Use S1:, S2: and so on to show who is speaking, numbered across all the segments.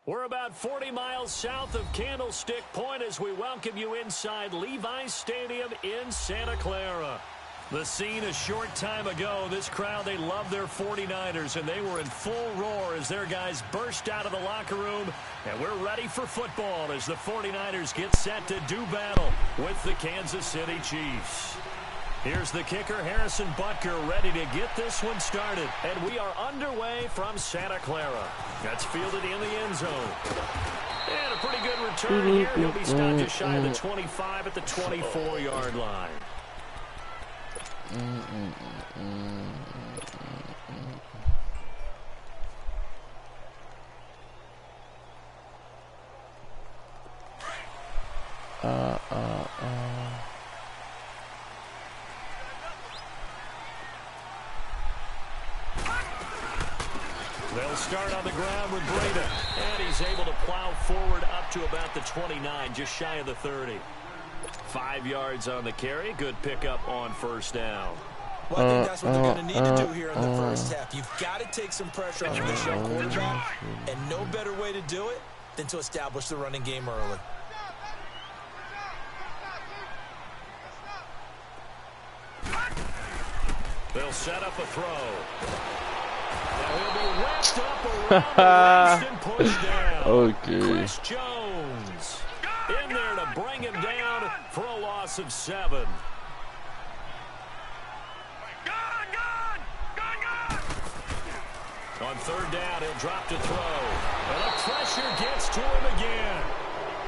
S1: We're about 40 miles south of Candlestick Point as we welcome you inside Levi's Stadium in Santa Clara. The scene a short time ago, this crowd, they love their 49ers, and they were in full roar as their guys burst out of the locker room. And we're ready for football as the 49ers get set to do battle with the Kansas City Chiefs. Here's the kicker, Harrison Butker, ready to get this one started. And we are underway from Santa Clara. That's fielded in the end zone. And a pretty good return here. He'll be stopped just shy of the 25 at the 24-yard line. They'll start on the ground with Breda. And he's able to plow forward up to about the 29, just shy of the 30. 5 yards on the carry. Good pickup on first down.
S2: Well, I think that's what they're going to need to do here in the first half. You've got to take some pressure off this young quarterback, and no better way to do it than to establish the running game early.
S1: They'll set up a throw. Now he'll be wrapped up around the waist and pushed down.
S3: Okay.
S1: Chris Jones in there to bring him down for a loss of 7. On third down, he'll drop to throw. And the pressure gets to him again.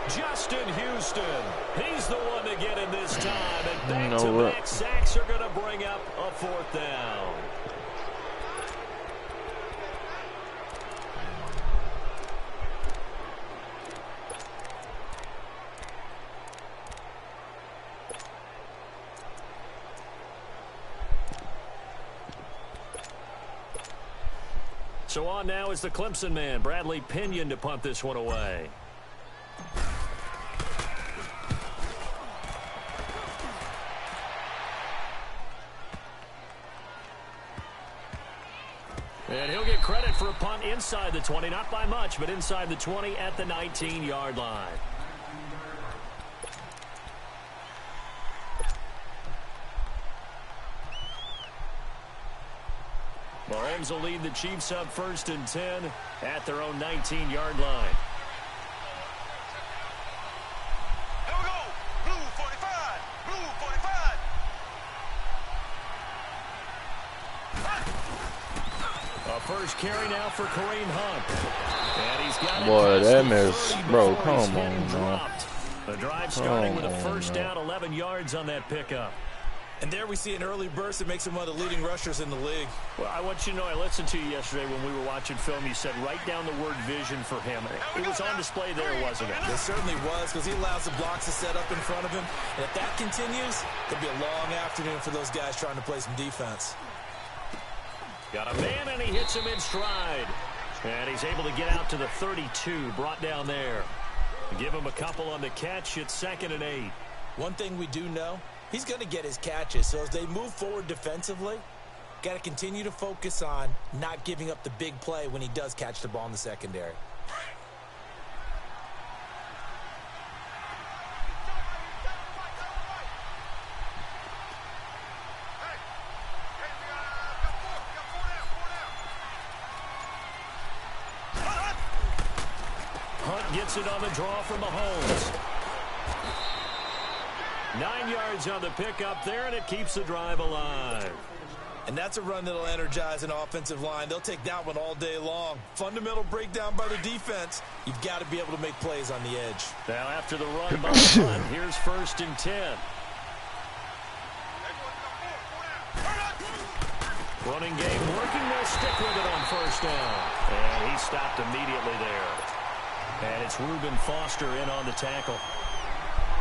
S1: Justin Houston, he's the one to get him this time. And back-to-back sacks are going to bring up a 4th down. So on now is the Clemson man, Bradley Pinion, to punt this one away. And he'll get credit for a punt inside the 20, not by much, but inside the 20 at the 19-yard line. Mahomes will lead the Chiefs up 1st and 10 at their own 19-yard line.
S4: Here we go. Blue 45. Blue 45.
S1: A first carry now for Kareem Hunt. And he's got it.
S3: Boy, that miss. Bro, come on, man.
S1: The drive starting with a first down, 11 yards on that pickup.
S2: And there we see an early burst that makes him one of the leading rushers in the league.
S1: Well, I want you to know, I listened to you yesterday when we were watching film. You said write down the word vision for him. It was on display there, wasn't it?
S2: It certainly was, because he allows the blocks to set up in front of him. And if that continues, it'll be a long afternoon for those guys trying to play some defense.
S1: Got a man, and he hits him in stride. And he's able to get out to the 32, brought down there. Give him a couple on the catch. It's 2nd and 8.
S2: One thing we do know, he's going to get his catches. So as they move forward defensively, got to continue to focus on not giving up the big play when he does catch the ball in the secondary.
S1: Hunt gets it on the draw from Mahomes. 9 yards on the pickup there, and it keeps the drive alive.
S2: And that's a run that'll energize an offensive line. They'll take that one all day long. Fundamental breakdown by the defense. You've got to be able to make plays on the edge.
S1: Now after the run by Hunt, here's 1st and 10. Running game working. They'll stick with it on 1st down. And he stopped immediately there. And it's Reuben Foster in on the tackle.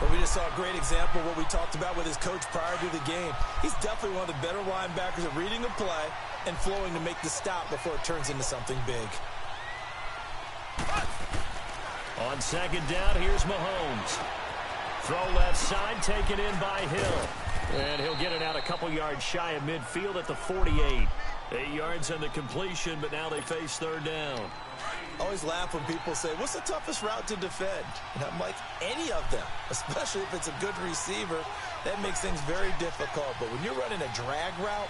S2: Well, we just saw a great example of what we talked about with his coach prior to the game. He's definitely one of the better linebackers at reading a play and flowing to make the stop before it turns into something big.
S1: On 2nd down, here's Mahomes. Throw left side, taken in by Hill. And he'll get it out a couple yards shy of midfield at the 48. 8 yards on the completion, but now they face 3rd down.
S2: Always laugh when people say, what's the toughest route to defend? And I'm like, any of them, especially if it's a good receiver. That makes things very difficult. But when you're running a drag route,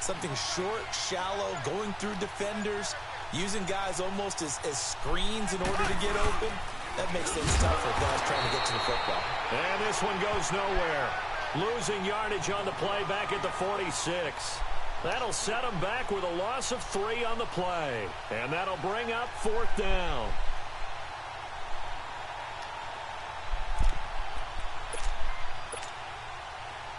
S2: something short, shallow, going through defenders, using guys almost as screens in order to get open, that makes things tough for guys trying to get to the football.
S1: And this one goes nowhere. Losing yardage on the play back at the 46. That'll set them back with a loss of 3 on the play. And that'll bring up 4th down.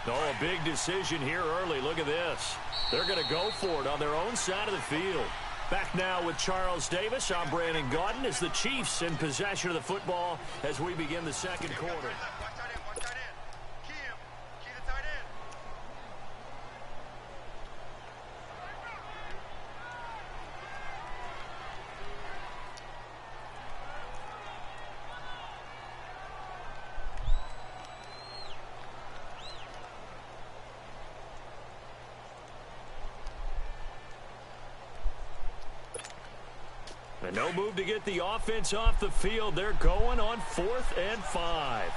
S1: Oh, a big decision here early. Look at this. They're going to go for it on their own side of the field. Back now with Charles Davis. I'm Brandon Gaudin as the Chiefs in possession of the football as we begin the second quarter. And no move to get the offense off the field. They're going on 4th and 5.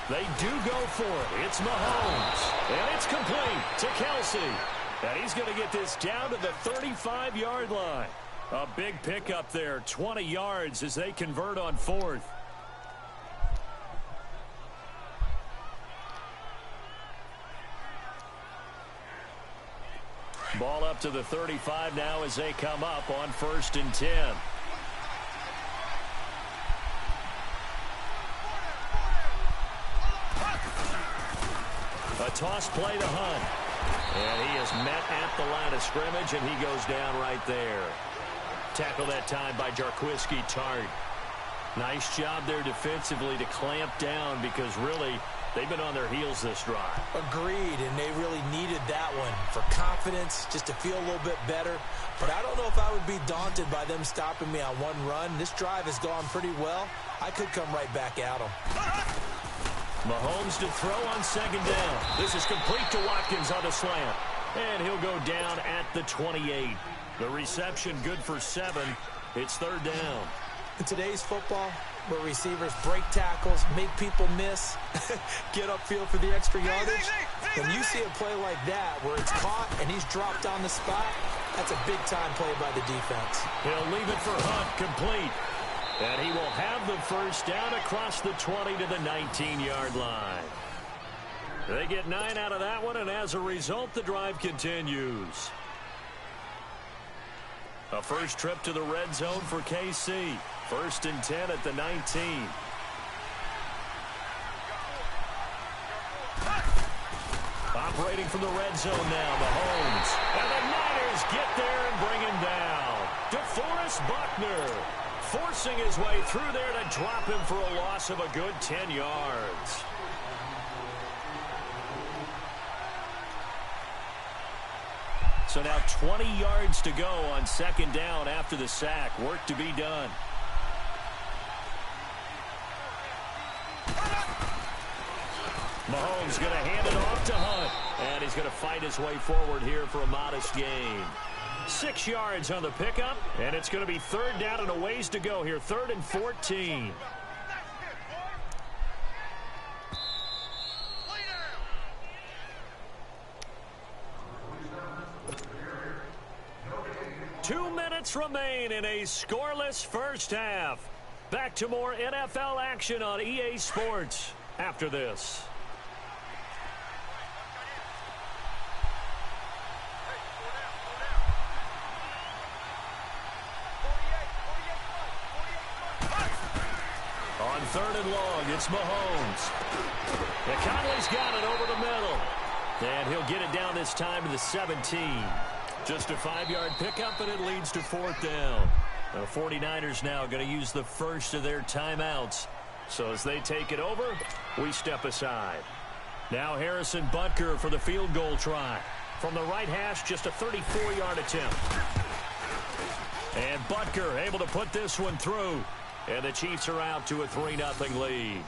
S1: They do go for it. It's Mahomes. And it's complete to Kelsey. And he's going to get this down to the 35-yard line. A big pickup there, 20 yards as they convert on 4th. Ball up to the 35 now as they come up on 1st and 10. A toss play to Hunt. And he is met at the line of scrimmage, and he goes down right there. Tackle that time by Jarquiski Tart. Nice job there defensively to clamp down because really they've been on their heels this drive.
S2: Agreed, and they really needed that one for confidence, just to feel a little bit better. But I don't know if I would be daunted by them stopping me on one run. This drive has gone pretty well. I could come right back at them.
S1: Mahomes to throw on 2nd down. This is complete to Watkins on the slant. And he'll go down at the 28. The reception good for 7. It's 3rd down.
S2: In today's football, where receivers break tackles, make people miss, get upfield for the extra yardage, when you see a play like that where it's caught and he's dropped on the spot, that's a big-time play by the defense.
S1: He'll leave it for Hunt, complete. And he will have the 1st down across the 20 to the 19-yard line. They get 9 out of that one, and as a result, the drive continues. A first trip to the red zone for KC. 1st and 10 at the 19. Operating from the red zone now, Mahomes. And the Niners get there and bring him down. DeForest Buckner forcing his way through there to drop him for a loss of a good 10 yards. So now 20 yards to go on 2nd down after the sack. Work to be done. Mahomes going to hand it off to Hunt. And he's going to fight his way forward here for a modest gain. 6 yards on the pickup. And it's going to be 3rd down and a ways to go here. 3rd and 14. Remain in a scoreless first half. Back to more NFL action on EA Sports after this. On 3rd and long, it's Mahomes. And Conley's got it over the middle. And he'll get it down this time to the 17. Just a 5-yard pickup, and it leads to 4th down. The 49ers now going to use the first of their timeouts. So as they take it over, we step aside. Now Harrison Butker for the field goal try. From the right hash, just a 34-yard attempt. And Butker able to put this one through. And the Chiefs are out to a 3-0 lead.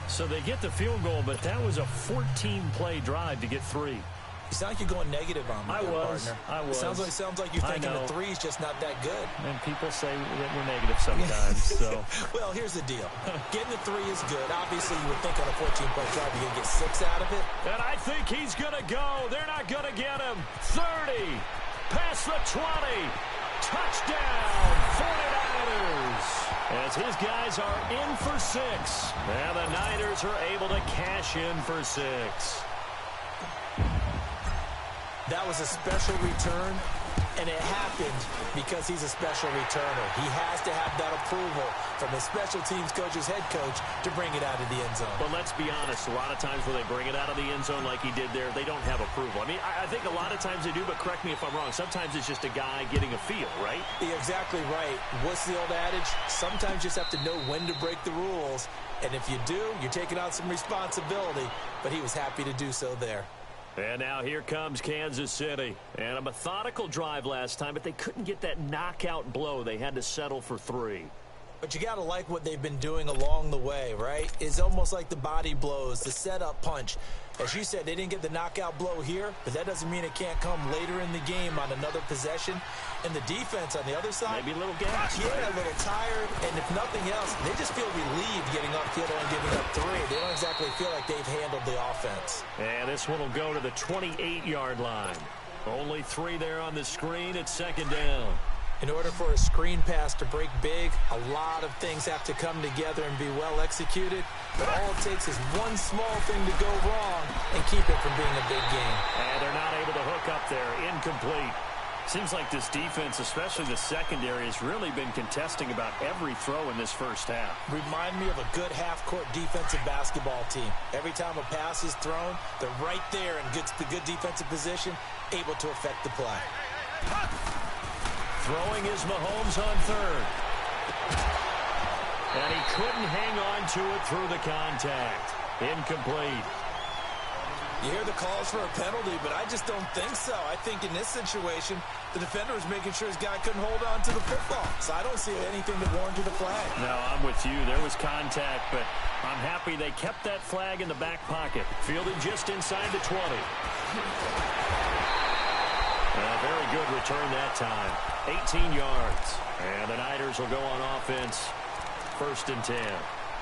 S1: So they get the field goal, but that was a 14-play drive to get 3.
S2: You sound like you're going negative on me,
S1: I was.
S2: Sounds like you're thinking the 3's just not that good.
S1: And people say that we're negative sometimes. So,
S2: well, here's the deal. Getting the 3 is good. Obviously, you would think on a 14-play drive you're going to get 6 out of it.
S1: And I think he's going to go. They're not going to get him. 30. Past the 20. Touchdown, 49ers. As his guys are in for 6. And the Niners are able to cash in for 6.
S2: That was a special return, and it happened because he's a special returner. He has to have that approval from his special teams coach's head coach to bring it out of the end zone.
S1: But let's be honest, a lot of times when they bring it out of the end zone like he did there, they don't have approval. I mean, I think a lot of times they do, but correct me if I'm wrong. Sometimes it's just a guy getting a feel, right?
S2: You're exactly right. What's the old adage? Sometimes you just have to know when to break the rules, and if you do, you're taking on some responsibility, but he was happy to do so there.
S1: And now here comes Kansas City. And a methodical drive last time, but they couldn't get that knockout blow. They had to settle for 3.
S2: But you got to like what they've been doing along the way, right? It's almost like the body blows, the setup punch. As you said, they didn't get the knockout blow here, but that doesn't mean it can't come later in the game on another possession. And the defense on the other side,
S1: maybe a little gassed.
S2: Yeah, a little tired. And if nothing else, they just feel relieved getting upfield and giving up 3. They don't exactly feel like they've handled the offense.
S1: And this one will go to the 28-yard line. Only 3 there on the screen. It's 2nd down.
S2: In order for a screen pass to break big, a lot of things have to come together and be well executed. But all it takes is one small thing to go wrong and keep it from being a big game.
S1: And they're not able to hook up there. Incomplete. Seems like this defense, especially the secondary, has really been contesting about every throw in this first half.
S2: Remind me of a good half-court defensive basketball team. Every time a pass is thrown, they're right there in the good defensive position, able to affect the play.
S1: Throwing is Mahomes on 3rd. And he couldn't hang on to it through the contact. Incomplete.
S2: You hear the calls for a penalty, but I just don't think so. I think in this situation, the defender was making sure his guy couldn't hold on to the football. So I don't see anything that warranted a flag.
S1: No, I'm with you. There was contact, but I'm happy they kept that flag in the back pocket. Fielded just inside the 20. Very good return that time. 18 yards. And the Niners will go on offense. 1st and 10.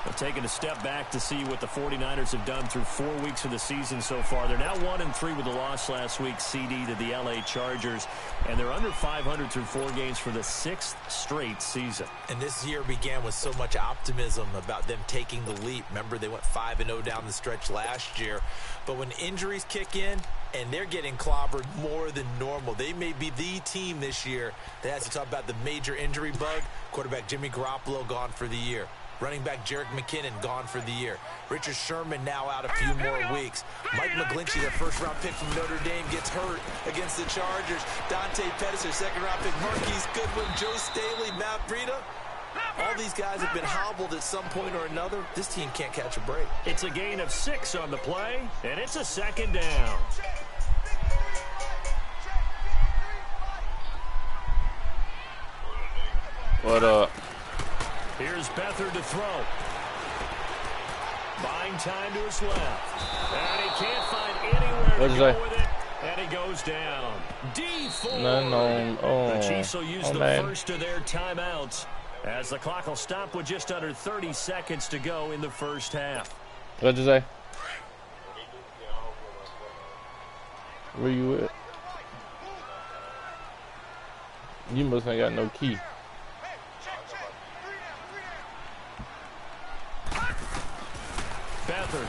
S1: But taking a step back to see what the 49ers have done through 4 weeks of the season so far. They're now 1-3 with a loss last week, CD to the LA Chargers. And they're under 500 through 4 games for the 6th straight season.
S2: And this year began with so much optimism about them taking the leap. Remember, they went 5-0 down the stretch last year. But when injuries kick in, and they're getting clobbered more than normal, they may be the team this year that has to talk about the major injury bug. Quarterback Jimmy Garoppolo gone for the year. Running back Jerick McKinnon gone for the year. Richard Sherman now out a few more weeks. Mike McGlinchey, their first-round pick from Notre Dame, gets hurt against the Chargers. Dante Pettis, their second-round pick. Marquise Goodwin, Joe Staley, Matt Breida. All these guys have been hobbled at some point or another. This team can't catch a break.
S1: It's a gain of 6 on the play, and it's a 2nd down.
S3: What up?
S1: Here's Beathard to throw. Buying time to his left. And he can't find anywhere to go with it. And he goes down. D4.
S3: No.
S1: The Chiefs will use the first of their timeouts as the clock will stop with just under 30 seconds to go in the first half.
S3: What'd you say? Where you at? You must ain't got no key.
S1: Beathard.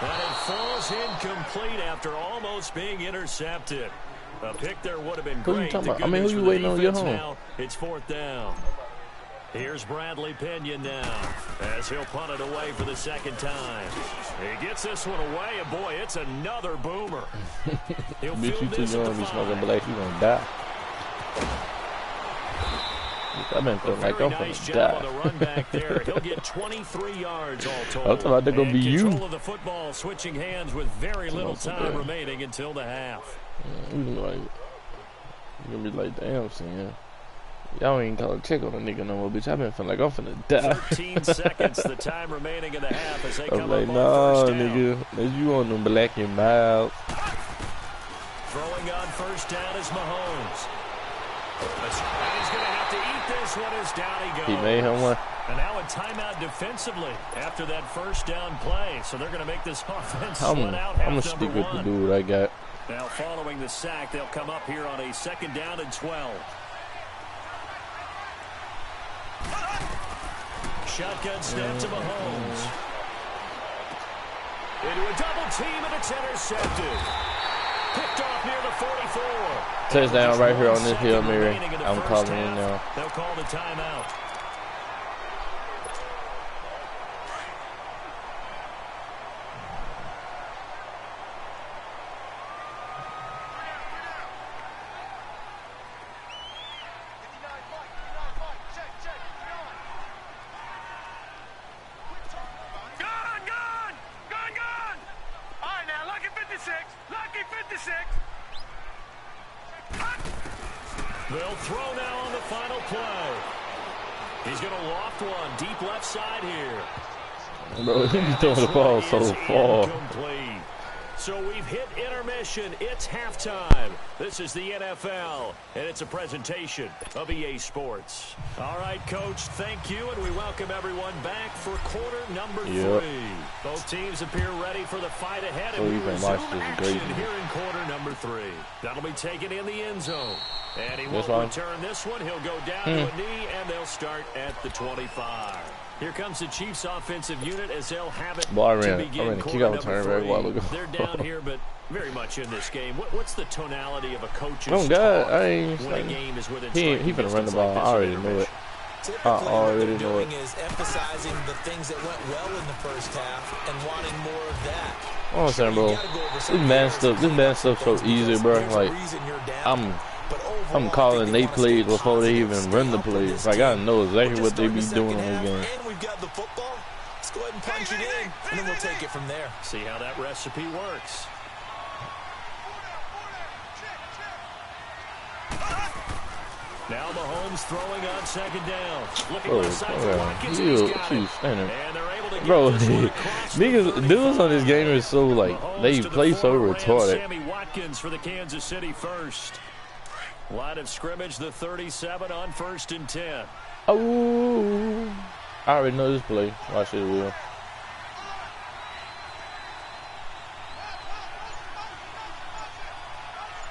S1: And it falls incomplete after almost being intercepted. A pick there would have been
S3: Who
S1: great.
S3: you talking about? I mean, who you waiting on your home?
S1: Now, it's 4th down. Here's Bradley Pinion now as he'll punt it away for the 2nd time. He gets this one away, and boy, it's another boomer. He'll
S3: Bitch, you
S1: field
S3: too
S1: this
S3: young
S1: at
S3: to
S1: the
S3: be smoking
S1: 5.
S3: black. You gonna die. I've been feeling like I'm
S1: nice
S3: gonna
S1: job
S3: die.
S1: on the run back there. He'll get 23 yards all told.
S3: I thought they're gonna be you.
S1: Control of the football, switching hands with very little time remaining until the half.
S3: You're gonna be like, damn, son. Y'all ain't call a check on a nigga no more, bitch. I been feeling like I'm finna die.
S1: 13 seconds, the time remaining in the half as they
S3: I'm
S1: come
S3: like,
S1: up on
S3: nah,
S1: first down.
S3: nigga. As you on them black and mild.
S1: Throwing on first down is Mahomes. And he's going to have to eat this one as down he goes.
S3: He made him one.
S1: And now a timeout defensively after that first down play. So they're going to make this offense sweat out half
S3: I'm gonna
S1: number
S3: stick with the
S1: one.
S3: dude I got.
S1: Now following the sack, they'll come up here on a 2nd down and 12. Shotgun snap to Mahomes. Into a double team, and it's intercepted. Picked off near the 44.
S3: Touchdown right here on this Hail Mary.
S1: Remaining in the
S3: I'm
S1: first
S3: calling it
S1: half.
S3: now.
S1: They'll call the timeout. They'll throw now on the final play. He's going to loft one deep left side here.
S3: Bro, he be throwing the ball so far.
S1: Incomplete. So we've hit intermission. It's halftime. This is the NFL, and it's a presentation of EA Sports. All right, Coach, thank you, and we welcome everyone back for quarter number 3. Both teams appear ready for the fight ahead, and we resume action here in quarter number 3. That'll be taken in the end zone. And he won't return this one. He'll go down to a knee, and they'll start at the 25. Here comes the Chiefs' offensive unit as they'll have it to begin quarter number 3. They're down here, but very much in this game. What's the tonality of a coach's talk when a game is within striking
S3: He finna run the
S1: distance
S3: ball.
S1: like
S3: I already know it.
S2: Typically, what they're doing is emphasizing the things that went well in the first half and wanting more of that.
S3: I'm saying, bro, this man stuff so easy, bro. Like, I'm calling they plays before they even run the plays. Like, I know exactly what they be doing on this game.
S2: And we've got the football. Let's go ahead and punch it in, and then we'll take it from there.
S1: See how that recipe works. Now Mahomes throwing on 2nd down. Looking left side for Watkins. He's got it. And they're able to get
S3: Bro,
S1: this one across the
S3: niggas, dudes on this game is so like they play so retarded.
S1: Sammy Watkins for the Kansas City first. Line of scrimmage, the 37 on 1st and 10.
S3: Oh, I already know this play. Watch it, Will.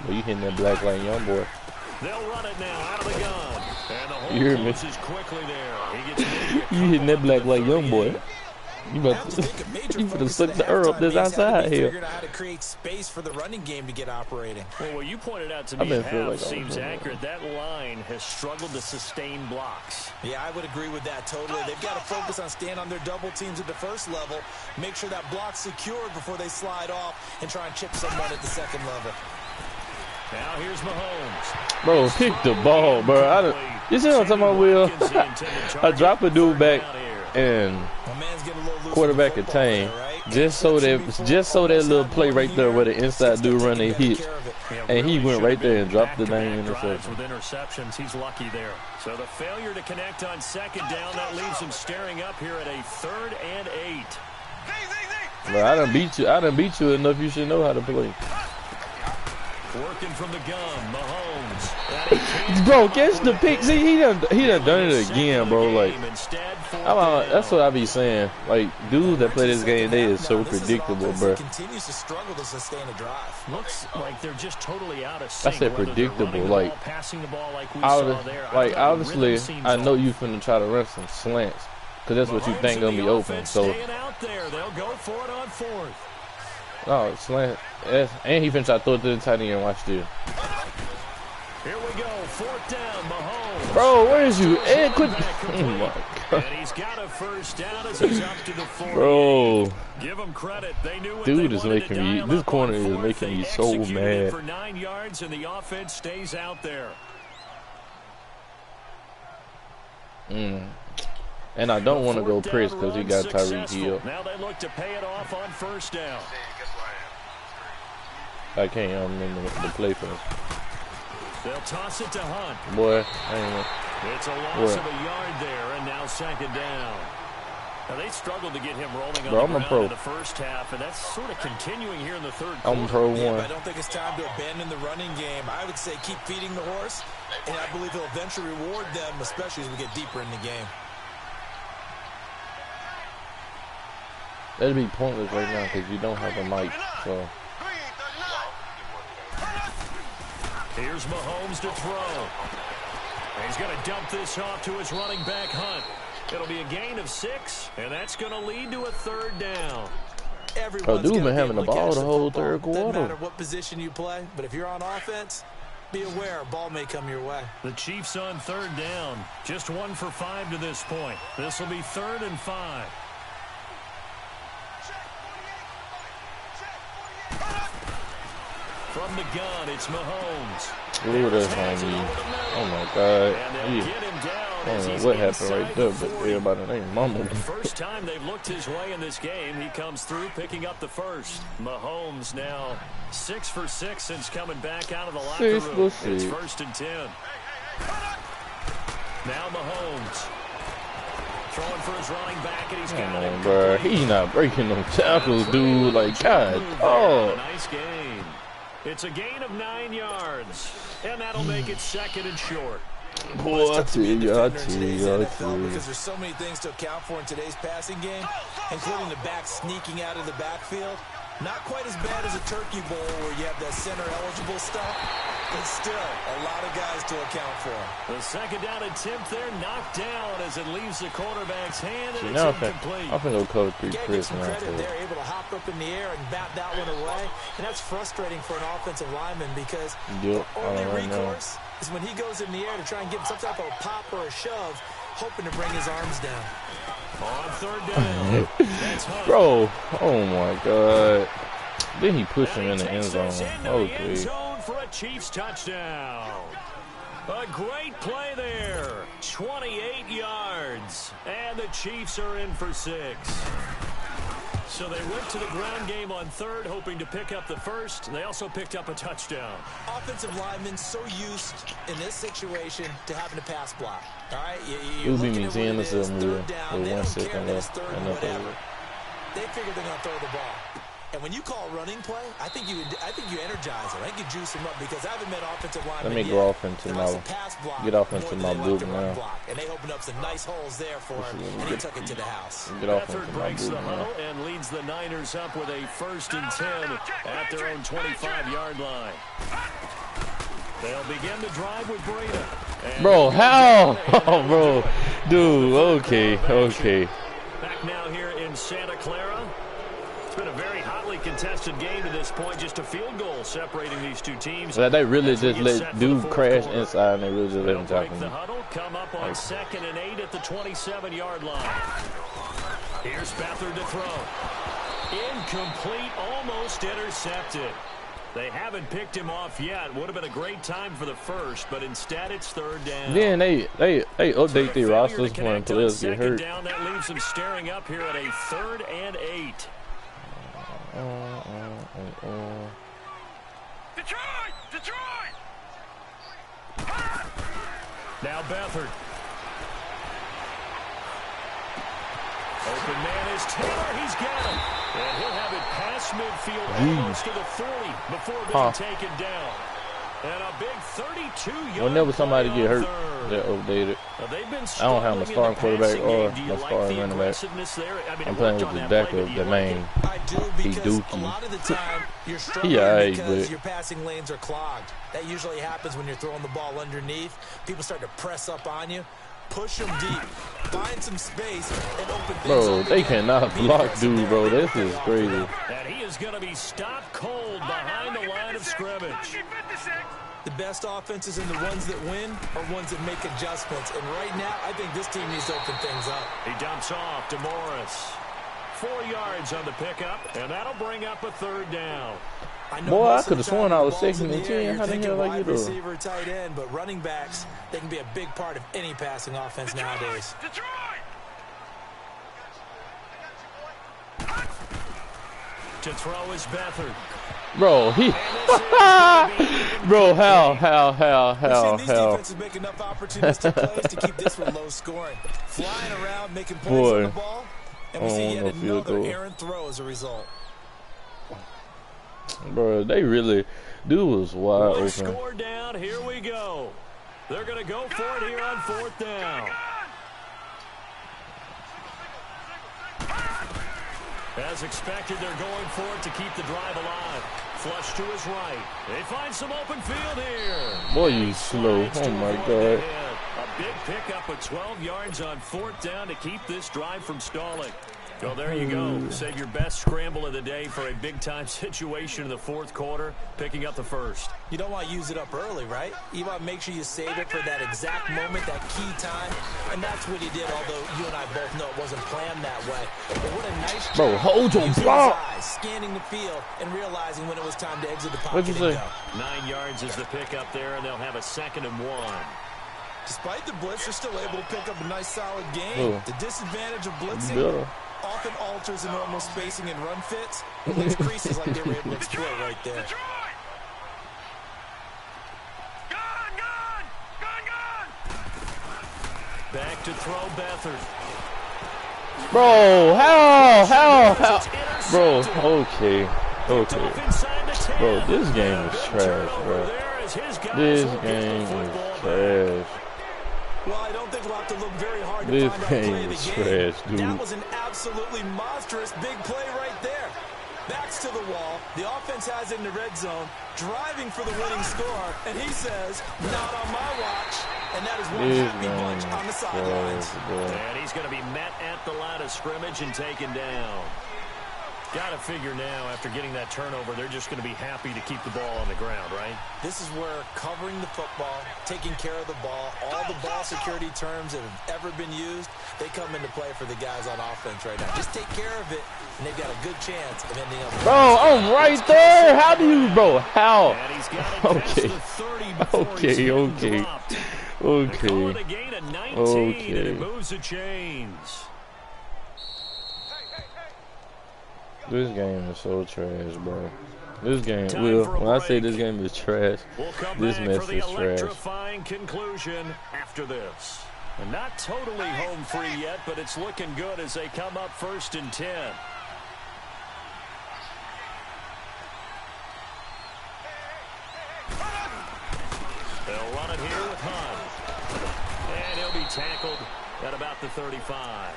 S3: Well, you hitting that black like young boy.
S1: They'll run it now out of the gun. And the hole
S3: You hear me?
S1: closes quickly there. He gets
S3: You hitting that black like young boy. You better suck the earth up this outside here.
S2: Figured out how to create space for the running game to get operating.
S1: Well, what you pointed out to me at half seems accurate. That line has struggled to sustain blocks.
S2: Yeah, I would agree with that totally. They've got to focus on staying on their double teams at the first level, make sure that block's secured before they slide off, and try and chip someone at the second level.
S1: Now here's Mahomes.
S3: Bro, pick the ball, bro. You see what I'm talking about, Will? I drop a dude back and quarterback a tame. Just so that little play right there where the inside dude run a hit. And he went right there and dropped the dang interception.
S1: With interceptions, he's lucky there. So the failure to connect on 2nd down, that leaves him staring up here at a 3rd and 8.
S3: Bro, I done beat you enough. You should know how to play.
S1: Working from the gun, Mahomes.
S3: Bro, catch the pick. See, he done done it again, bro. Like, that's what I be saying. Like, dudes that play this game, they is so predictable, bro.
S2: Continues to struggle to sustain a drive.
S1: Looks like they're just totally out of sync.
S3: I said predictable. Like,
S1: passing the ball like we saw there.
S3: Like, obviously, I know you finna try to run some slants, cause that's what you think gonna be open. So,
S1: out there, they'll go for it on 4th.
S3: oh, slant. And he finna try to throw it to the tight end. Watch this.
S1: Here we go, 4th down, Mahomes.
S3: Bro, where is you? Ed, quit. Oh my God.
S1: And he's got a first down as he's up to the 40.
S3: Bro.
S1: Give him credit. They knew what
S3: Dude
S1: they
S3: is
S1: wanted
S3: making
S1: to
S3: me.
S1: dial
S3: This
S1: up
S3: corner
S1: on
S3: is
S1: 4th.
S3: making me
S1: They
S3: so
S1: executed
S3: mad.
S1: it for 9 yards, and the offense stays out there.
S3: And I don't want to go press because he got Tyreek Hill.
S1: Now they look to pay it off on 1st down.
S3: I can't remember the play for him.
S1: They'll toss it to Hunt.
S3: Boy, I ain't know.
S1: It's a loss of a yard there, and now second down. Now, they struggled to get him rolling on the ground in the first half, and that's sort of continuing here in the third quarter.
S3: I'm pro one.
S2: I don't think it's time to abandon the running game. I would say keep feeding the horse, and I believe he'll eventually reward them, especially as we get deeper in the game.
S3: That'd be pointless right now because you don't have a mic, so.
S1: Here's Mahomes to throw. He's going to dump this off to his running back, Hunt. It'll be a gain of 6, and that's going to lead to a third down.
S3: Dude been having the ball the whole third quarter.
S2: Doesn't matter what position you play, but if you're on offense, be aware, ball may come your way.
S1: The Chiefs on third down. Just 1 for 5 to this point. This will be 3rd and 5. From the gun, it's Mahomes.
S3: Look at that on me. Oh my God. I don't know what happened right there, but everybody named Mama.
S1: First time they've looked his way in this game. He comes through picking up the first. Mahomes now 6 for 6 since coming back out of the locker room. It's 1st and 10. Now Mahomes throwing for his running back, and he's got him.
S3: Bro, he's not breaking no tackles, dude. Like, God. Oh.
S1: Nice gain. It's a gain of 9 yards, and that'll make it 2nd and short.
S3: Boy, I tell you.
S2: Because there's so many things to account for in today's passing game, including the back sneaking out of the backfield. Not quite as bad as a turkey bowl where you have that center-eligible stuff, but still a lot of guys to account for.
S1: The second down attempt there knocked down as it leaves the quarterback's hand, and
S3: it's
S1: incomplete.
S3: I'm going to go cover 3 Chris
S2: some
S3: now.
S2: Credit there, able to hop up in the air and bat that one away, and that's frustrating for an offensive lineman because the only recourse is when he goes in the air to try and get some type of a pop or a shove, hoping to bring his arms down.
S1: On third down.
S3: Bro, oh my God. Then he pushed him in the end zone. Okay.
S1: For a Chiefs touchdown. A great play there. 28 yards. And the Chiefs are in for 6. So they went to the ground game on third, hoping to pick up the first. They also picked up a touchdown.
S2: Offensive linemen so used in this situation to having to pass block. All right,
S3: you're looking at what it is,
S2: third down. They don't care that it's third and whatever.
S3: Over.
S2: They figure they're going to throw the ball. And when you call a running play, I think you energize them. I think you juice them up because I haven't met offensive linemen
S3: Let me go off into my boot now.
S2: And they opened up some nice holes there for him, and he took it to the house.
S1: Beathard breaks the huddle and leads the Niners up with a 1st and 10 at their own 25-yard line. They'll begin the drive with Breda.
S3: Bro, how? Oh, bro. Dude, okay.
S1: Back now here in Santa Clara. It's been a very hotly contested game to this point. Just a field goal separating these two teams.
S3: So they really just let dude crash inside and they really just let him tackle him.
S1: The huddle come up on 2nd and 8 at the 27-yard line. Here's Beathard to throw. Incomplete, almost intercepted. They haven't picked him off yet. Would have been a great time for the first, but instead it's 3rd down.
S3: Then they update their rosters when players get hurt.
S1: Down, that leaves them staring up here at a 3rd and 8.
S4: Detroit!
S1: Now Beathard. Open man is Taylor. He's got him. And he'll have it past midfield almost to the 40 before being taken down. And a big 32-yard
S3: whenever somebody get hurt, they're updated. I don't have my starting quarterback or my starting running back. I'm playing with the backup, the main. He dookie.
S2: A lot of the time, you're struggling because your passing lanes are clogged. That usually happens when you're throwing the ball underneath. People start to press up on you. Push them deep. Find some space and open things.
S3: Bro, they cannot block dude, bro. This is crazy.
S1: And he is going to be stopped cold behind the line of scrimmage.
S2: The best offenses and the ones that win are ones that make adjustments. And right now, I think this team needs to open things up.
S1: He dumps off to Morris. 4 yards on the pickup, and that'll bring up a 3rd down.
S3: Boy, I could have sworn I was 2nd and 10. How the hell I get
S2: receiver, tight end, but running backs, they can be a big part of any passing offense nowadays.
S1: To throw is Beathard.
S3: Bro, he. Bro, how?
S2: These defenses make enough opportunistic plays to keep this one low scoring. Flying around, making plays on the ball, and we see yet another errant throw as a result.
S3: Bro, they really, dude was wide open.
S1: Score down, here we go. They're going to go for it here on 4th down. As expected, they're going for it to keep the drive alive. Flush to his right. They find some open field here.
S3: Boy, you slow. Oh, my God.
S1: A big pickup of 12 yards on 4th down to keep this drive from stalling. Well, there you go. Save your best scramble of the day for a big-time situation in the 4th quarter, picking up the first.
S2: You don't want to use it up early, right? You want to make sure you save it for that exact moment, that key time, and that's what he did, although you and I both know it wasn't planned that way. But what a nice job.
S3: Bro, hold your block.
S2: Scanning the field and realizing when it was time to exit the pocket.
S3: What'd you say?
S1: 9 yards is the pickup there, and they'll have a 2nd and 1.
S2: Despite the blitz, they're still able to pick up a nice, solid game. The disadvantage of blitzing often alters the normal spacing and run fits. It leaves creases like they were able to exploit right there.
S1: Back to throw Beathard.
S3: Bro, how? Bro, okay. Bro, this game is trash, bro. This game is trash.
S2: Well, I don't think we'll have to look very hard to
S3: this
S2: find out play of the
S3: game
S2: game.
S3: is trash, dude.
S2: That was an absolutely monstrous big play right there. Backs to the wall. The offense has it in the red zone, driving for the winning score, and he says, not on my watch. And that is one happy bunch on the sidelines.
S1: And he's going to be met at the line of scrimmage and taken down. Got to figure now, after getting that turnover, they're just going to be happy to keep the ball on the ground, right?
S2: This is where covering the football, taking care of the ball, all the ball security terms that have ever been used, they come into play for the guys on offense right now. Just take care of it, and they've got a good chance of ending up.
S3: Bro, I'm right there. How do you, bro? How?
S1: And he's got it past the 30 before he's getting dropped. They call it a gain of 19, and it moves the chains.
S3: This game is so trash, bro. This game, when I say this game is trash, this mess is trash.
S1: Electrifying conclusion after this. And not totally home free yet, but it's looking good as they come up 1st and 10. They'll run it here with Hunt. And he'll be tackled at about the 35.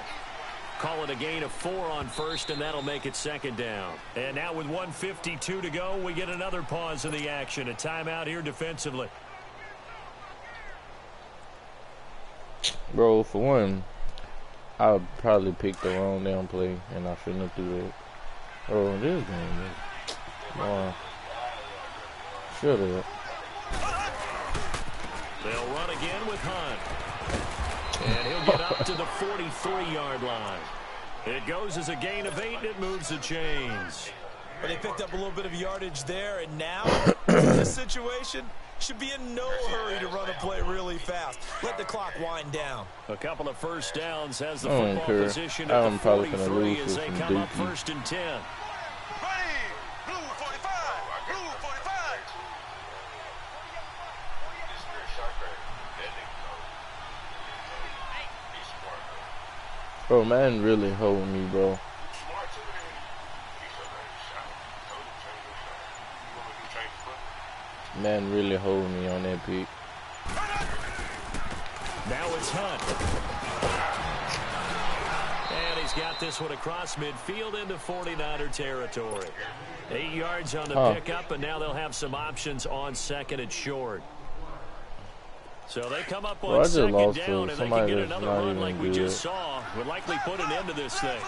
S1: Call it a gain of 4 on 1st, and that'll make it 2nd down. And now with 1:52 to go, we get another pause in the action. A timeout here defensively.
S3: Bro, for one, I probably picked the wrong down play, and I shouldn't have do that. Oh, this game is... Wow. Shut up.
S1: They'll run again with Hunt. And he'll get up to the 43-yard line. It goes as a gain of 8, and it moves the chains.
S2: But they picked up a little bit of yardage there, and now, in this situation, should be in no hurry to run a play really fast. Let the clock wind down.
S1: A couple of first downs has the football position at
S3: I'm
S1: the
S3: probably
S1: 43
S3: gonna
S1: as they come up 1st and 10.
S4: Ready, blue 45, blue 45.
S3: Bro, man really holding me, bro. Man really holding me on that pick.
S1: Now it's Hunt. And he's got this one across midfield into 49er territory. 8 yards on the pickup, and now they'll have some options on 2nd and short. So they come up on 2nd down, and they can get another run like we just saw. Would likely put an end to this thing.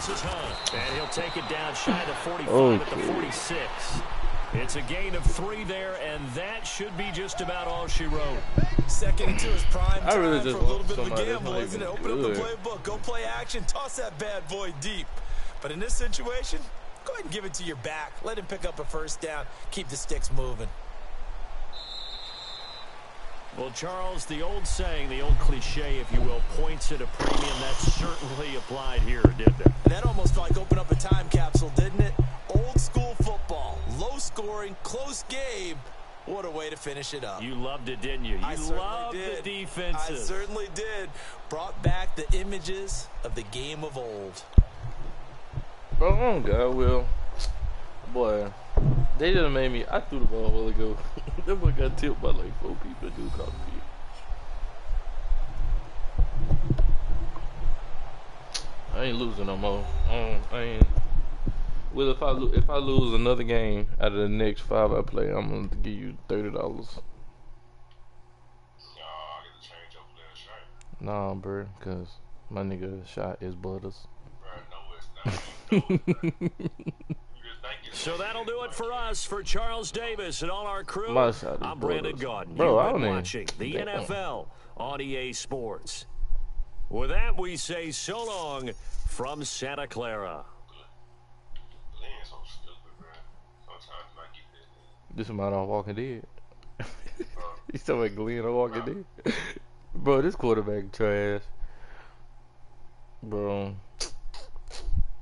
S1: This is Hunt. And he'll take it down shy of the 45 at the 46. It's a gain of 3 there, and that should be just about all she wrote.
S2: Second into his prime time
S3: really just
S2: for a little bit of a
S3: somebody
S2: gamble,
S3: that's
S2: isn't it?
S3: not
S2: Open
S3: even
S2: up the playbook, go play action, toss that bad boy deep. But in this situation, go ahead and give it to your back. Let him pick up a first down. Keep the sticks moving.
S1: Well, Charles, the old saying, the old cliche, if you will, points at a premium. That certainly applied here, didn't it?
S2: That almost like opened up a time capsule, didn't it? Old school football, low scoring, close game. What a way to finish it up.
S1: You loved it, didn't you? You loved the defenses.
S2: I certainly did. Brought back the images of the game of old.
S3: Oh, God, Will. Boy, they done made me. I threw the ball a while ago. That boy got tipped by like 4 people. Dude caught me. I ain't losing no more. I ain't. Well, if I lose another game out of the next 5 I play, I'm gonna give you $30.
S4: I get to change over there shirt.
S3: Nah, bro, cause my nigga shot is butters.
S4: Bro, no, it's not.
S1: So that'll do it for us. For Charles Davis and all our crew,
S3: My shot is
S1: I'm Brandon
S3: butters.
S1: Gaudin.
S3: Bro, I
S1: You've
S3: don't
S1: been
S3: even-
S1: watching the
S3: Damn.
S1: NFL on EA Sports. With that, we say so long from Santa Clara.
S4: Glenn so stupid, bro. Sometimes I get this.
S3: This is my Walking Dead. He's talking about Glenn on Walking Dead. Bro, this quarterback trash. Bro,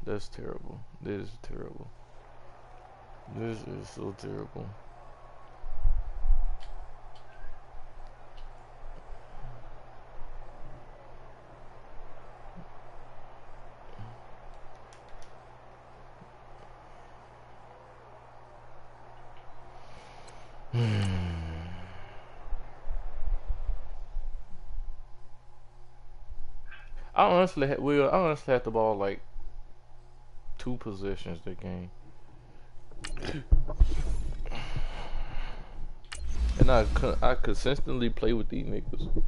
S3: that's terrible. This is terrible. This is so terrible. I honestly had the ball like 2 possessions that game. And I consistently play with these niggas.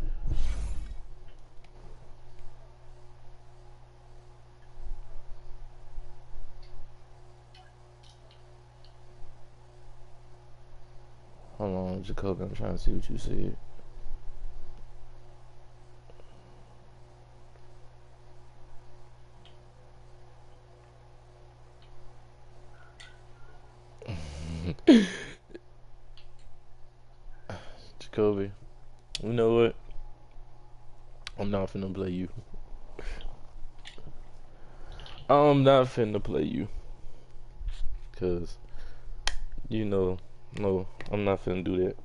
S3: Hold on, Jacoby, I'm trying to see what you said. Jacoby, you know what? I'm not finna play you. I'm not finna play you. Cause, you know, no, I'm not finna do that.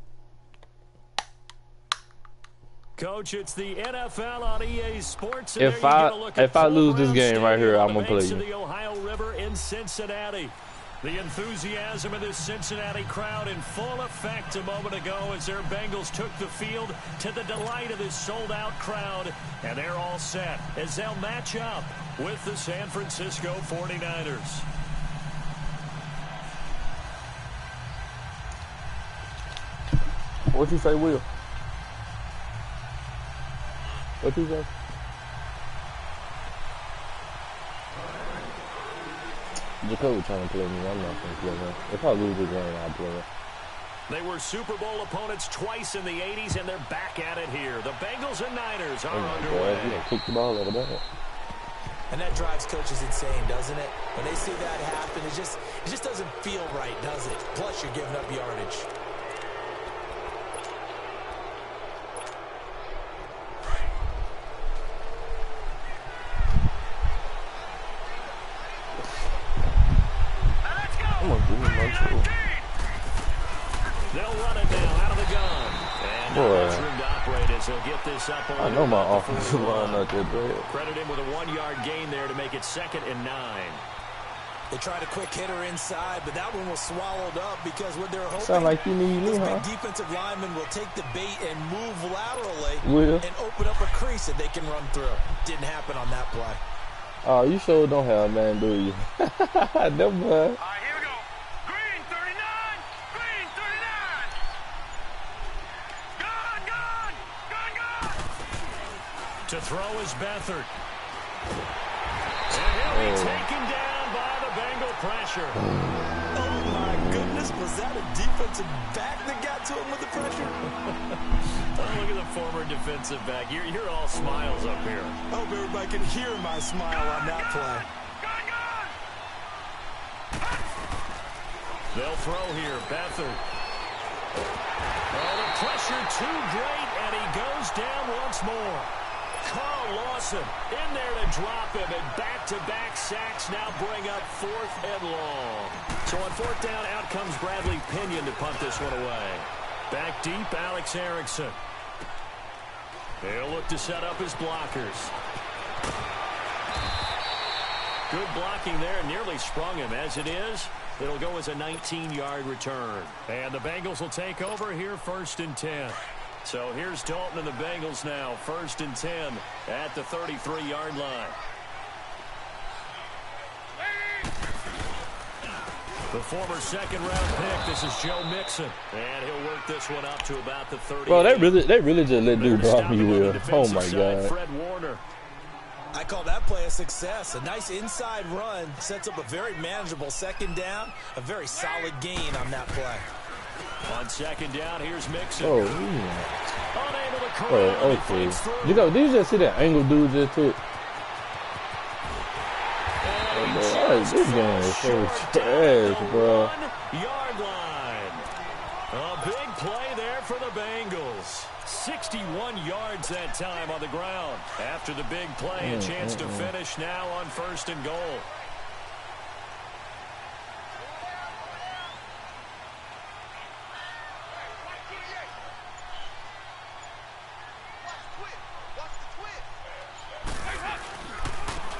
S1: Coach, it's the NFL on EA Sports.
S3: If I lose this game right here, I'm gonna play you.
S1: The Ohio River in Cincinnati. The enthusiasm of this Cincinnati crowd in full effect a moment ago as their Bengals took the field to the delight of this sold-out crowd. And they're all set as they'll match up with the San Francisco 49ers.
S3: What you say, Will? What you say? Jacoby trying to play me. I'm not going to play him. If I lose the game, I'll play him.
S1: They were Super Bowl opponents twice in the 80s, and they're back at it here. The Bengals and Niners are underway.
S3: You done kicked the ball out of that.
S2: And that drives coaches insane, doesn't it? When they see that happen, it just doesn't feel right, does it? Plus, you're giving up yardage.
S1: They'll run it now out of the gun. And there's room to operate as they'll get this up.
S3: I know my offensive line not that bad.
S1: Credit him with a 1-yard gain there to make it 2nd and 9.
S2: They tried a quick hitter inside, but that one was swallowed up because what they're hoping
S3: Sound like you need me,
S2: this
S3: huh?
S2: big defensive lineman will take the bait and move laterally
S3: Will?
S2: and open up a crease that they can run through. Didn't happen on that play.
S3: Oh, you sure don't have a man, do you? Never mind.
S4: All right, here we go. Green 39. Green 39. Gun.
S1: To throw is Beathard. he'll be taken down by the Bengal pressure.
S2: Oh, my goodness. Was that a defensive back that got to him with the pressure?
S1: Oh, look at the former defensive back. You're all smiles up here.
S2: I hope everybody can hear my smile on that play.
S1: They'll throw here. Beathard. Oh, the pressure too great, and he goes down once more. Carl Lawson in there to drop him, and back-to-back sacks now bring up 4th and long. So on 4th down, out comes Bradley Pinion to punt this one away. Back deep, Alex Erickson. They'll look to set up his blockers. Good blocking there, nearly sprung him. As it is, it'll go as a 19-yard return. And the Bengals will take over here 1st and 10. So here's Dalton and the Bengals now, 1st and 10 at the 33-yard line. The former second-round pick, this is Joe Mixon. And he'll work this one up to about the 30.
S3: Bro, they really just let dude block me with. Oh, my God.
S1: Fred Warner.
S2: I call that play a success. A nice inside run sets up a very manageable 2nd down. A very solid gain on that play.
S1: On 2nd down, here's Mixon.
S3: Oh,
S1: Unable to corral.
S3: oh, okay. Did you just see that angle dude just took? Oh, this game is so trash, bro.
S1: 1-yard line. A big play there for the Bengals. 61 yards that time on the ground. After the big play, a chance to finish now on 1st and goal.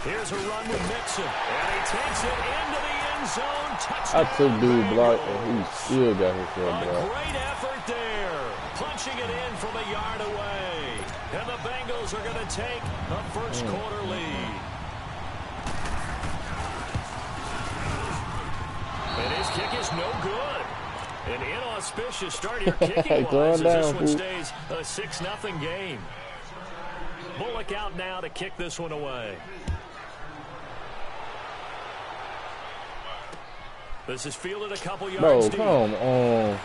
S1: Here's a run with Mixon, and he takes it into the end zone. Touchdown.
S3: I took dude block, and he still got himself
S1: A
S3: blocked.
S1: great effort there, punching it in from a yard away. And the Bengals are going to take a first-quarter lead. And his kick is no good. An inauspicious start here kicking-wise as this one stays a 6-0 game. Bullock out now to kick this one away. This is fielded a couple yards deep.
S3: Come on.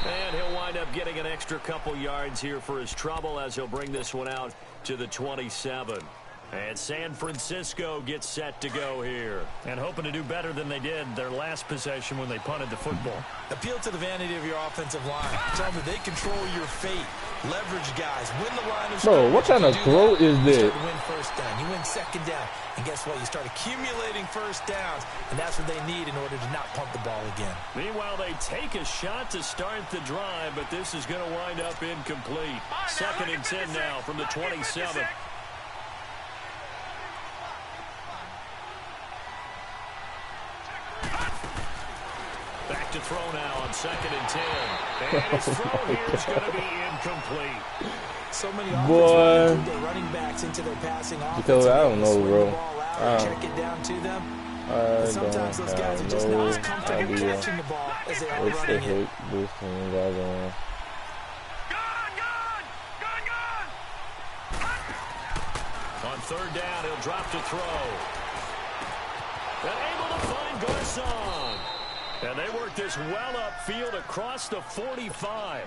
S1: And he'll wind up getting an extra couple yards here for his trouble as he'll bring this one out to the 27. And San Francisco gets set to go here. And hoping to do better than they did their last possession when they punted the football.
S2: Appeal to the vanity of your offensive line. Tell them they control your fate. Leverage guys. Win the line of scrimmage.
S3: Bro, what kind of throw is
S2: You
S3: this?
S2: start to win 1st down. You win 2nd down. And guess what? You start accumulating 1st downs. And that's what they need in order to not punt the ball again.
S1: Meanwhile, they take a shot to start the drive, but this is going to wind up incomplete. 2nd and 10 now from the 27. Back to throw now on 2nd and 10. And his throw here is going to be incomplete.
S2: So many
S3: Boy.
S2: offenses their running backs into their passing offense.
S3: Because I don't know,
S2: Swing
S3: bro.
S2: the ball out, check it down to them.
S3: I
S2: Sometimes those guys are just not as comfortable
S3: idea.
S2: catching the ball as they are
S3: What's the
S2: running it.
S3: heck this thing got going?
S1: On 3rd down, he'll drop to throw. And able to find Garcon. And they work this well upfield across the 45.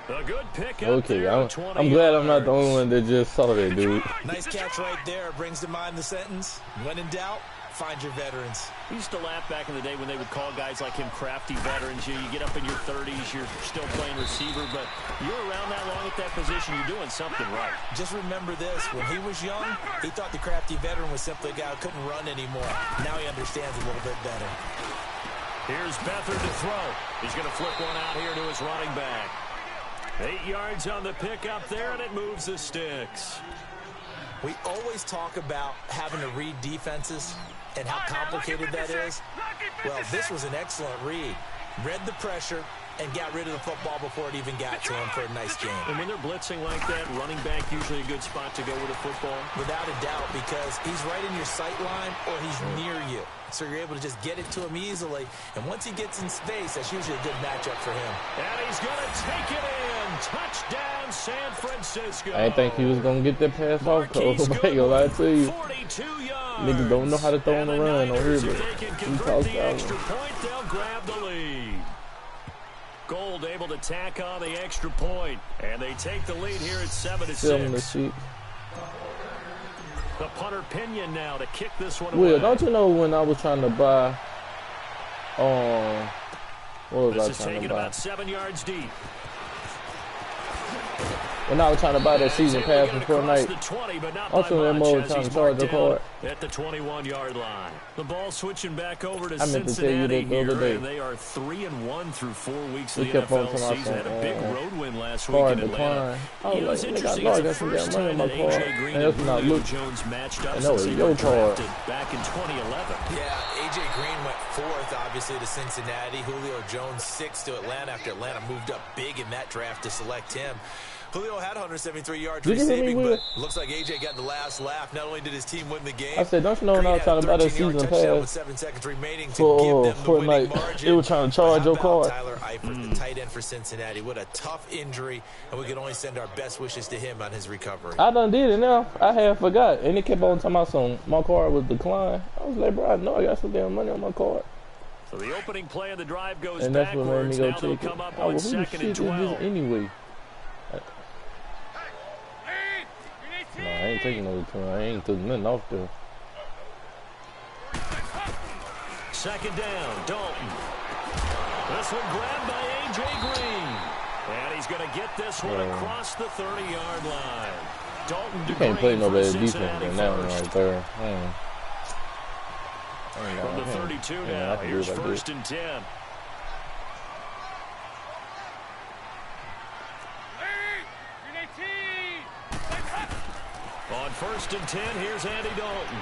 S1: A good pick up
S3: Okay,
S1: there,
S3: I'm glad I'm not the only one that just saw that, dude.
S2: Nice catch right there. Brings to mind the sentence, when in doubt, find your veterans.
S1: We used to laugh back in the day when they would call guys like him crafty veterans. You get up in your 30s, you're still playing receiver, but you're around that long at that position, you're doing something right.
S2: Just remember this, when he was young, he thought the crafty veteran was simply a guy who couldn't run anymore. Now he understands a little bit better.
S1: Here's Beathard to throw. He's going to flip one out here to his running back. 8 yards on the pickup there, and it moves the sticks.
S2: We always talk about having to read defenses and how complicated that is. Well, this was an excellent read. Read the pressure and got rid of the football before it even got to him for a nice game.
S1: And when they're blitzing like that, running back usually a good spot to go with a football.
S2: Without a doubt, because he's right in your sight line or he's near you. So you're able to just get it to him easily. And once he gets in space, that's usually a good matchup for him.
S1: And he's going to take it in. And touchdown, San Francisco.
S3: I didn't think he was going to get that pass off, Cole. I ain't gonna lie to you.
S1: 42 yards.
S3: Niggas don't know how to throw on the run on here, but
S1: if they can convert the extra point, they'll grab the lead. Gold able to tack on the extra point, and they take the lead here at 7-6. The punter Pinion now to kick this one away.
S3: Will, don't you know when I was trying to buy, what was I trying to buy?
S1: This is taken about 7 yards deep.
S3: When I was trying to buy that season pass for Fortnite, also that mode trying to charge the card.
S1: At the 21-yard line. The ball switching back over to
S3: I meant to tell you
S1: Cincinnati
S3: that the other day.
S1: and they are 3-1 through 4 weeks of
S3: We
S1: the
S3: kept on
S1: NFL
S3: talking
S1: season. Had a big
S3: about
S1: road win last week
S3: card
S1: in Atlanta.
S3: decline.
S1: It was
S3: I
S1: interesting.
S3: was
S1: It's
S3: like,
S1: the first time that A.J. Green
S3: and
S1: and
S3: that's not
S1: Julio
S3: look.
S1: Jones matched up
S3: I know
S1: since
S3: it's
S1: they
S3: your
S1: were
S3: card.
S1: drafted back in 2011.
S2: Yeah, A.J. Green went 4th, obviously, to Cincinnati. Julio Jones 6th to Atlanta after Atlanta moved up big in that draft to select him. Julio had 173 yards receiving, but looks like A.J. got the last laugh. Not only did his team win the game,
S3: I said, don't you know when I was trying to buy that season pass
S2: with 7 seconds remaining to
S3: for
S2: give them the winning
S3: Fortnite,
S2: margin.
S3: it was trying to charge your card.
S2: Tyler Eifert, the tight end for Cincinnati, what a tough injury, and we can only send our best wishes to him on his recovery.
S3: I done did it now. I had forgot, and it kept on talking about some. My card was declined. I was like, bro, I know I got some damn money on my card.
S1: So the opening play of the drive goes
S3: And that's what made me
S1: backwards.
S3: go
S1: Now they'll
S3: check it.
S1: come up
S3: Oh,
S1: on
S3: well, who the
S1: 2nd
S3: shit
S1: and
S3: is
S1: 12.
S3: this anyway? No, I ain't taking no return. I ain't took nothing off there.
S1: 2nd down, Dalton. This one grabbed by A.J. Green. And he's going to get this one across the 30-yard line. Dalton
S3: You can't play no better defense
S1: Cincinnati
S3: than that one
S1: first.
S3: right there.
S1: From the 32 now, here's 1st and 10. On 1st and 10, here's Andy Dalton.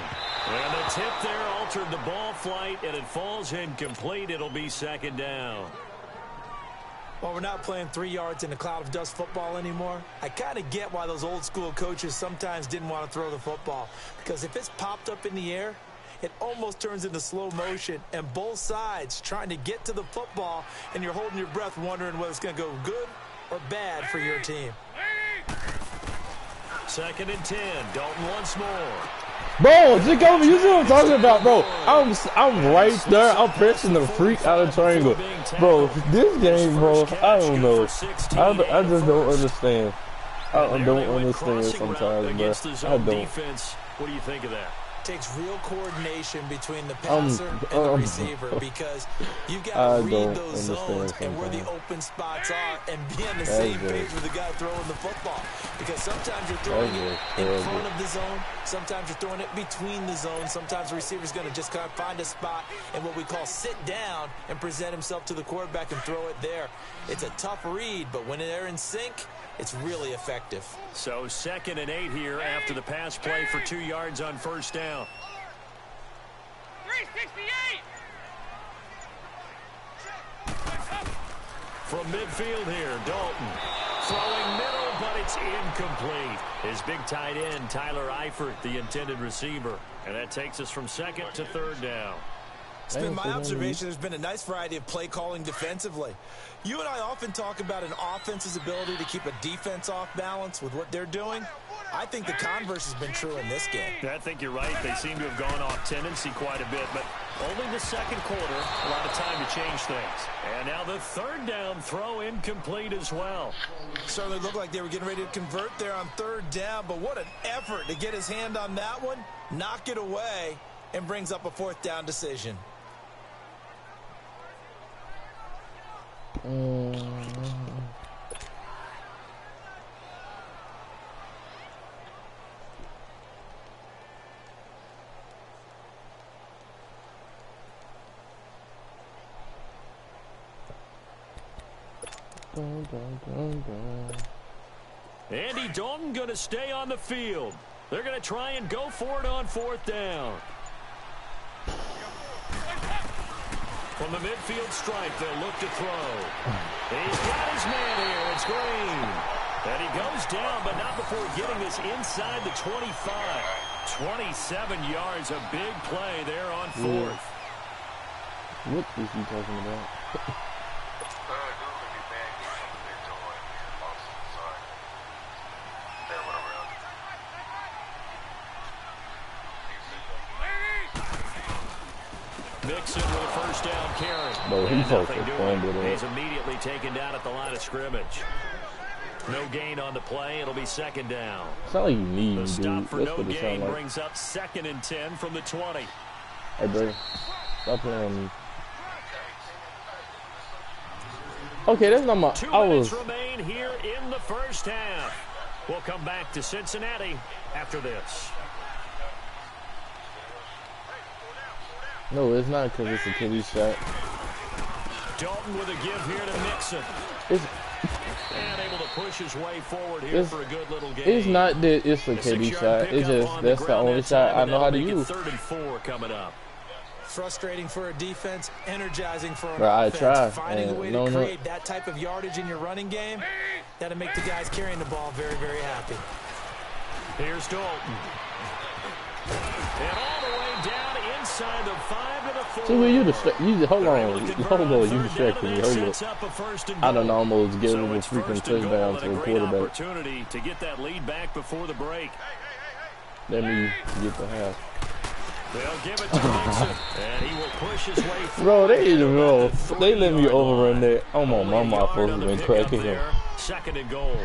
S1: And the tip there altered the ball flight, and it falls incomplete. It'll be 2nd down.
S2: Well, we're not playing 3 yards in a cloud of dust football anymore. I kind of get why those old school coaches sometimes didn't want to throw the football. Because if it's popped up in the air, it almost turns into slow motion. And both sides trying to get to the football, and you're holding your breath wondering whether it's going to go good or bad for your team.
S1: 2nd and 10. Dalton once more.
S3: Bro, Jacoby, you see what I'm talking about, bro? I'm right there. I'm pressing the freak out of triangle. Bro, this game, bro, I don't know. I just don't understand. I don't understand sometimes, bro. I don't.
S1: What do you think of that?
S2: Takes real coordination between the passer and the receiver because you've got to read those zones and where the open spots are and be on the same page with the guy throwing the football. Because sometimes you're throwing it in front of the zone, sometimes you're throwing it between the zones, sometimes the receiver's going to just kind of find a spot and what we call sit down and present himself to the quarterback and throw it there. It's a tough read, but when they're in sync, it's really effective.
S1: So 2nd and 8 here after the pass play for 2 yards on 1st down.
S4: 368.
S1: From midfield here, Dalton throwing middle, but it's incomplete. His big tight end, Tyler Eifert, the intended receiver. And that takes us from 2nd to 3rd down.
S2: It's been my observation there's been a nice variety of play calling defensively. You and I often talk about an offense's ability to keep a defense off balance with what they're doing. I think the converse has been true in this game.
S1: I think you're right. They seem to have gone off tendency quite a bit, but only the 2nd quarter, a lot of time to change things. And now the 3rd down throw incomplete as well.
S2: Certainly looked like they were getting ready to convert there on 3rd down, but what an effort to get his hand on that one, knock it away, and brings up a 4th down decision.
S1: Andy Dalton going to stay on the field. They're going to try and go for it on 4th down. From the midfield stripe, they'll look to throw. He's got his man here. It's Green. And he goes down, but not before getting this inside the 25. 27 yards, a big play there on 4th.
S3: What is he talking about? Oh, he's supposed to fumble that.
S1: He's immediately taken down at the line of scrimmage. No gain on the play. It'll be second down.
S3: It's not like you need,
S1: The stop
S3: dude.
S1: for
S3: That's
S1: no
S3: what it
S1: gain
S3: sounds like.
S1: brings up 2nd and 10 from the 20.
S3: Hey, bro. Stop playing on me. Okay, that's not my...
S1: 2
S3: I
S1: minutes
S3: was...
S1: remain here in the first half. We'll come back to Cincinnati after this.
S3: No, it's not because it's a kitty shot.
S1: Dalton with a give here to Mixon.
S3: It's...
S1: And able to push his way forward here for a good little game.
S3: It's not that it's a kitty shot. It's just that's the only shot I know how to use.
S1: 3rd and 4 coming up.
S2: Frustrating for a defense, energizing for an
S3: Bro, I
S2: offense.
S3: try.
S2: Finding a way
S3: No,
S2: to
S3: no.
S2: create that type of yardage in your running game, that'll make the guys carrying the ball very, very happy.
S1: Here's Dalton. And all the way down inside the 5 to the 4.
S3: See, you hold on, you distracted me. Hold up. I don't almost give him a freaking touchdown to a quarterback.
S1: Opportunity to get that lead back before the break.
S3: Let me get the half.
S1: They'll give it to Mixon, and he will push his way through.
S3: Bro, they let me overrun that. Oh my mama, supposed to have been cracking him.
S1: 2nd and goal.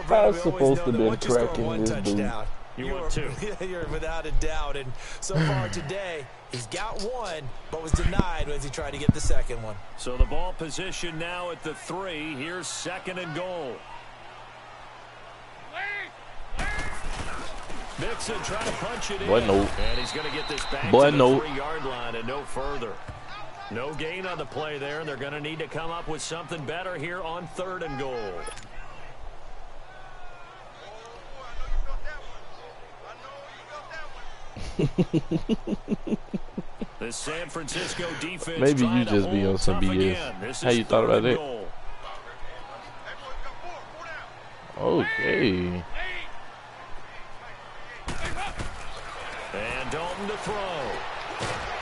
S3: I was supposed to have been cracking this dude.
S1: You want to?
S2: You're without a doubt. And so far today, he's got one, but was denied as he tried to get the second one.
S1: So the ball position now at the 3. Here's 2nd and goal. Mixon trying to punch it in.
S3: Boy, no.
S1: And he's going to get this back
S3: Boy,
S1: to the
S3: no.
S1: 3-yard line and no further. No gain on the play there, and they're going to need to come up with something better here on 3rd and goal. The San Francisco defense.
S3: Maybe you just be on some BS. How you thought about that? Okay.
S1: And Dalton to throw.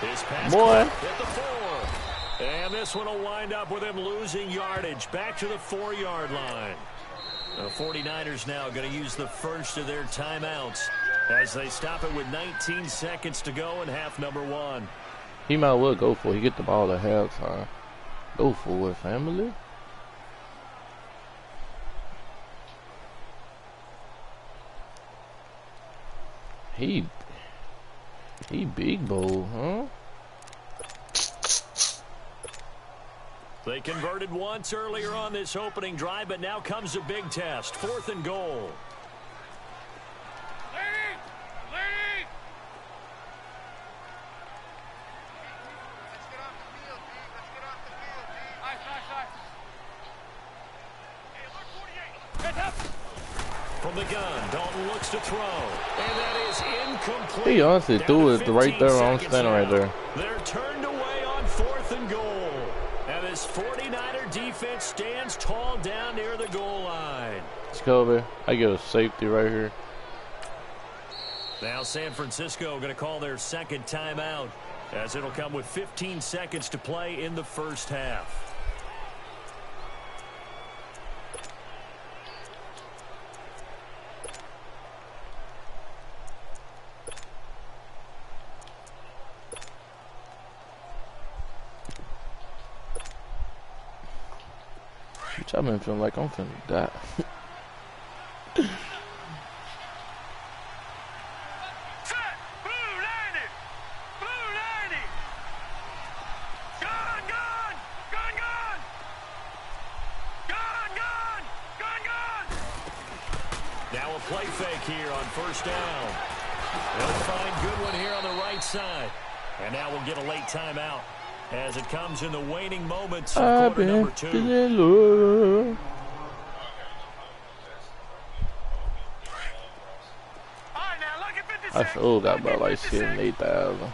S1: His pass
S3: Boy.
S1: at the 4. And this one will wind up with him losing yardage back to the 4-yard line. The 49ers now going to use the first of their timeouts as they stop it with 19 seconds to go in half number 1.
S3: He might well go for it. He get the ball at halftime. Go for it, family. He big bowl, huh?
S1: They converted once earlier on this opening drive, but now comes a big test. 4th and goal. From the gun, Dalton looks to throw, and that is incomplete.
S3: He honestly threw it right there. I'm standing right there.
S1: They're turned away on 4th and goal. And this 49er defense stands tall down near the goal line.
S3: Let's go, man. I get a safety right here.
S1: Now San Francisco going to call their 2nd timeout, as it'll come with 15 seconds to play in the first half.
S3: I've been feeling like I'm finna die.
S1: Now a play fake here on 1st down. They'll find Goodwin here on the right side. And now we'll get a late timeout as it comes in the waning moments of quarter number 2.
S3: I sure got about like 7,000-8,000.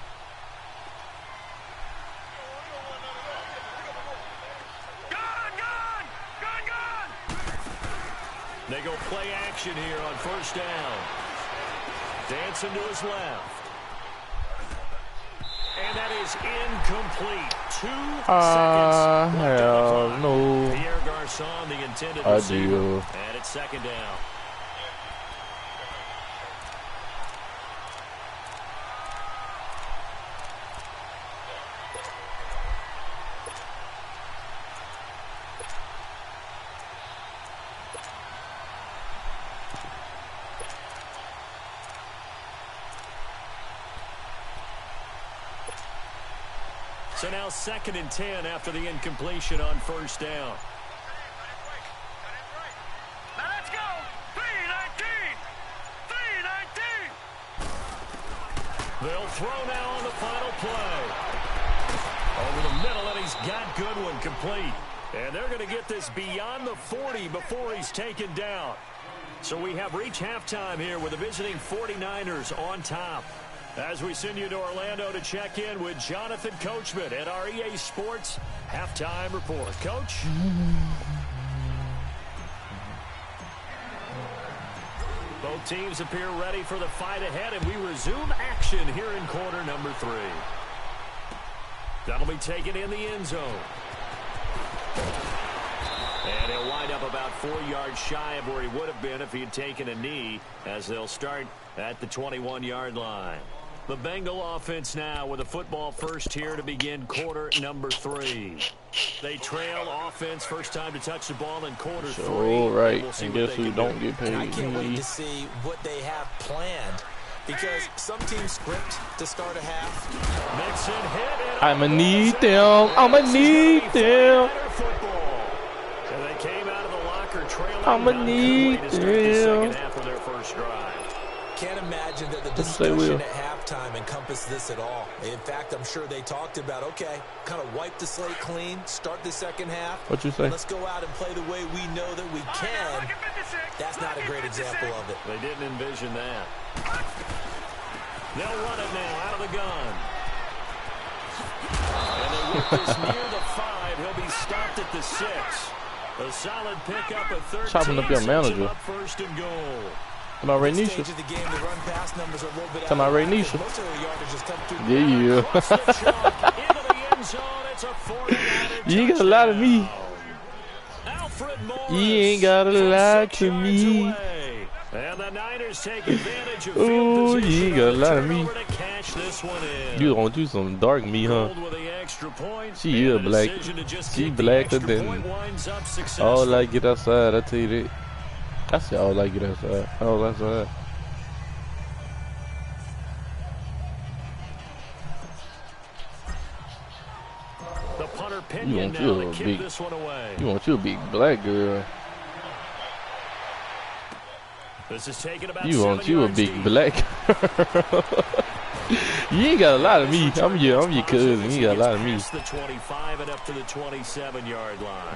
S1: They go play action here on 1st down. Dancing to his left. And that is incomplete. 2 seconds left on the clock.
S3: No.
S1: Pierre Garçon, the intended receiver. And it's 2nd down. So now 2nd and 10 after the incompletion on first down.
S4: Now let's go. 3-19. 3-19.
S1: They'll throw now on the final play. Over the middle, and he's got Goodwin complete. And they're going to get this beyond the 40 before he's taken down. So we have reached halftime here with the visiting 49ers on top. As we send you to Orlando to check in with Jonathan Coachman at our EA Sports Halftime Report. Coach? Both teams appear ready for the fight ahead, and we resume action here in quarter number 3. That'll be taken in the end zone. And he'll wind up about 4 yards shy of where he would have been if he had taken a knee, as they'll start at the 21-yard line. The Bengal offense now with a football first here to begin quarter number 3. They trail offense, first time to touch the ball in quarter 3.
S3: All right,
S1: We'll
S3: and guess who don't get paid?
S2: I can't wait to see what they have planned, because some teams script to start a half.
S1: Mixon hit it.
S3: I'ma need them. I'ma need them.
S1: And they came out of the locker trailing.
S3: I'ma need
S1: to start the
S3: them.
S1: second half of their first drive.
S2: Can't imagine that the
S3: What'd you say, Will?
S2: discussion at halftime encompassed this at all. In fact, I'm sure they talked about, okay, kind of wipe the slate clean, start the second half.
S3: What you say?
S2: Let's go out and play the way we know that we can. That's not a great example of it.
S1: They didn't envision that. They'll run it now out of the gun. And they work this near the 5. He'll be stopped at the 6. A solid pickup at 13.
S3: Chopping up your manager.
S1: Up first and goal.
S3: Come on, Ray
S2: This
S3: Nisha.
S2: stage of the game, the run pass numbers are a little bit
S3: Come on,
S2: out
S3: Ray
S2: of whack,
S3: Nisha.
S2: and most of the yardage just come through.
S3: Yeah.
S1: Across the chalk, into the end zone. It's a 49er
S3: You ain't got a lot of me.
S1: Alfred Morris,
S3: You ain't got a lot to
S1: 6 yards
S3: me.
S1: away. And the Niners take advantage of
S3: Ooh,
S1: field position.
S3: you ain't got a lot of me.
S1: Turnover to cash this one in.
S3: You gonna do some dark me, huh?
S1: Gold with the extra point,
S3: She
S1: and
S3: is
S1: the
S3: black.
S1: decision to just
S3: She
S1: kick the
S3: blacker
S1: extra
S3: than
S1: point winds up successful.
S3: all I get outside. I tell you that. I said all I get outside. All outside.
S1: The punter
S3: You
S1: Pinion
S3: want
S1: now
S3: you
S1: to
S3: a
S1: kick
S3: big.
S1: this one away.
S3: You want you a big black girl.
S1: This is taken about
S3: You want
S1: 7
S3: you a
S1: yards
S3: big
S1: deep.
S3: black girl. You ain't got a lot of me. I'm your cousin. You got a lot of me.
S1: Past the 25 and up to the 27-yard line.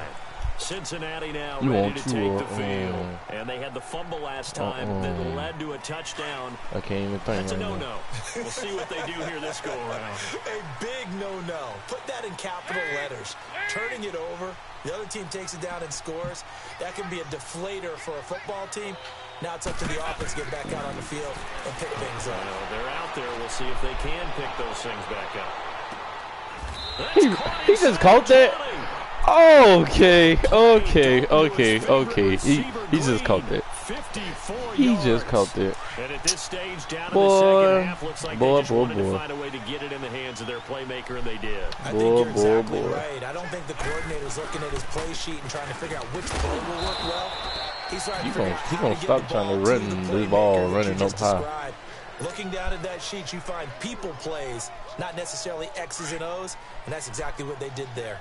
S1: Cincinnati now
S3: You
S1: ready
S3: want
S1: to
S3: you
S1: take
S3: a,
S1: the field. And they had the fumble last time that led to a touchdown.
S3: I can't even think
S1: That's a
S3: right now.
S1: no-no. We'll see what they do here this go-around.
S2: A big no-no. Put that in capital letters. Turning it over. The other team takes it down and scores. That can be a deflator for a football team. Now it's up to the offense to get back out on the field and pick things up.
S1: They're out there. We'll see if they can pick those things back up.
S3: He just caught that. Okay. He just caught that. He just caught that.
S1: And at this stage, down
S3: Boy.
S1: in the second half, looks like
S3: Boy,
S1: they just
S3: boy,
S1: wanted to
S3: boy.
S1: find a way to get it in the hands of their playmaker, and they did.
S2: I
S3: Boy,
S2: think you're
S3: boy,
S2: exactly
S3: boy.
S2: right. I don't think the coordinator's looking at his play sheet and trying to figure out which play will work well. He's trying to figure out
S3: He
S2: how
S3: gonna
S2: to get
S3: stop
S2: the
S3: trying to
S2: ball
S3: run
S2: the
S3: this
S2: playmaker
S3: ball
S2: that you
S3: running up
S2: just
S3: high.
S2: described. Looking down at that sheet, you find people plays, not necessarily X's and O's, and that's exactly what they did there.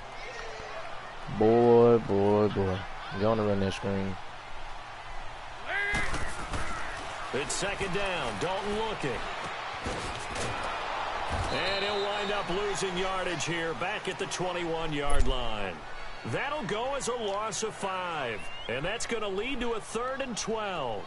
S3: Boy. You want to run that screen.
S1: It's second down. Dalton looking. And he'll wind up losing yardage here back at the 21-yard line. That'll go as a loss of 5. And that's going to lead to a 3rd and 12.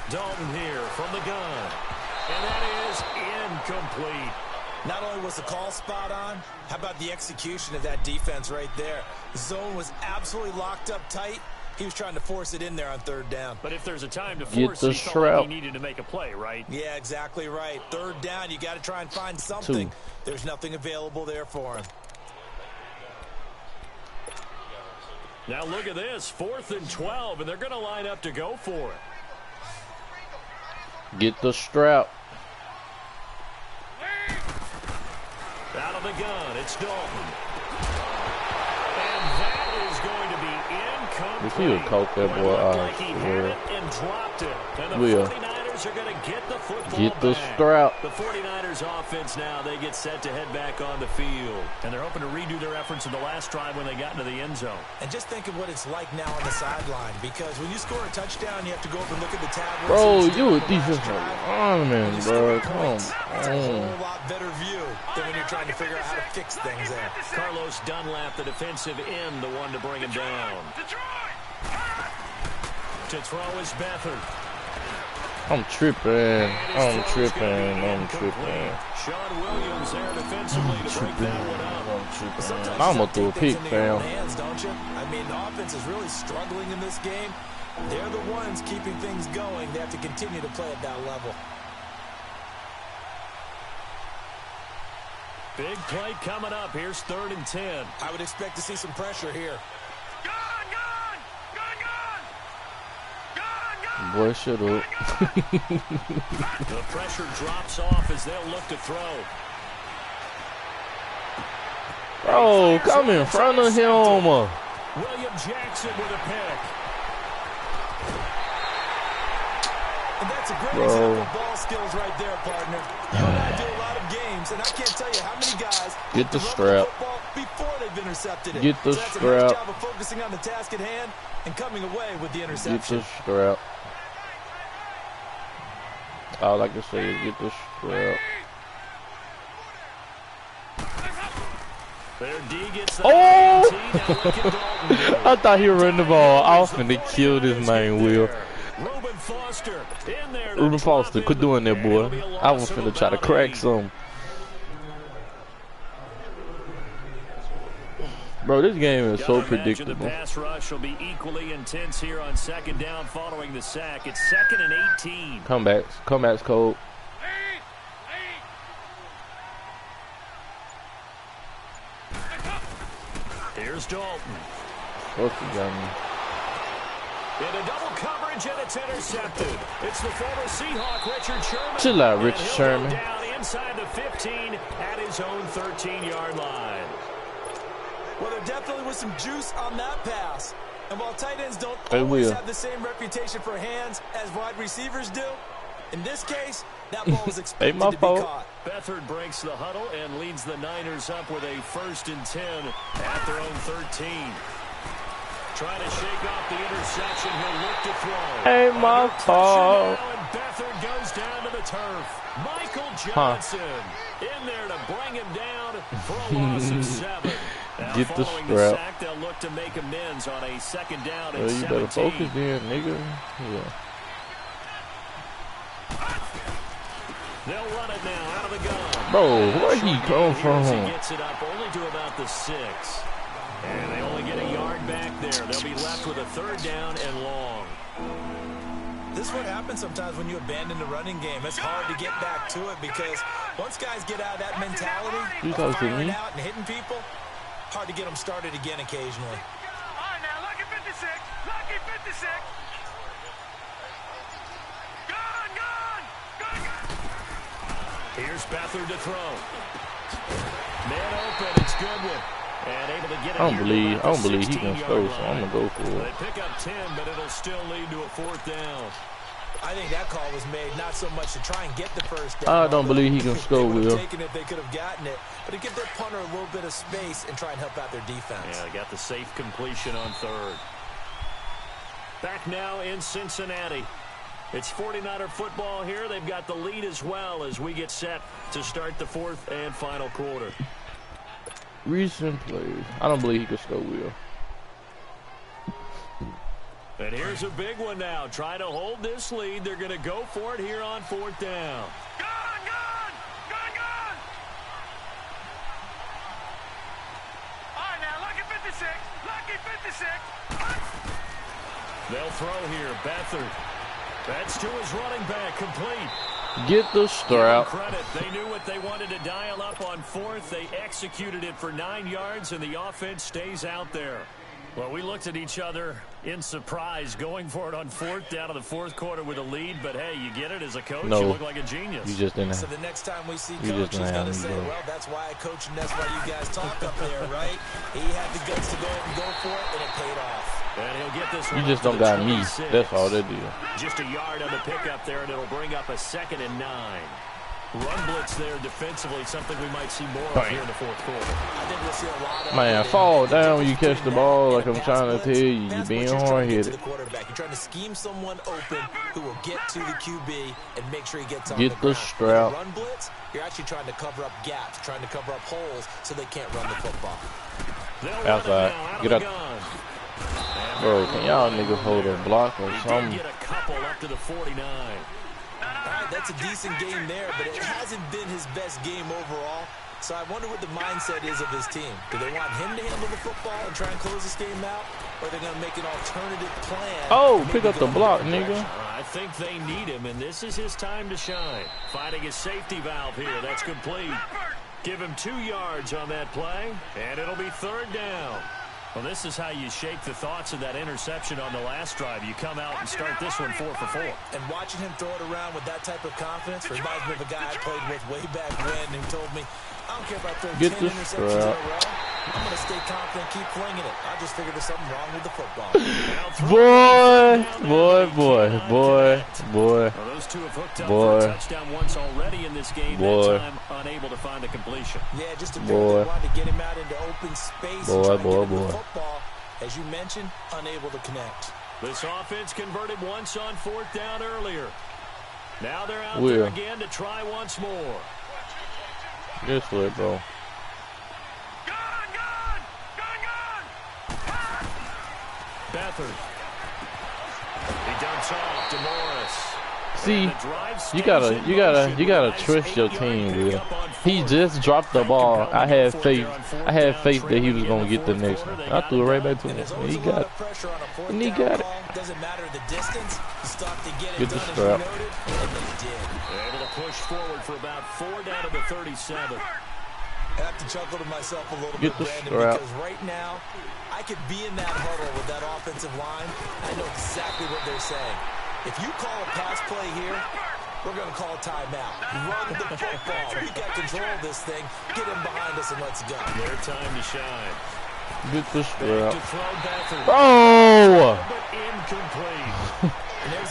S1: Dalton here from the gun. And that is incomplete.
S2: Not only was the call spot on, how about the execution of that defense right there? The zone was absolutely locked up tight. He was trying to force it in there on 3rd down.
S1: But if there's a time to
S3: Get
S1: force,
S3: the
S1: he felt like he
S3: Shroud.
S1: needed to make a play, right?
S2: Yeah, exactly right. 3rd down, you got to try and find something.
S3: 2.
S2: There's nothing available there for him.
S1: Now look at this, 4th and 12, and they're going to line up to go for it.
S3: Get the strap.
S1: Out of the gun, it's Dalton.
S3: If he would caught that boy, Will get the strap.
S1: The 49ers offense now, they get set to head back on the field. And they're hoping to redo their efforts in the last drive when they got into the end zone.
S2: And just think of what it's like now on the sideline, because when you score a touchdown, you have to go up and look at the tablet.
S3: Bro, you a defensive lineman, bro. Come on.
S2: It's a whole lot better view than when you're trying to figure out how to fix things there.
S1: Carlos Dunlap, the defensive end, the one to bring him down. To throw is Beathard.
S3: I'm tripping. I'm tripping.
S1: Sean Williams there defensively to break that one up.
S3: I'm gonna throw a pick, fam.
S2: Don't you? I mean, the offense is really struggling in this game. They're the ones keeping things going. They have to continue to play at that level.
S1: Big play coming up. Here's 3rd and 10.
S2: I would expect to see some pressure here.
S3: Boy, shut up.
S1: The pressure drops off as they'll look to throw.
S3: Bro, come in front of him.
S1: William Jackson with a pick.
S2: And that's a great example of ball skills right there, partner. You and I do a lot of games, and I can't tell you how many guys
S3: get the strap
S2: before they've intercepted it.
S3: Get the
S2: so that's
S3: strap.
S2: a nice job of focusing on the task at hand and coming away with the interception.
S3: Get the strap. All I can say is get the strap. Oh! I thought he was running the ball. I was finna kill this man, Will. Reuben Foster, quit doing that, boy. I was finna try to crack some. Bro, this game is so predictable.
S1: The pass rush will be equally intense here on 2nd down following the sack. It's 2nd and 18.
S3: Comebacks cold.
S1: Here's Dalton.
S3: Fuck you, got me.
S1: In a double coverage, and it's intercepted. It's the former Seahawk, Richard Sherman.
S3: Chill out, Richard Sherman.
S1: Down inside the 15 at his own 13-yard line.
S2: Well, there definitely was some juice on that pass. And while tight ends don't always have the same reputation for hands as wide receivers do, in this case, that ball was expected to be caught.
S1: Beathard breaks the huddle and leads the Niners up with a 1st and 10 at their own 13. Trying to shake off the interception. He'll look to throw.
S3: Ain't my fault.
S1: And Beathard goes down to the turf. Michael Johnson in there to bring him down for a loss of 7. Now,
S3: get the strap.
S1: The sack, they'll look to make amends on a 2nd down and 17.
S3: You better focus then, nigga. Yeah.
S1: They'll run it now out of the gun.
S3: Bro, where he come from?
S1: He gets it up only to about the 6. And they only get a yard back there. They'll be left with a 3rd down and long.
S2: This is what happens sometimes when you abandon the running game. It's hard to get back to it because once guys get out of that mentality of firing out and hitting people, hard to get them started again occasionally.
S4: All right, now, lucky 56. Lucky 56.
S1: Here's Beathard to throw. Man open, it's Goodwin. And able to get it.
S3: I don't believe he can score, so I'm gonna go for it.
S1: They pick up 10, but it'll still lead to a 4th down.
S2: I think that call was made not so much to try and get the 1st down.
S3: I don't believe he can score, Will.
S2: Taken it, they could have gotten it, but to give their punter a little bit of space and try and help out their defense.
S1: Yeah, they got the safe completion on 3rd. Back now in Cincinnati. It's 49er football here. They've got the lead as well as we get set to start the 4th and final quarter.
S3: Recent plays. I don't believe he can score, Will.
S1: And here's a big one now. Trying to hold this lead. They're going to go for it here on 4th down.
S4: Gun! All right, now, lucky 56. Lucky 56.
S1: They'll throw here. Beathard. That's to his running back. Complete.
S3: Get the strap.
S1: Credit. They knew what they wanted to dial up on 4th. They executed it for 9 yards, and the offense stays out there. Well, we looked at each other in surprise going for it on 4th down to the 4th quarter with a lead. But, hey, you get it as a coach.
S3: No,
S1: you look like a genius.
S3: You just didn't.
S2: So the next time we see Coach, he's going to say, well, that's why I coach and that's why you guys talk up there, right? He had the guts to go and go for it, and it paid off.
S1: And They'll get this
S3: You
S1: one
S3: just
S1: up
S3: don't
S1: to the
S3: got me.
S1: 26.
S3: That's all that is.
S1: Just a yard on the pickup there, and it'll bring up a 2nd and 9. Run blitz there defensively, something we might see more of here in the fourth quarter.
S2: I think we'll see a lot of
S3: Man, fall down when you catch the ball, like I'm trying to tell you. You're being hard-headed.
S2: You're trying to scheme someone open who will get to the QB and make sure he gets on
S3: Get
S2: the
S3: the
S2: ground.
S3: strap.
S2: Run blitz, you're actually trying to cover up gaps, trying to cover up holes so they can't run the football.
S3: Outside. Get up. Bro, can y'all niggas hold a block or something?
S1: Get a couple up to the 49.
S2: All right, that's a decent game there, but it hasn't been his best game overall. So I wonder what the mindset is of his team. Do they want him to handle the football and try and close this game out? Or are they going to make an alternative plan?
S3: Oh, pick up the block, nigga.
S1: I think they need him, and this is his time to shine. Finding his safety valve here. That's complete. Give him 2 yards on that play, and it'll be 3rd down. Well, this is how you shake the thoughts of that interception on the last drive. You come out and start this one 4 for 4.
S2: And watching him throw it around with that type of confidence reminds me of a guy I played with way back when who told me, I don't care if I throw 10 interceptions in a row. I'm going to stay confident, keep flinging it. I just figured there's something wrong with the football.
S3: Boy.
S1: Well, those two have hooked up for a touchdown once already in this game. That time unable to find a completion.
S2: Yeah, just a bit wanted to get him out into open space. Boy. Football, as you mentioned, unable to connect.
S1: This offense converted once on 4th down earlier. Now they're out there again to try once more.
S3: This way, bro.
S1: Beathard. He dumps off to Morris.
S3: See, you gotta trust your team, Will. He just dropped the ball. I had faith that he was gonna get the next one. I threw it right back to him. He got it. And he got it.
S2: Doesn't matter the distance. He stopped to get
S3: Get the strap.
S1: Able to push forward for about 4 down to the 37.
S2: I have to chuckle to myself a little
S3: Get
S2: bit,
S3: the
S2: Brandon,
S3: strap.
S2: because right now I could be in that huddle with that offensive line. I know exactly what they're saying. If you call a pass play here, we're going to call a timeout. Run the football. We got control of this thing. Get him behind us and let's go.
S1: Their time to shine.
S3: Get the strap.
S1: Oh! But incomplete.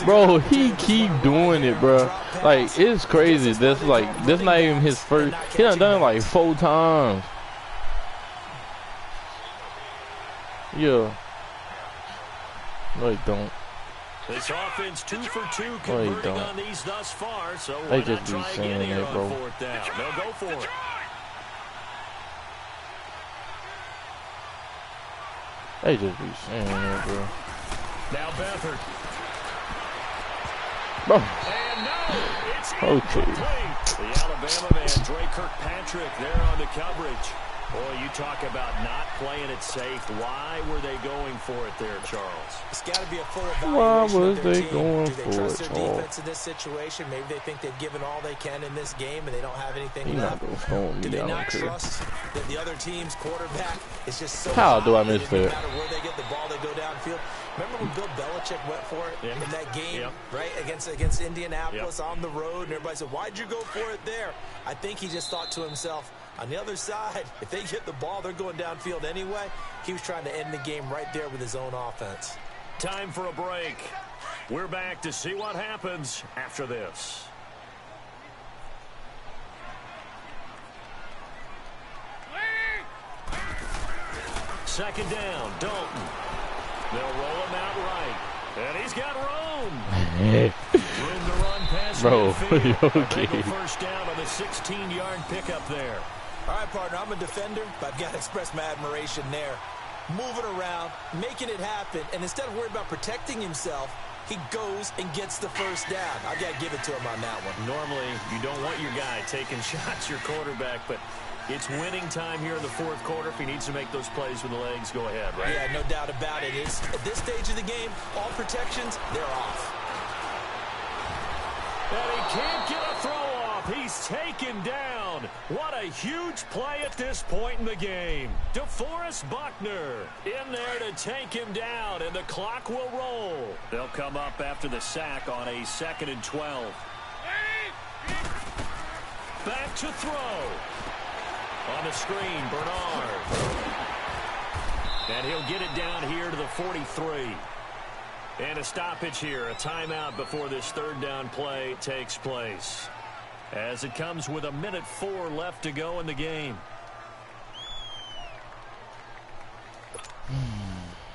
S3: Bro, he keep doing it, bro. Like, it's crazy. That's not even his first. He done it like 4 times. Yeah. No, he don't.
S1: This offense 2 for 2 converting on these thus far, so
S3: they
S1: why
S3: just
S1: not
S3: be
S1: try
S3: saying
S1: again here
S3: that, bro.
S1: on 4th down? They'll go for it.
S3: They just be saying that, bro.
S1: Now Beathard.
S3: Bro.
S1: And no, it's
S3: Okay.
S1: incomplete. The Alabama man, Dre Kirkpatrick, there on the coverage. Boy, you talk about not playing it safe. Why were they going for it there, Charles?
S2: It's got to be a full
S3: Why
S2: evaluation
S3: was
S2: of their
S3: they
S2: team.
S3: going
S2: Do they
S3: for
S2: trust
S3: it,
S2: their
S3: Charles?
S2: defense in this situation? Maybe they think they've given all they can in this game and they don't have anything
S3: He
S2: left.
S3: not gonna phone
S2: Do
S3: me.
S2: they
S3: I don't
S2: not
S3: care.
S2: trust that the other team's quarterback is just so
S3: How do I
S2: hot
S3: miss
S2: that no
S3: that?
S2: matter where they get the ball, they go downfield? Remember when Bill Belichick went for it in that game, right, against Indianapolis on the road, and everybody said, why'd you go for it there? I think he just thought to himself, on the other side, if they get the ball, they're going downfield anyway. He was trying to end the game right there with his own offense.
S1: Time for a break. We're back to see what happens after this. Second down, Dalton. They'll roll him out right. And he's got room. Room to run past
S3: Bro,
S1: midfield.
S3: okay.
S1: First down on the 16-yard pickup there.
S2: All right, partner, I'm a defender, but I've got to express my admiration there. Moving around, making it happen, and instead of worrying about protecting himself, he goes and gets the first down. I've got to give it to him on that one.
S1: Normally, you don't want your guy taking shots, your quarterback, but it's winning time here in the fourth quarter. If he needs to make those plays with the legs, go ahead, right?
S2: Yeah, no doubt about it. At this stage of the game, all protections, they're off.
S1: And he can't get a throw off. He's taken down. What a huge play at this point in the game. DeForest Buckner in there to take him down, and the clock will roll. They'll come up after the sack on a 2nd and 12. Back to throw. On the screen, Bernard. And he'll get it down here to the 43. And a stoppage here, a timeout before this third down play takes place. As it comes with 1:04 left to go in the game.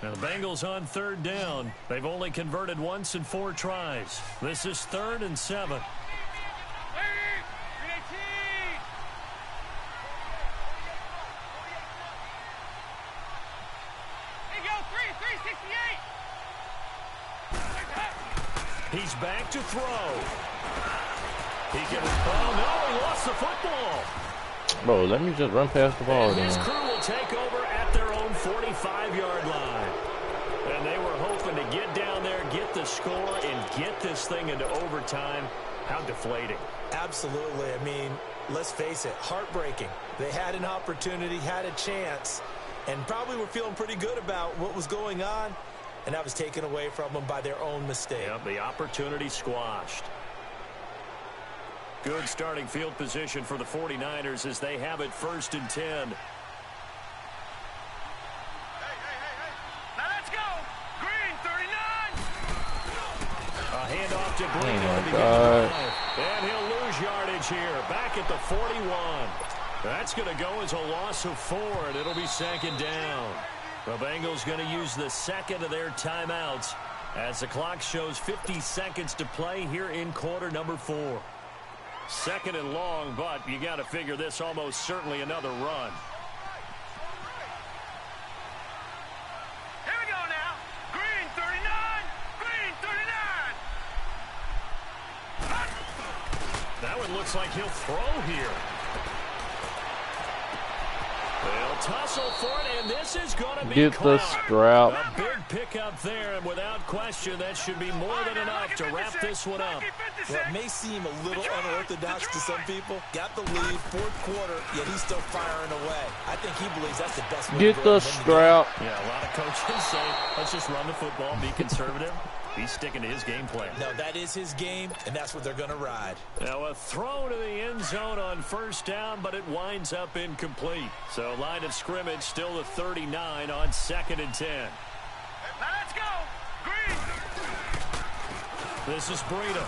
S1: Now the Bengals on third down. They've only converted once in 4 tries. This is 3rd and 7. He's back to throw. He can, oh no, he lost the football.
S3: Bro, let me just run past the ball.
S1: And his crew will take over at their own 45-yard line. And they were hoping to get down there, get the score, and get this thing into overtime. How deflating.
S2: Absolutely. I mean, let's face it, heartbreaking. They had an opportunity, had a chance, and probably were feeling pretty good about what was going on. And that was taken away from them by their own mistake.
S1: Yep, the opportunity squashed. Good starting field position for the 49ers as they have it 1st and 10.
S4: Hey. Now let's go. Green, 39.
S1: A handoff to Green. And he'll lose yardage here. Back at the 41. That's going to go as a loss of 4, and it'll be 2nd down. The Bengals going to use the second of their timeouts as the clock shows 50 seconds to play here in quarter number 4. 2nd and long, but you got to figure this almost certainly another run.
S4: Here we go now. Green, 39. Green, 39.
S1: That one looks like he'll throw here. They'll tussle for it, and this is going to be
S3: Get the scrap.
S1: A big pickup there, and without question, that should be more than enough to wrap this one up.
S2: Well, it may seem a little unorthodox to some people. Got the lead, 4th quarter, yet he's still firing away. I think he believes that's the best way
S3: Get
S2: to
S3: the scrap.
S1: Yeah, a lot of coaches say, let's just run the football, be conservative. He's sticking to his game plan.
S2: No, that is his game, and that's what they're going to ride.
S1: Now a throw to the end zone on 1st down, but it winds up incomplete. So line of scrimmage still the 39 on 2nd and 10.
S4: Now let's go. Green.
S1: This is Breida.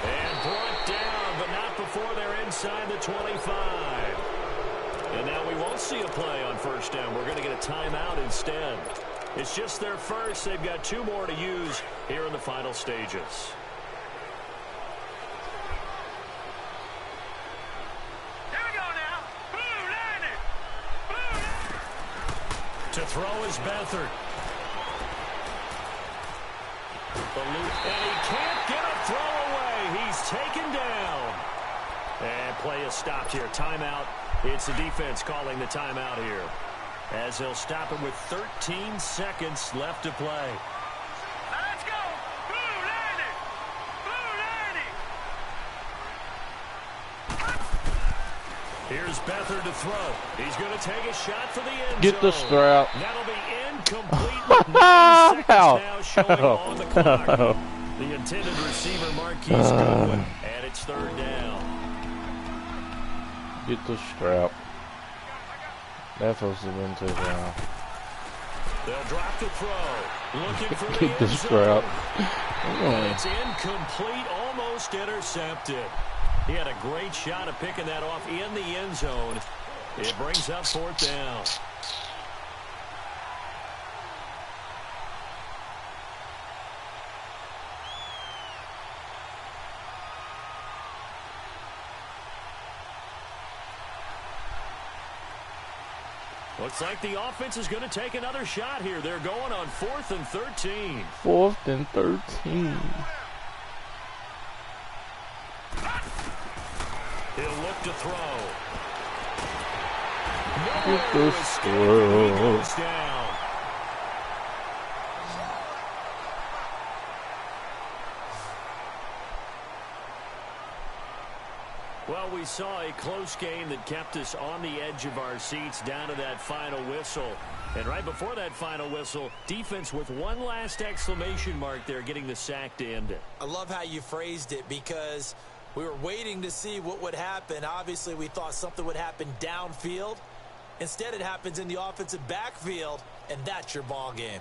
S1: And brought down, but not before they're inside the 25. And now we won't see a play on 1st down. We're going to get a timeout instead. It's just their first. They've got 2 more to use here in the final stages.
S4: Here we go now. Blue line it.
S1: To throw is Beathard. And he can't get a throw away. He's taken down. And play is stopped here. Timeout. It's the defense calling the timeout here, as they'll stop it with 13 seconds left to play.
S4: Now let's go. Blue line it. Blue line it.
S1: Here's Beathard to throw. He's going to take a shot for the end zone.
S3: Get the strap.
S1: That'll be incomplete with 9 seconds now showing on the clock. The intended receiver, Marquise Goodwin, and it's 3rd down.
S3: Get the strap. That's supposed to win 2 down.
S1: They'll drop the throw. Looking for the
S3: Get the
S1: end
S3: strap.
S1: zone. It's incomplete, almost intercepted. He had a great shot of picking that off in the end zone. It brings up 4th down. Looks like the offense is going to take another shot here. They're going on 4th and 13.
S3: 4th and 13.
S1: He'll look to throw.
S3: Get the strap.
S1: Down. Well, we saw a close game that kept us on the edge of our seats down to that final whistle. And right before that final whistle, defense with one last exclamation mark there, getting the sack to end it.
S2: I love how you phrased it, because we were waiting to see what would happen. Obviously, we thought something would happen downfield. Instead, it happens in the offensive backfield, and that's your ball game.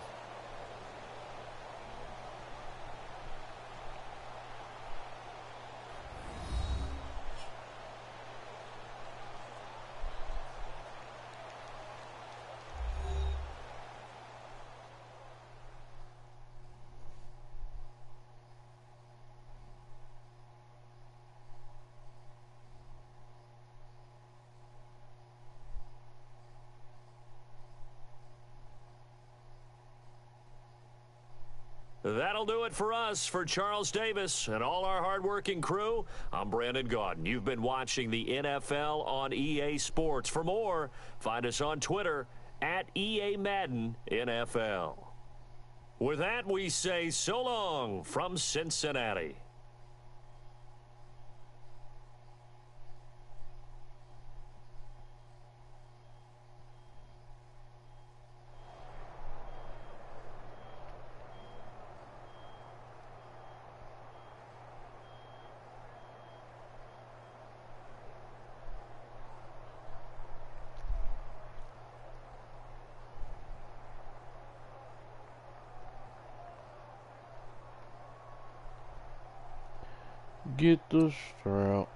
S1: That'll do it for us. For Charles Davis and all our hardworking crew, I'm Brandon Gaudin. You've been watching the NFL on EA Sports. For more, find us on Twitter at EA Madden NFL. With that, we say so long from Cincinnati.
S3: Get the strap.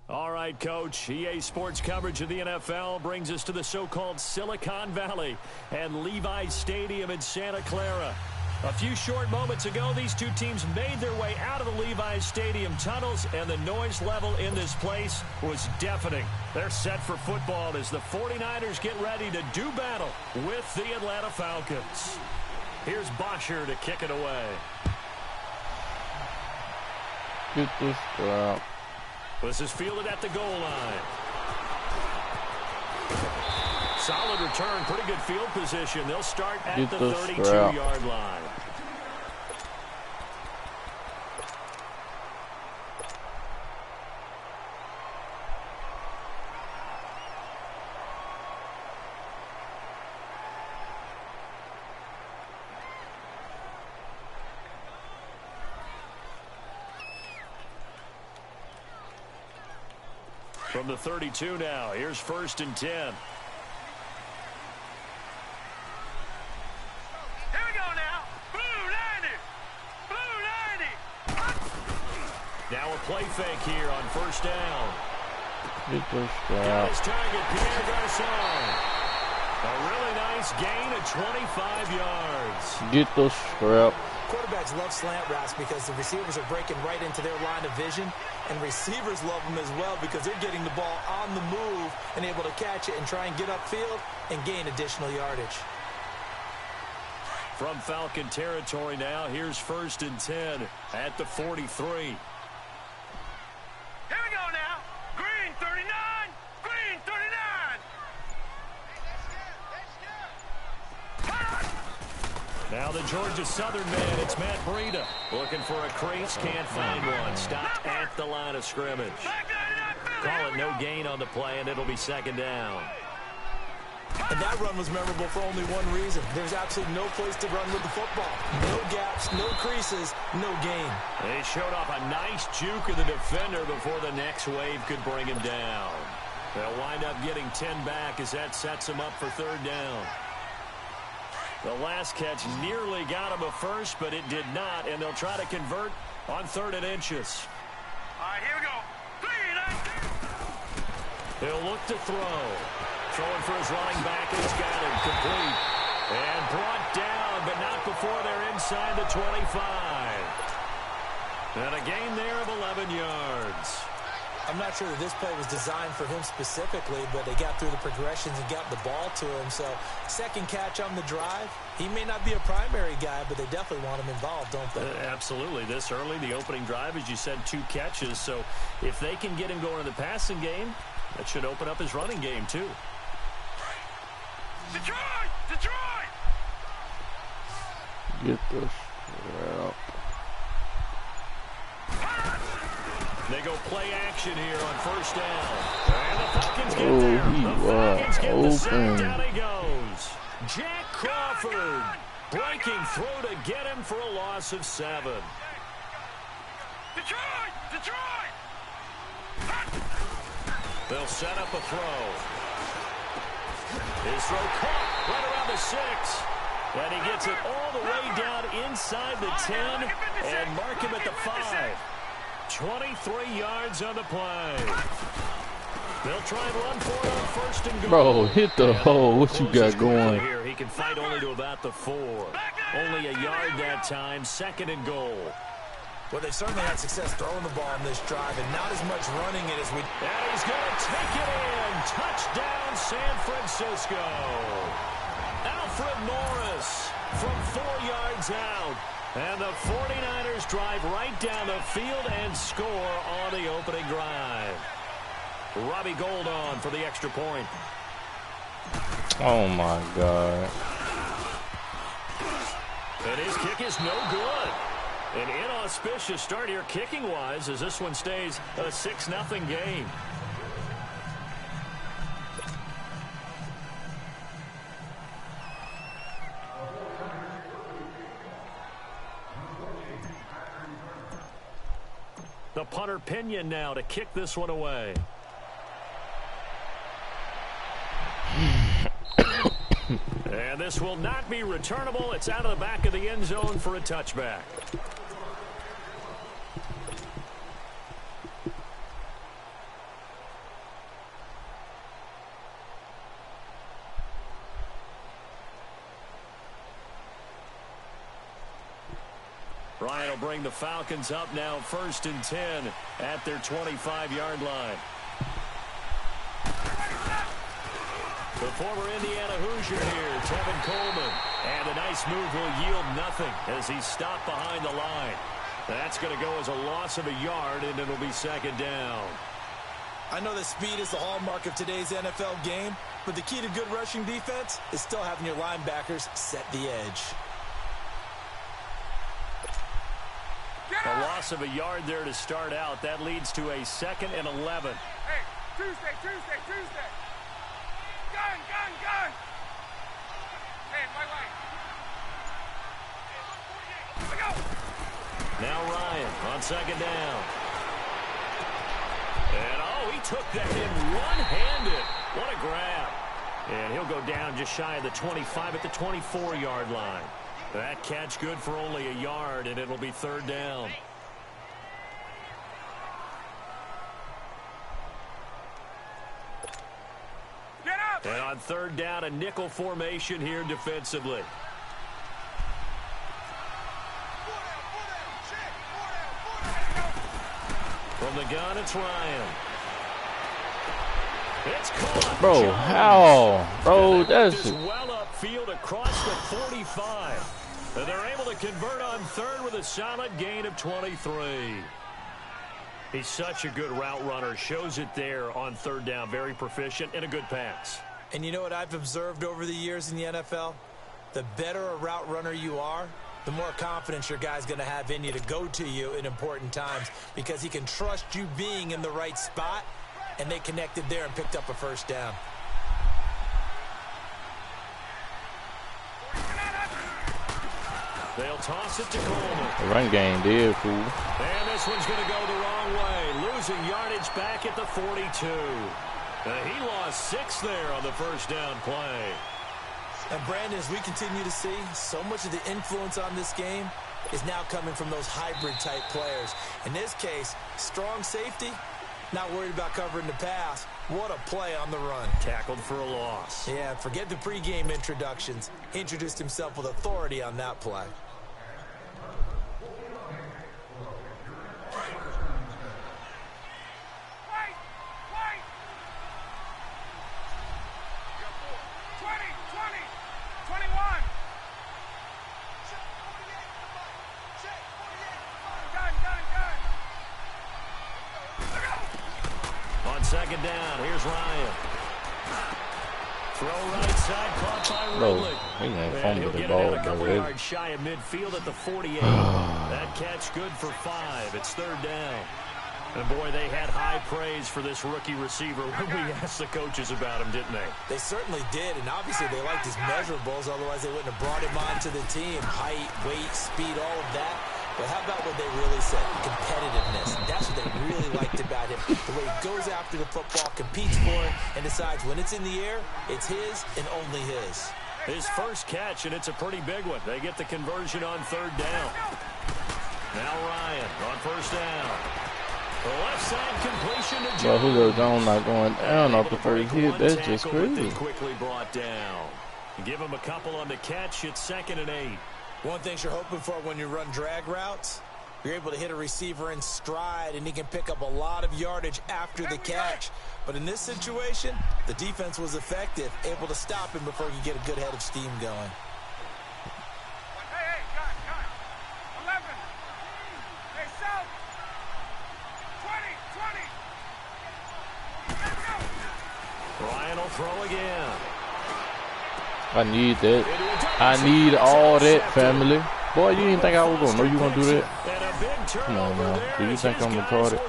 S3: All right, Coach. EA Sports coverage of the NFL brings us to the so-called Silicon Valley and Levi's Stadium in Santa Clara. A few short moments ago, these two teams made their way out of the Levi's Stadium tunnels, and the noise level in this place was deafening. They're set for football as the 49ers get ready to do battle with the Atlanta Falcons. Here's Bosher to kick it away. Get this strap.
S1: This is fielded at the goal line. Solid return, pretty good field position. They'll start at the 32-yard line. From the 32 now, here's 1st and 10.
S4: Here we go now. Blue 90. Blue 90.
S1: Now a play fake here on 1st down.
S3: Get this
S1: Got
S3: strap.
S1: his target, Pierre Garçon. A really nice gain of 25 yards.
S3: Get the strap.
S2: Quarterbacks love slant routes because the receivers are breaking right into their line of vision, and receivers love them as well because they're getting the ball on the move and able to catch it and try and get upfield and gain additional yardage.
S1: From Falcon territory now, here's 1st and 10 at the 43.
S4: Here we go now. Green 39. Green 39.
S1: Now the Georgia Southern man, it's Matt Breida. Looking for a crease, can't find one. Stopped at the line of scrimmage. Call it no gain on the play, and it'll be 2nd down.
S2: And that run was memorable for only one reason. There's absolutely no place to run with the football. No gaps, no creases, no gain.
S1: They showed off a nice juke of the defender before the next wave could bring him down. They'll wind up getting 10 back as that sets them up for third down. The last catch nearly got him a first, but it did not, and they'll try to convert on 3rd and inches.
S4: All right, here we go.
S1: He'll look to throw. Throwing for his running back, and he's got him complete. And brought down, but not before they're inside the 25. And a gain there of 11 yards.
S2: I'm not sure that this play was designed for him specifically, but they got through the progressions and got the ball to him. So, second catch on the drive. He may not be a primary guy, but they definitely want him involved, don't they?
S1: Absolutely. This early, the opening drive, as you said, 2 catches. So, if they can get him going in the passing game, that should open up his running game, too.
S4: Detroit! Detroit!
S3: Get the shit out.
S1: They go play action here on 1st down. And the Falcons get there. The Falcons get the sack. Down he goes. Jack Crawford breaking through to get him for a loss of 7.
S4: Detroit! Detroit!
S1: They'll set up a throw. His throw caught right around the 6. And he gets it all the way down inside the 10 and mark him at the 5. 23 yards on the play. They'll try and run for it on 1st and goal.
S3: Bro, hit the hole. What you got going?
S1: Here, he can fight only to about the 4. Only a yard that time. 2nd and goal.
S2: Well, they certainly had success throwing the ball on this drive, and not as much running it as we...
S1: And he's going to take it in. Touchdown, San Francisco. Alfred Morris from 4 yards out. And the 49ers drive right down the field and score on the opening drive. Robbie Gould on for the extra point.
S3: Oh, my God.
S1: And his kick is no good. An inauspicious start here kicking-wise as this one stays a 6-0 game. The punter Pinion now to kick this one away. And this will not be returnable. It's out of the back of the end zone for a touchback. Ryan will bring the Falcons up now 1st and 10 at their 25-yard line. The former Indiana Hoosier here, Tevin Coleman. And a nice move will yield nothing as he's stopped behind the line. That's going to go as a loss of a yard, and it'll be 2nd down.
S2: I know that speed is the hallmark of today's NFL game, but the key to good rushing defense is still having your linebackers set the edge.
S1: A loss of a yard there to start out. That leads to a 2nd and 11.
S4: Hey, Tuesday. Gun. Hey, white. Here we go.
S1: Now Ryan on 2nd down. And, he took that in one-handed. What a grab. And he'll go down just shy of the 25 at the 24-yard line. That catch good for only a yard, and it'll be 3rd down.
S4: Get up!
S1: And on 3rd down, a nickel formation here defensively. From the gun, it's Ryan. It's caught.
S3: Bro, how? Bro, that's...
S1: well upfield across the 45. And they're able to convert on 3rd with a solid gain of 23. He's such a good route runner. Shows it there on 3rd down. Very proficient and a good pass.
S2: And you know what I've observed over the years in the NFL? The better a route runner you are, the more confidence your guy's going to have in you to go to you in important times because he can trust you being in the right spot, and they connected there and picked up a 1st down.
S1: They'll toss it to Coleman.
S3: The run game did, fool.
S1: And this one's going to go the wrong way. Losing yardage back at the 42. He lost 6 there on the first down play.
S2: And Brandon, as we continue to see, so much of the influence on this game is now coming from those hybrid-type players. In this case, strong safety, not worried about covering the pass. What a play on the run.
S1: Tackled for a loss.
S2: Yeah, forget the pregame introductions. He introduced himself with authority on that play.
S1: Second down. Here's Ryan. Throw right side, caught by Ridley.
S3: He ain't
S1: And
S3: fumbled
S1: he'll
S3: the
S1: get it
S3: ball,
S1: out a couple
S3: bro.
S1: yards shy of midfield at the 48. That catch good for 5. It's third down. And boy, they had high praise for this rookie receiver when we asked the coaches about him, didn't they?
S2: They certainly did, and obviously they liked his measurables, otherwise they wouldn't have brought him onto the team. Height, weight, speed, all of that. But how about what they really said? Competitiveness. That's what they really liked about him. The way he goes after the football, competes for it, and decides when it's in the air, it's his and only his.
S1: His first catch, and it's a pretty big one. They get the conversion on third down. Now Ryan on first down. The left side completion to Jones.
S3: Bro, Julio Jones not going down off the first hit. That's just crazy.
S1: Quickly brought down. Give him a couple on the catch. It's 2nd and 8.
S2: One thing you're hoping for when you run drag routes, you're able to hit a receiver in stride, and he can pick up a lot of yardage after the catch. But in this situation, the defense was effective, able to stop him before he could get a good head of steam going.
S4: Hey, got 11. Hey, South. 20.
S1: Ryan will throw again.
S3: I need that. I need all that, family. Boy, you didn't think I was going to know you going to do that? Come on, man. Do you think I'm retarded?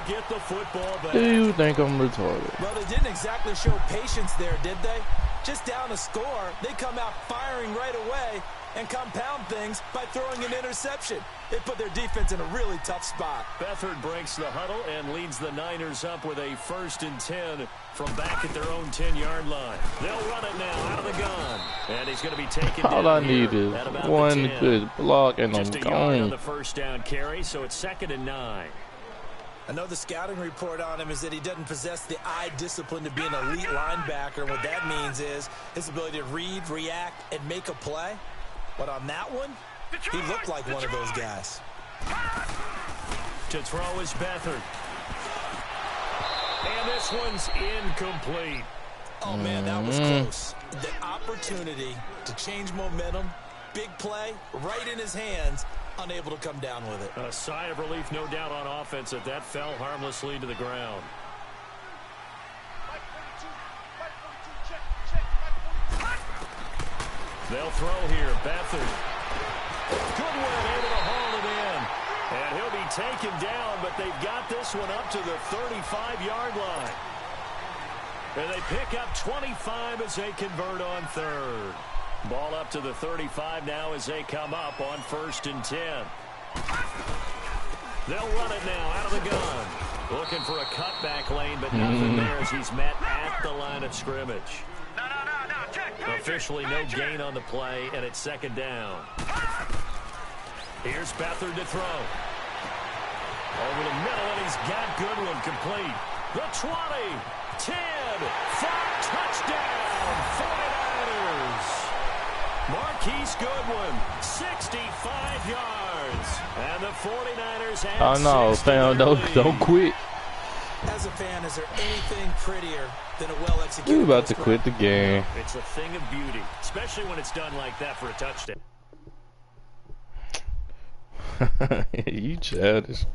S3: Do you think I'm retarded?
S2: Well, they didn't exactly show patience there, did they? Just down a score, they come out firing right away and compound things by throwing an interception. It put their defense in a really tough spot.
S1: Beathard breaks the huddle and leads the Niners up with a 1st and 10 from back at their own 10-yard line. They'll run it now out of the gun. And he's going to be taken down.
S3: All I need is one good block and I'm
S1: just a yard on
S3: gone.
S1: the first down carry, so it's 2nd and 9.
S2: I know the scouting report on him is that he doesn't possess the eye discipline to be an elite linebacker. What that means is his ability to read, react, and make a play. But on that one, he looked like one of those guys.
S1: To throw is Beathard. And this one's incomplete.
S2: Oh, man, that was close. The opportunity to change momentum, big play, right in his hands, unable to come down with it.
S1: A sigh of relief, no doubt, on offense that that fell harmlessly to the ground. They'll throw here. Beathard. Goodwin able to haul it in. And he'll be taken down, but they've got this one up to the 35-yard line. And they pick up 25 as they convert on third. Ball up to the 35 now as they come up on 1st and 10. They'll run it now out of the gun. Looking for a cutback lane, but nothing there as he's met at the line of scrimmage. Officially no gain on the play, and it's 2nd down. Here's Beathard to throw. Over the middle, and he's got Goodwin complete. The 20, 10, 5, touchdown, 49ers. Marquise Goodwin, 65 yards. And the 49ers have
S3: Oh, no, fam, don't quit.
S2: As a fan, is there anything prettier than a well-executed?
S3: We about to quit the game.
S1: It's a thing of beauty, especially when it's done like that for a touchdown.
S3: You childish.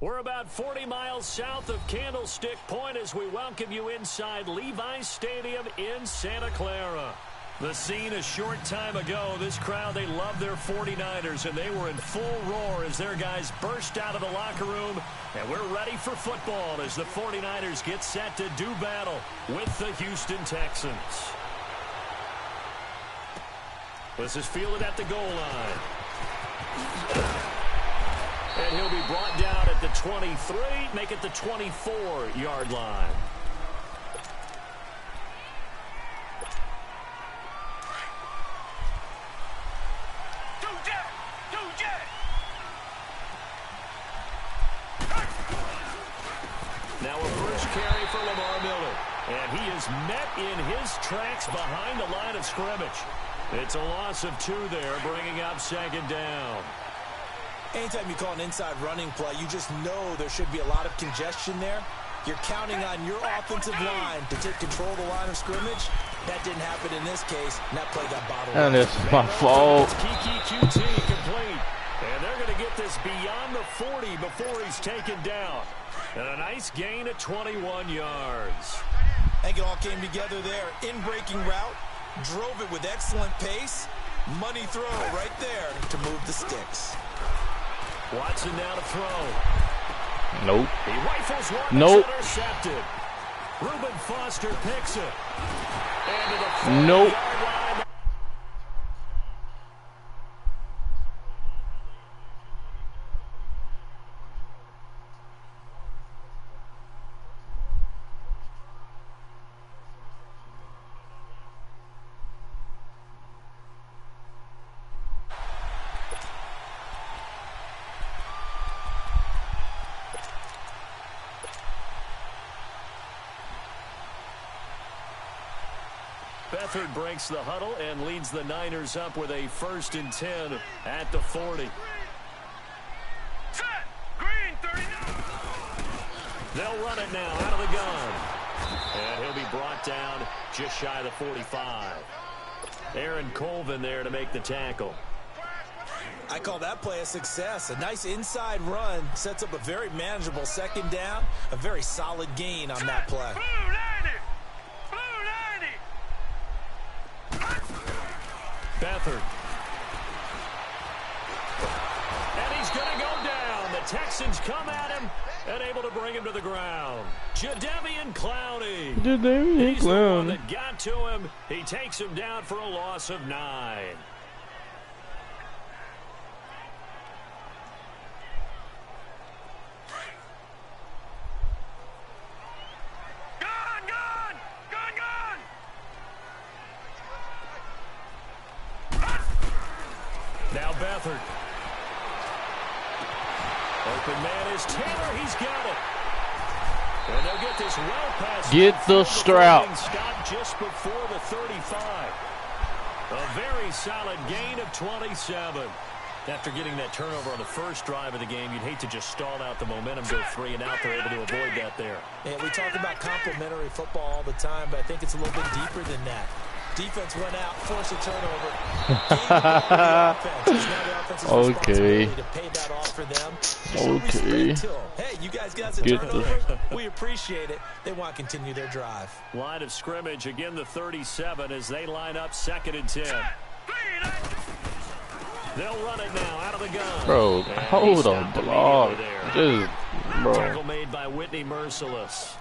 S1: We're about 40 miles south of Candlestick Point as we welcome you inside Levi Stadium in Santa Clara. The scene a short time ago, this crowd, they love their 49ers, and they were in full roar as their guys burst out of the locker room. And we're ready for football as the 49ers get set to do battle with the Houston Texans. This is fielded at the goal line. And he'll be brought down at the 23, make it the 24-yard line. Now a first carry for Lamar Miller. And he is met in his tracks behind the line of scrimmage. It's a loss of 2 there, bringing up second down.
S2: Anytime you call an inside running play, you just know there should be a lot of congestion there. You're counting on your offensive line to take control of the line of scrimmage. That didn't happen in this case, and that play got bottled up.
S3: And it's my fault.
S1: Kiki QT complete. And they're going to get this beyond the 40 before he's taken down. And a nice gain at 21 yards.
S2: I think it all came together there. In-breaking route, drove it with excellent pace. Money throw right there to move the sticks.
S1: Watson now to throw.
S3: Nope.
S1: He rifles one.
S3: Nope.
S1: Intercepted. Reuben Foster picks it. And to the
S3: Nope.
S1: 40-yard line. Beathard breaks the huddle and leads the Niners up with a 1st and 10 at the 40.
S4: Set. Green 39.
S1: They'll run it now out of the gun. And he'll be brought down just shy of the 45. Aaron Colvin there to make the tackle.
S2: I call that play a success. A nice inside run sets up a very manageable second down. A very solid gain on that play.
S4: Blue 90.
S1: Beathard. And he's going to go down. The Texans come at him and able to bring him to the ground. Jadeveon Clowney. He's the one that got to him. He takes him down for a loss of 9. Now Beathard. Open man is Taylor. He's got it. And they'll get this well past.
S3: Get the Stroud.
S1: Stop just before the 35. A very solid gain of 27. After getting that turnover on the first drive of the game, you'd hate to just stall out the momentum, go 3 and out. They're able to avoid that there.
S2: Yeah, we talk about complementary football all the time, but I think it's a little bit deeper than that. Defense went out, forced a turnover.
S3: Okay.
S2: To pay that off for them.
S3: Okay.
S2: Hey, you guys got some turnover. We appreciate it. They want to continue their drive.
S1: Line of scrimmage, again the 37 as they line up 2nd and 10. They'll run it now out of the gun.
S3: Bro, hold on, block. Just, bro.
S1: Tackle made by Whitney Merciless.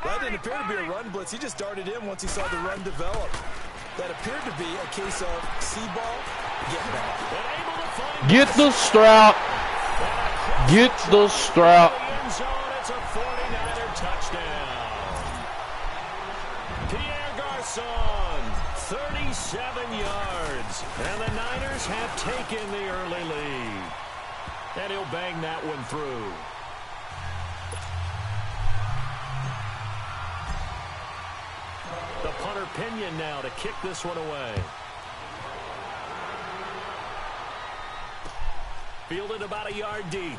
S2: That didn't appear to be a run blitz. He just darted in once he saw the run develop. That appeared to be a case of see ball, get back.
S3: Get the Stroud. Get the Stroud.
S1: It's a 49er touchdown. Pierre Garçon, 37 yards. And the Niners have taken the early lead. And he'll bang that one through. The punter Pinion now to kick this one away. Fielded about a yard deep.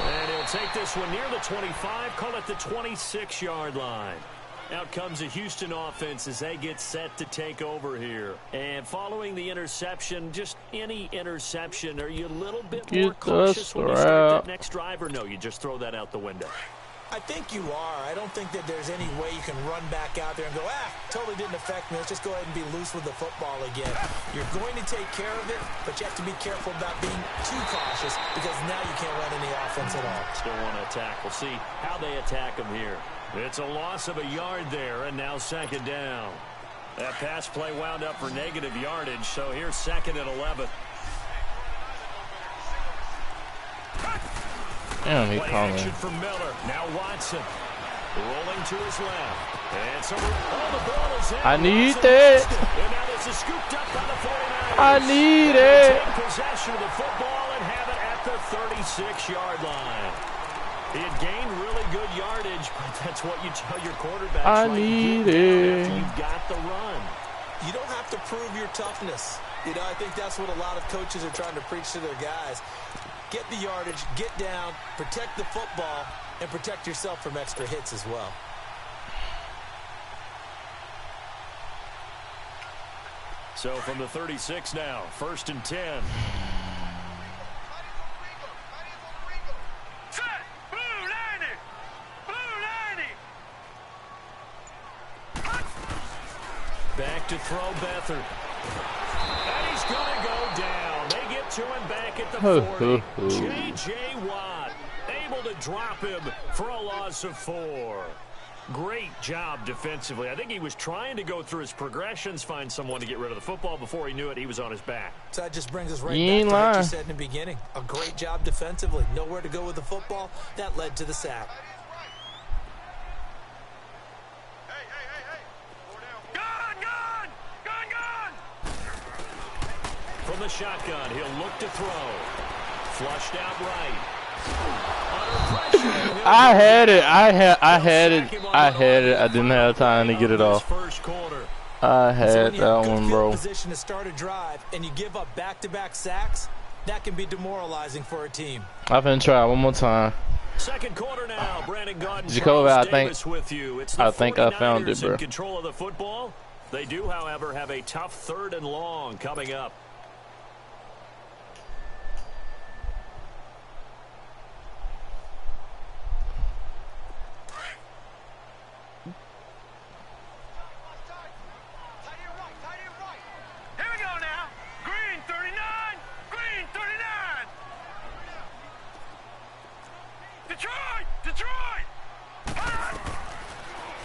S1: And he'll take this one near the 25, call it the 26-yard line. Out comes a Houston offense as they get set to take over here. And following the interception, just any interception, are you a little bit more cautious when you start that next drive, or no, you just throw that out the window?
S2: I think you are. I don't think that there's any way you can run back out there and go, totally didn't affect me. Let's just go ahead and be loose with the football again. You're going to take care of it, but you have to be careful about being too cautious because now you can't run any offense at all.
S1: Still want to attack. We'll see how they attack them here. It's a loss of a yard there, and now second down. That pass play wound up for negative yardage, so here's second and 11.
S3: Damn, he calling.
S1: Action for Miller. Now Watson. Rolling to his left. And so the ball is in.
S3: I need that.
S1: And now this is scooped up by the 49ers.
S3: I need it.
S1: Take possession of the football and have it at the 36-yard line. He had gained really good yardage, but that's what you tell your quarterback.
S3: I need it.
S1: You've got the run.
S2: You don't have to prove your toughness. You know, I think that's what a lot of coaches are trying to preach to their guys. Get the yardage, get down, protect the football, and protect yourself from extra hits as well.
S1: So from the 36 now, 1st and 10. Back to throw Beathard. And he's going to go down. They get to him back at the 40. J.J. Watt able to drop him for a loss of 4. Great job defensively. I think he was trying to go through his progressions, find someone to get rid of the football. Before he knew it, he was on his back.
S2: So that just brings us right back to what you said in the beginning. A great job defensively. Nowhere to go with the football. That led to the sack.
S1: From the shotgun, he'll look to throw. Flushed out right.
S3: I had it. I had it. I didn't have time to get it off. I had that one, bro.
S2: Position to start a drive, and you give up back-to-back sacks. That can be demoralizing for a team.
S3: I've been trying one more time.
S1: Second quarter now. Brandon Gaudin,
S3: Jacoby, I think I
S1: 49ers
S3: found it, bro.
S1: in control of the football. They do, however, have a tough 3rd and long coming up.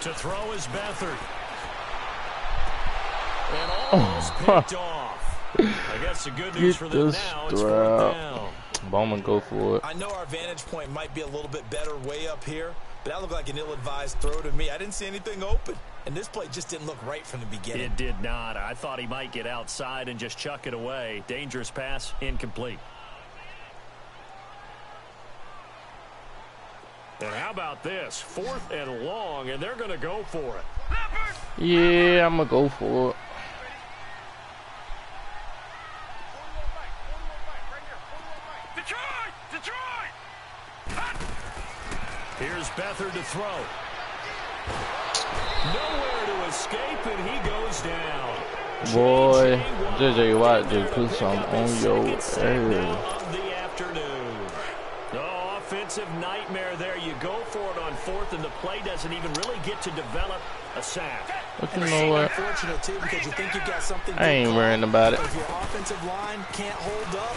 S1: To throw is Beathard. And almost picked off. I guess the good news for them now is 4th down.
S3: Bowman, go for it.
S2: I know our vantage point might be a little bit better way up here, but that looked like an ill-advised throw to me. I didn't see anything open, and this play just didn't look right from the beginning.
S1: It did not. I thought he might get outside and just chuck it away. Dangerous pass, incomplete. And how about this? 4th and long, and they're going to go for it.
S3: Yeah, I'm going to go for it.
S1: Here's Beathard to throw. Nowhere to escape, and he goes down.
S3: Boy, J.J. Watt just put some on your ass.
S1: Offensive nightmare there. You go for it on 4th, and the play doesn't even really get to develop a sack.
S3: But you know what?
S2: Unfortunate too, because you think you got something.
S3: I ain't worrying about it.
S2: If your offensive line can't hold up,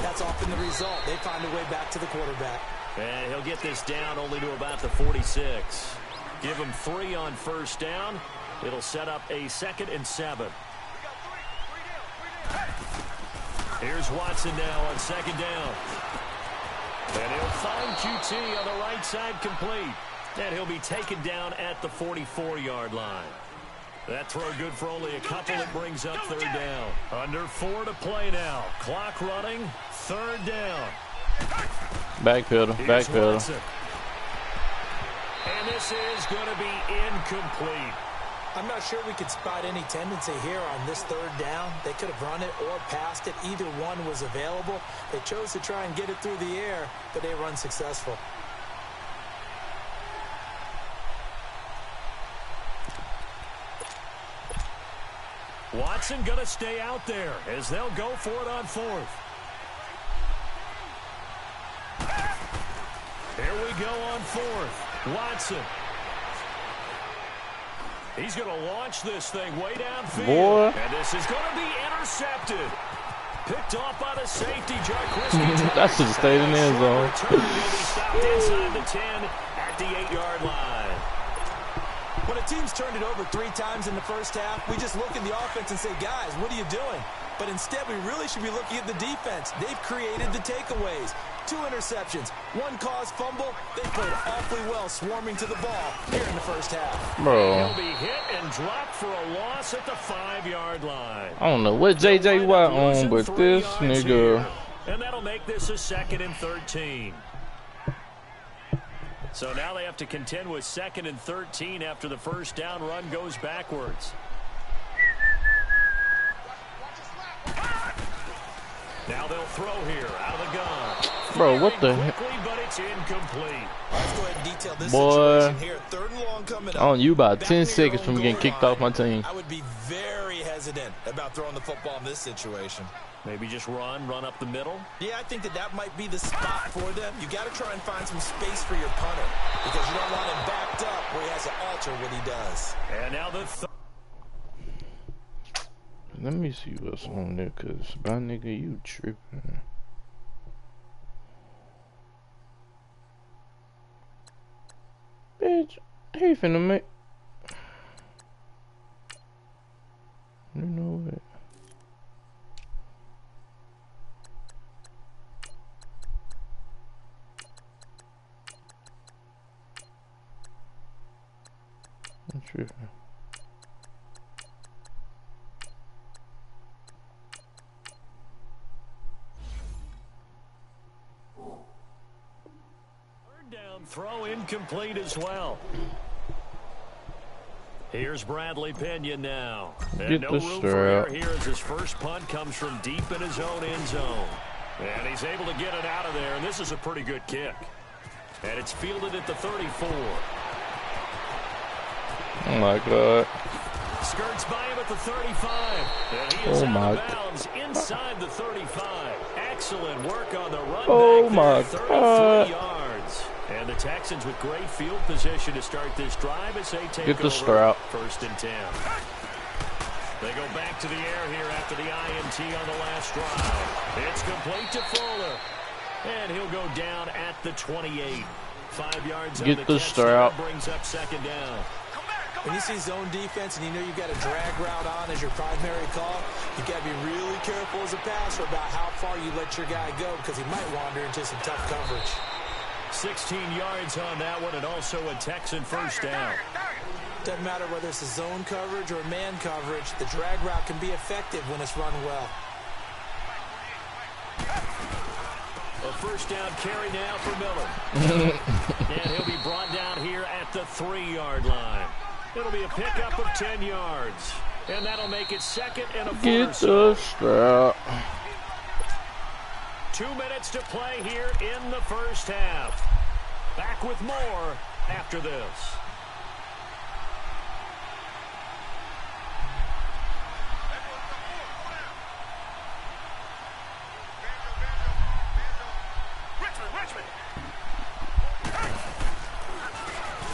S2: that's often the result. They find a way back to the quarterback.
S1: And he'll get this down only to about the 46. Give him 3 on 1st down. It'll set up a 2nd and 7. Here's Watson now on 2nd down. And he'll find QT on the right side complete. And he'll be taken down at the 44-yard line. That throw good for only a couple. It brings up 3rd down. Under 4 to play now. Clock running. 3rd down.
S3: Backpedal. Backpedal.
S1: And this is going to be incomplete.
S2: I'm not sure we could spot any tendency here on this 3rd down. They could have run it or passed it. Either one was available. They chose to try and get it through the air, but they were unsuccessful.
S1: Watson going to stay out there as they'll go for it on 4th. Here we go on 4th. Watson. He's going to launch this thing way downfield.
S3: Boy.
S1: And this is going to be intercepted. Picked off by the safety.
S3: That should have stayed in the end zone.
S1: He'll be stopped inside the 10 at the 8-yard line.
S2: When a team's turned it over 3 times in the first half, we just look at the offense and say, guys, what are you doing? But instead, we really should be looking at the defense. They've created the takeaways. 2 interceptions, 1 caused fumble. They played awfully well swarming to the ball here in the first half.
S3: Bro.
S1: He'll be hit and dropped for a loss at the 5-yard line.
S3: I don't know what J.J. Watt on, but this nigga.
S1: Here. And that'll make this a 2nd and 13. So now they have to contend with 2nd and 13 after the first down run goes backwards. Now they'll throw here out of the gun.
S3: Bro, what the heck?
S1: But it's incomplete.
S2: Let's go ahead and detail this
S3: Boy,
S2: situation here. 3rd and long coming up.
S3: on you about 10 seconds from getting kicked off my team.
S2: I would be very hesitant about throwing the football in this situation.
S1: Maybe just run up the middle.
S2: Yeah, I think that might be the spot for them. You got to try and find some space for your punter because you don't want him backed up where he has to alter what he does.
S1: And now the
S3: Let me see what's on there, cause my nigga, you tripping. Bitch, he finna make. You know what? I'm tripping.
S1: throw incomplete as well. Here's Bradley Pena now. And no room for error here as his first punt comes from deep in his own end zone. And he's able to get it out of there, and this is a pretty good kick. And it's fielded at the 34.
S3: Oh, my God.
S1: Skirts by him at the 35. And he is out of bounds inside the 35. Excellent work on the run back there. 33 yards. And the Texans with great field position to start this drive as they take over 1st and 10. They go back to the air here after the INT on the last drive. It's complete to Fuller. And he'll go down at the 28. 5 yards on the catch. That brings up 2nd down.
S2: When you see zone defense and you know you've got a drag route on as your primary call, you've got to be really careful as a passer about how far you let your guy go because he might wander into some tough coverage.
S1: 16 yards on that one, and also a Texan first down.
S2: Doesn't matter whether it's a zone coverage or man coverage, the drag route can be effective when it's run well.
S1: A first down carry now for Miller. And he'll be brought down here at the 3-yard line. It'll be a pickup of 10 yards. And that'll make it 2nd and a 4.
S3: Get the strap.
S1: 2 minutes to play here in the first half. Back with more after this.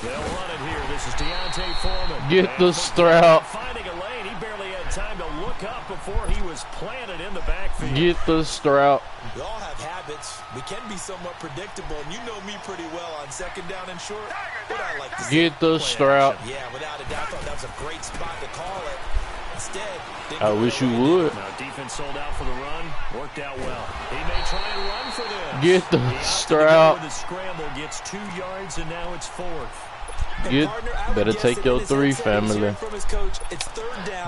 S1: They'll run it here. This is Deontay Foreman.
S3: Get the strap.
S1: Finding a lane. He barely had time to look up before he was planted in the backfield.
S3: Get the strap.
S2: We all have habits. We can be somewhat predictable, and you know me pretty well on 2nd down and short. What I like to see.
S3: Get the strap.
S2: Yeah, without a doubt, I thought that was a great spot to call it. Instead,
S3: I wish you would.
S1: Now defense sold out for the run. Worked out well. He may try and run for this.
S3: Get the strap.
S1: The scramble gets 2 yards, and now it's 4th.
S3: Better take your 3, family.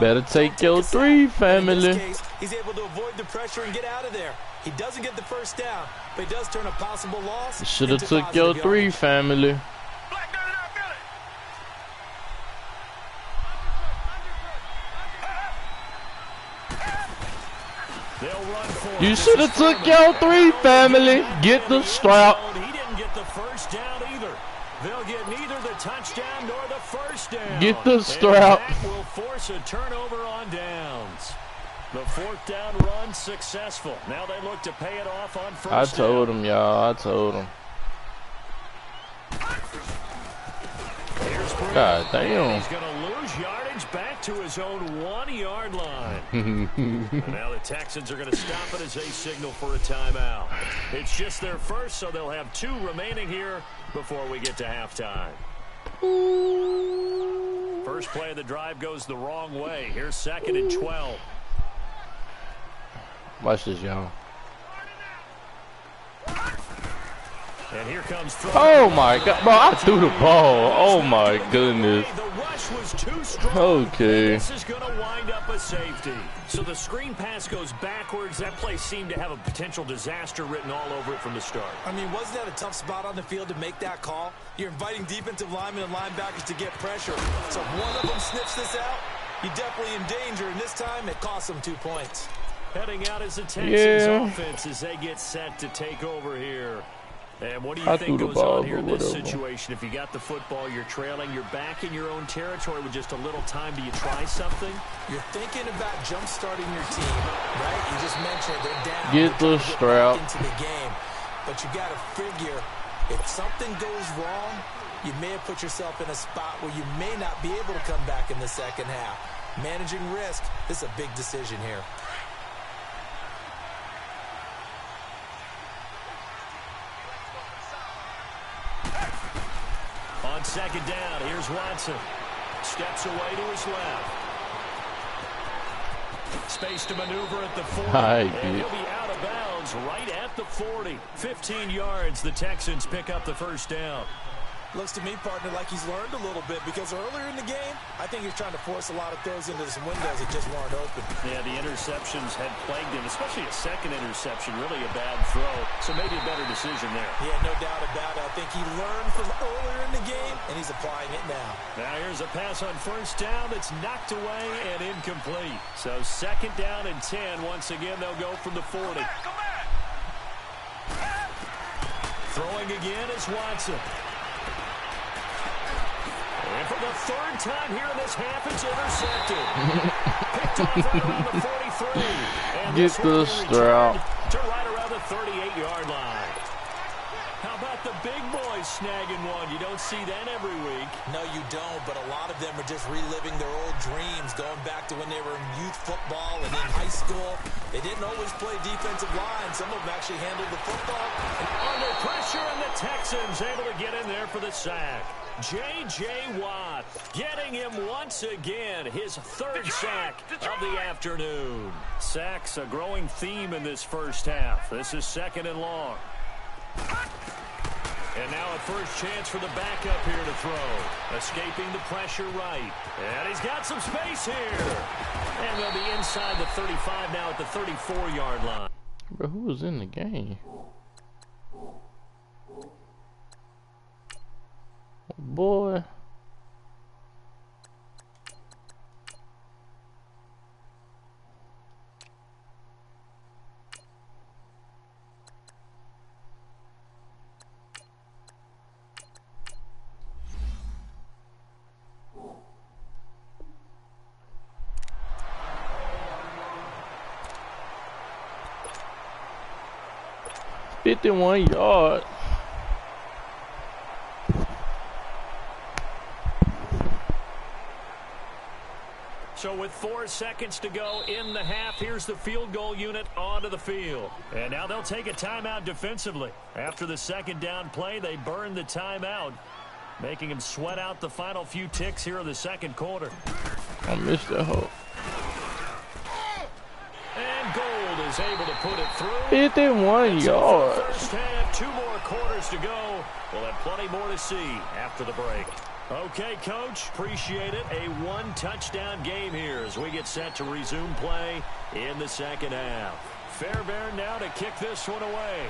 S3: Better take your 3, family.
S2: He's able to avoid the pressure and get out of there. He doesn't get the first down, but he does turn a possible loss.
S3: Should have took your 3, family. You should have took your 3, family. Get the strap.
S1: He didn't get the first down either. They'll get neither the touchdown nor the first down.
S3: Get the strap.
S1: And that will force a turnover on downs. The fourth down run successful. Now they look to pay it off on first down.
S3: I told him, y'all. I told him. God damn.
S1: He's going to lose yardage back to his own 1-yard line. And now the Texans are going to stop it as they signal for a timeout. It's just their first, so they'll have 2 remaining here before we get to halftime. First play of the drive goes the wrong way. Here's 2nd and 12.
S3: Watch this, y'all.
S1: And here comes
S3: oh my God, bro! I threw the ball. Oh my goodness.
S1: The rush was too strong.
S3: Okay.
S1: This is going to wind up a safety. So the screen pass goes backwards. That play seemed to have a potential disaster written all over it from the start.
S2: I mean, wasn't that a tough spot on the field to make that call? You're inviting defensive linemen and linebackers to get pressure. So if one of them sniffs this out, you're definitely in danger. And this time, it costs them 2 points.
S1: Heading out as the Texans offense as they get set to take over here. And what do you think goes on here in this situation? If you got the football, you're trailing, you're back in your own territory with just a little time. Do you try something?
S2: You're thinking about jump-starting your team, right? You just mentioned they're down.
S3: Get the strap.
S2: Into the game. But you got to figure, if something goes wrong, you may have put yourself in a spot where you may not be able to come back in the second half. Managing risk, this is a big decision here.
S1: On 2nd down, here's Watson. Steps away to his left. Space to maneuver at the 40. And he'll be out of bounds right at the 40. 15 yards, the Texans pick up the first down.
S2: Looks to me, partner, like he's learned a little bit because earlier in the game, I think he's trying to force a lot of throws into some windows that just weren't open.
S1: Yeah, the interceptions had plagued him, especially a second interception, really a bad throw. So maybe a better decision there.
S2: Yeah, no doubt about it. I think he learned from earlier in the game, and he's applying it now.
S1: Now here's a pass on first down that's knocked away and incomplete. So 2nd down and 10. Once again, they'll go from the 40.
S4: Come back.
S1: Throwing again is Watson. And for the 3rd time here in this half, it's intercepted. Picked off right around the 43. And
S3: get the strap
S1: to right around the 38-yard line. How about the big boys snagging one? You don't see that every week.
S2: No, you don't, but a lot of them are just reliving their old dreams, going back to when they were in youth football and in high school. They didn't always play defensive line. Some of them actually handled the football.
S1: And under pressure, and the Texans able to get in there for the sack. J.J. Watt getting him once again, his 3rd sack of the afternoon. Sacks a growing theme in this first half. This is 2nd and long. And now a first chance for the backup here to throw. Escaping the pressure right. And he's got some space here. And they'll be inside the 35 now at the 34-yard line.
S3: Bro, who was in the game? Boy. $51 yards.
S1: So with 4 seconds to go in the half, here's the field goal unit onto the field. And now they'll take a timeout defensively. After the 2nd down play, they burn the timeout, making them sweat out the final few ticks here in the 2nd quarter.
S3: I missed that hole.
S1: And Gold is able to put it through.
S3: 51 yards.
S1: First half, 2 more quarters to go. We'll have plenty more to see after the break. Okay, Coach, appreciate it. A 1-touchdown game here as we get set to resume play in the 2nd half. Fairbairn now to kick this one away.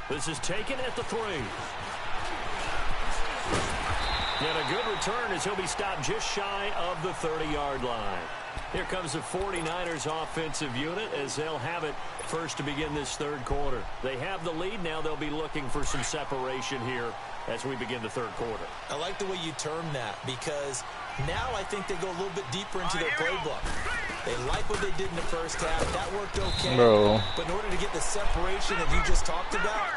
S1: This is taken at the 3. And a good return as he'll be stopped just shy of the 30-yard line. Here comes the 49ers offensive unit as they'll have it first to begin this third quarter. They have the lead. Now they'll be looking for some separation here as we begin the third quarter.
S2: I like the way you term that because now I think they go a little bit deeper into their playbook. They like what they did in the first half. That worked okay.
S3: Bro.
S2: But in order to get the separation that you just talked about,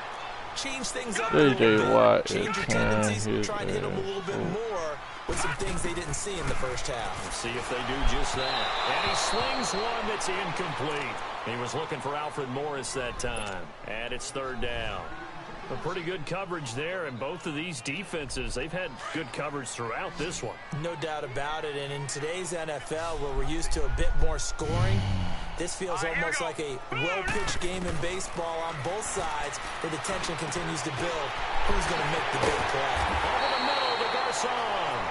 S2: change things up a little bit. Change your tendencies. Try and hit them a little bit more with some things they didn't see in the first half.
S1: Let's see if they do just that. And he slings one that's incomplete. He was looking for Alfred Morris that time. And it's third down. A pretty good coverage there, and both of these defenses, they've had good coverage throughout this one.
S2: No doubt about it, and in today's NFL, where we're used to a bit more scoring, this feels almost like a well-pitched game in baseball on both sides, where the tension continues to build. Who's going to make the big play?
S1: Over the middle to Garcon.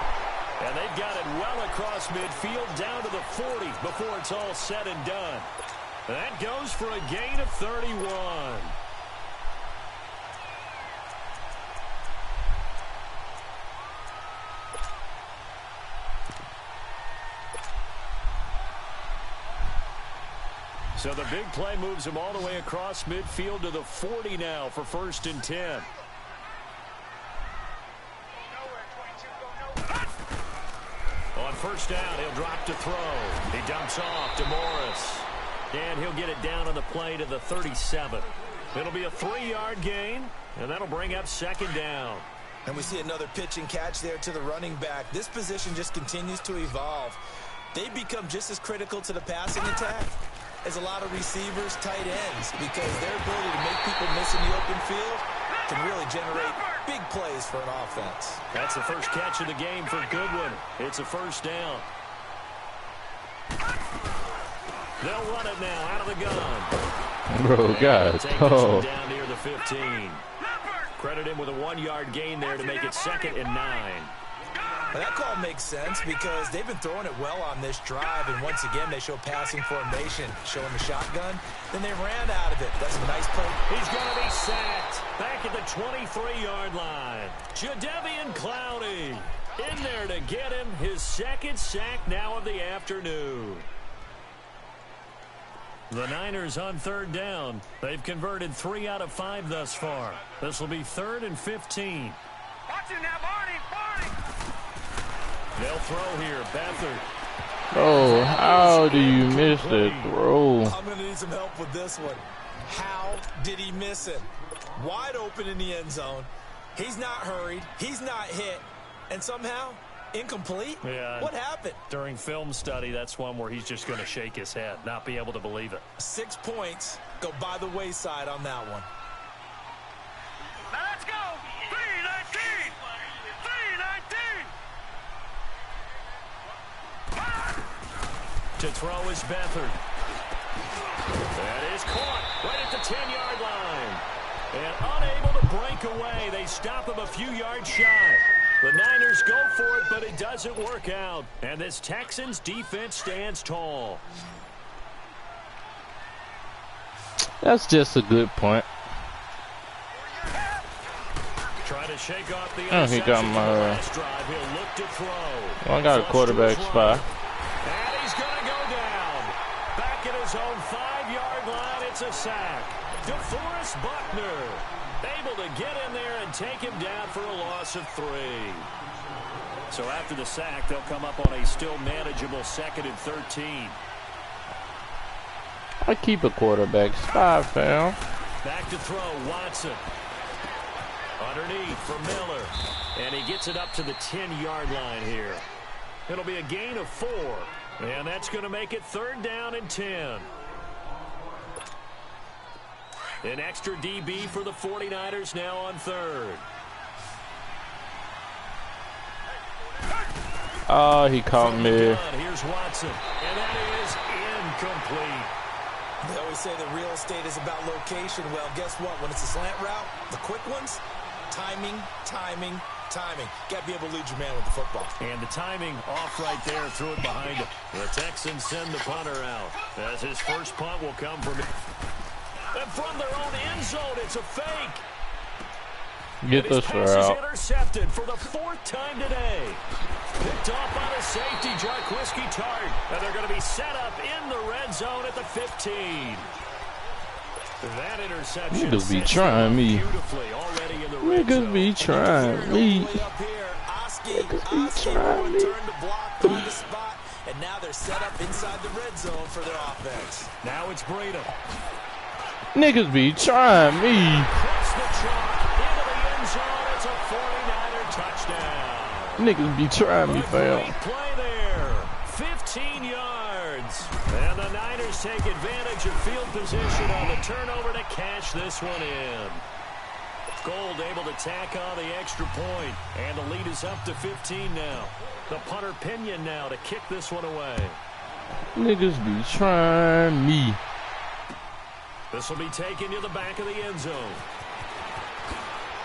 S1: And they've got it well across midfield down to the 40 before it's all said and done. That goes for a gain of 31. So the big play moves him all the way across midfield to the 40 now for 1st and 10. On first down, he'll drop to throw. He dumps off to Morris. And he'll get it down on the play to the 37. It'll be a 3-yard gain, and that'll bring up 2nd down.
S2: And we see another pitch and catch there to the running back. This position just continues to evolve. They become just as critical to the passing attack as a lot of receivers, tight ends, because their ability to make people miss in the open field can really generate big plays for an offense.
S1: That's the first catch of the game for Goodwin. It's a 1st down. They'll run it now out of the gun.
S3: Bro, God.
S1: Down near the 15. Credit him with a 1-yard gain there to make it 2nd and 9.
S2: Well, that call makes sense because they've been throwing it well on this drive, and once again they show passing formation, showing the shotgun. Then they ran out of it. That's a nice play.
S1: He's going to be sacked back at the 23-yard line. Jadeveon Clowney in there to get him his 2nd sack now of the afternoon. The Niners on 3rd down. They've converted 3 out of 5 thus far. This will be 3rd and 15.
S4: Watching that, Barney.
S1: They'll throw here. Beathard.
S3: Oh, how do you miss that throw?
S2: I'm going to need some help with this one. How did he miss it? Wide open in the end zone. He's not hurried. He's not hit. And somehow, incomplete?
S1: Yeah.
S2: What happened?
S1: During film study, that's one where he's just going to shake his head, not be able to believe it.
S2: 6 points go by the wayside on that one.
S4: Now let's go. 3-19. 3-19.
S1: To throw is Beathard. That is caught right at the 10-yard line. And unable to break away. They stop him a few yards shy. The Niners go for it, but it doesn't work out. And this Texans defense stands tall.
S3: That's just a good point.
S1: Try to shake off the
S3: He got my.
S1: last drive. He'll look to throw.
S3: I got a quarterback spot.
S1: And he's going to go down. Back at his own 5-yard line, it's a sack. DeForest Buckner able to get in there and take him down for a loss of 3. So after the sack, they'll come up on a still manageable 2nd and 13.
S3: I keep a quarterback spot, fam.
S1: Back to throw, Watson. Underneath for Miller. And he gets it up to the 10-yard line here. It'll be a gain of 4. And that's going to make it 3rd down and 10. An extra DB for the 49ers now on 3rd.
S3: Oh, he caught me.
S1: Here's Watson. And that is incomplete.
S2: They always say that real estate is about location. Well, guess what? When it's a slant route, the quick ones, timing. Got to be able to lead your man with the football.
S1: And the timing off right there, threw it behind him. The Texans send the punter out as his first punt will come from... And from their own end zone, it's a fake.
S3: Get the strap.
S1: Intercepted for the 4th time today. Picked off by the safety, Jarquiski Tart. And they're going to be set up in the red zone at the 15. That interception.
S3: Niggas be trying me.
S1: Niggas
S3: be trying me.
S2: Niggas be trying me. And now they're set up inside the red zone for their offense.
S1: Now it's Breda.
S3: Niggas be trying me.
S1: Across the chalk into the end zone. It's a 49er touchdown.
S3: Niggas be trying me, fam.
S1: Great play there. 15 yards. And the Niners take advantage of field position on the turnover to cash this one in. Gold able to tack on the extra point. And the lead is up to 15 now. The punter Pinion now to kick this one away.
S3: Niggas be trying me.
S1: This will be taken to the back of the end zone.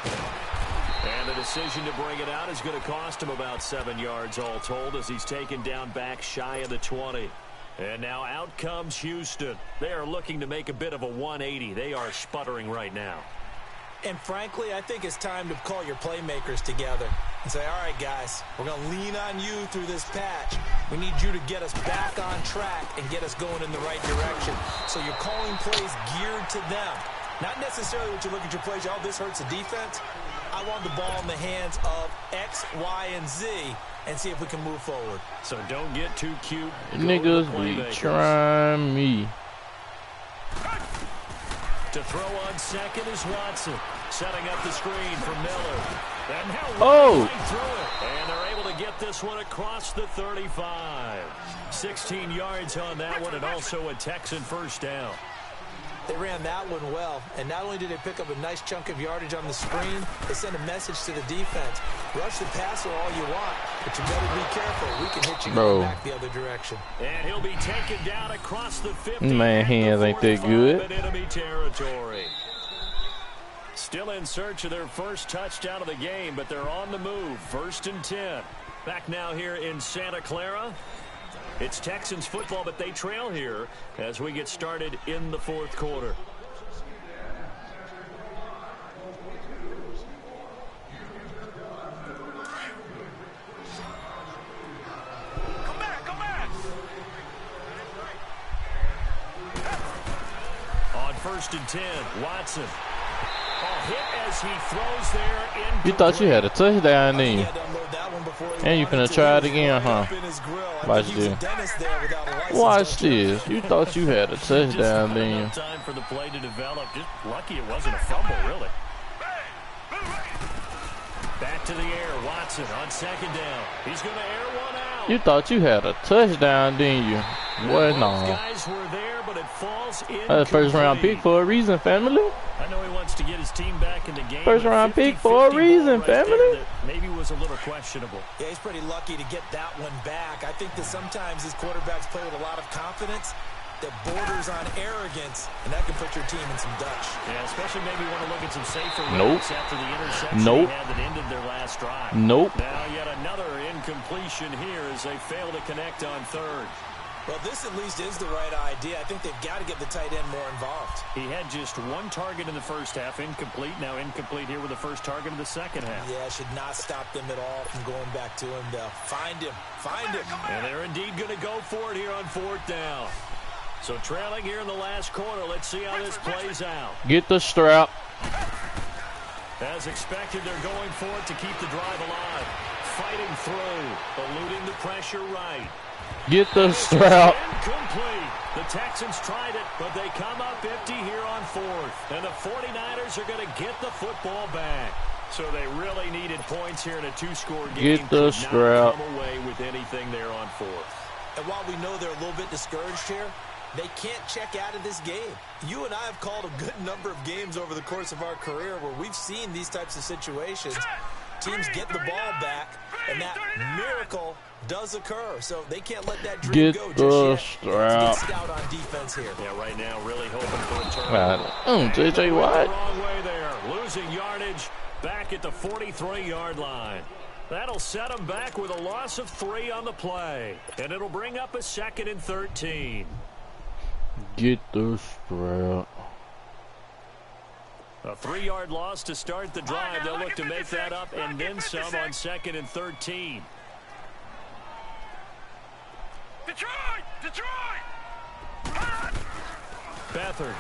S1: And the decision to bring it out is going to cost him about 7 yards all told as he's taken down back shy of the 20. And now out comes Houston. They are looking to make a bit of a 180. They are sputtering right now.
S2: And frankly, I think it's time to call your playmakers together and say, all right, guys, we're going to lean on you through this patch. We need you to get us back on track and get us going in the right direction. So you're calling plays geared to them. Not necessarily what you look at your plays, oh, this hurts the defense. I want the ball in the hands of X, Y, and Z and see if we can move forward.
S1: So don't get too cute.
S3: Niggas be trying me.
S1: To throw on second is Watson. Setting up the screen for Miller. And now right through it. And they're able to get this one across the 35. 16 yards on that one and also a Texan first down.
S2: They ran that one well, and not only did they pick up a nice chunk of yardage on the screen, they sent a message to the defense. Rush the passer all you want, but you better be careful. We can hit you going back the other direction.
S1: And he'll be taken down across the 50.
S3: Man, hands ain't that good.
S1: Enemy territory. Still in search of their first touchdown of the game, but they're on the move. 1st and 10. Back now here in Santa Clara. It's Texans football, but they trail here as we get started in the 4th quarter.
S4: Come back.
S1: On 1st and 10, Watson. Hit as he throws there.
S3: You thought you had a touchdown, didn't you? And you finna try it again, huh? Watch this. Watch this. You thought you had a touchdown, didn't you?
S1: Time for the play to develop. Just lucky it wasn't a fumble, really. Back to the air. Watson on 2nd down. He's going to air one out.
S3: You thought you had a touchdown, didn't you? What? No.
S1: Guys were there, but it falls in.
S3: That's a 1st-round pick for a reason, family.
S1: I know he wants to get his team back in the game.
S3: 1st-round pick for a reason, family.
S1: Maybe was a little questionable.
S2: Yeah, he's pretty lucky to get that one back. I think that sometimes these quarterbacks play with a lot of confidence that borders on arrogance, and that can put your team in some Dutch.
S1: Yeah, especially maybe want to look at some safer
S3: routes
S1: after the interception they had that ended their last drive.
S3: Nope.
S1: Now yet another incompletion here as they fail to connect on 3rd.
S2: Well, this at least is the right idea. I think they've got to get the tight end more involved.
S1: He had just 1 target in the first half, incomplete. Now incomplete here with the first target of the second half.
S2: Yeah, should not stop them at all from going back to him, though. Find him.
S1: And they're indeed going to go for it here on 4th down. So trailing here in the last quarter. Let's see how this plays out.
S3: Get the strap.
S1: As expected, they're going for it to keep the drive alive. Fighting through, eluding the pressure right.
S3: Get the strap.
S1: Incomplete. The Texans tried it, but they come up empty here on 4th. And the 49ers are going to get the football back. So they really needed points here in a 2-score game.
S3: Get the strap.
S1: Come away with anything there on 4th.
S2: And while we know they're a little bit discouraged here, they can't check out of this game. You and I have called a good number of games over the course of our career where we've seen these types of situations. Teams get the ball back, and that miracle does occur. So they can't let that dream go just yet. Get stout on defense here.
S1: Yeah, right now really hoping for a turn.
S3: J.J. Watt.
S1: Wrong way there. Losing yardage back at the 43-yard line. That'll set them back with a loss of 3 on the play. And it'll bring up a 2nd and 13.
S3: Get the strap.
S1: A 3-yard loss to start the drive. They'll look to make that up and then some on 2nd and 13.
S4: Detroit! Detroit!
S1: Beathard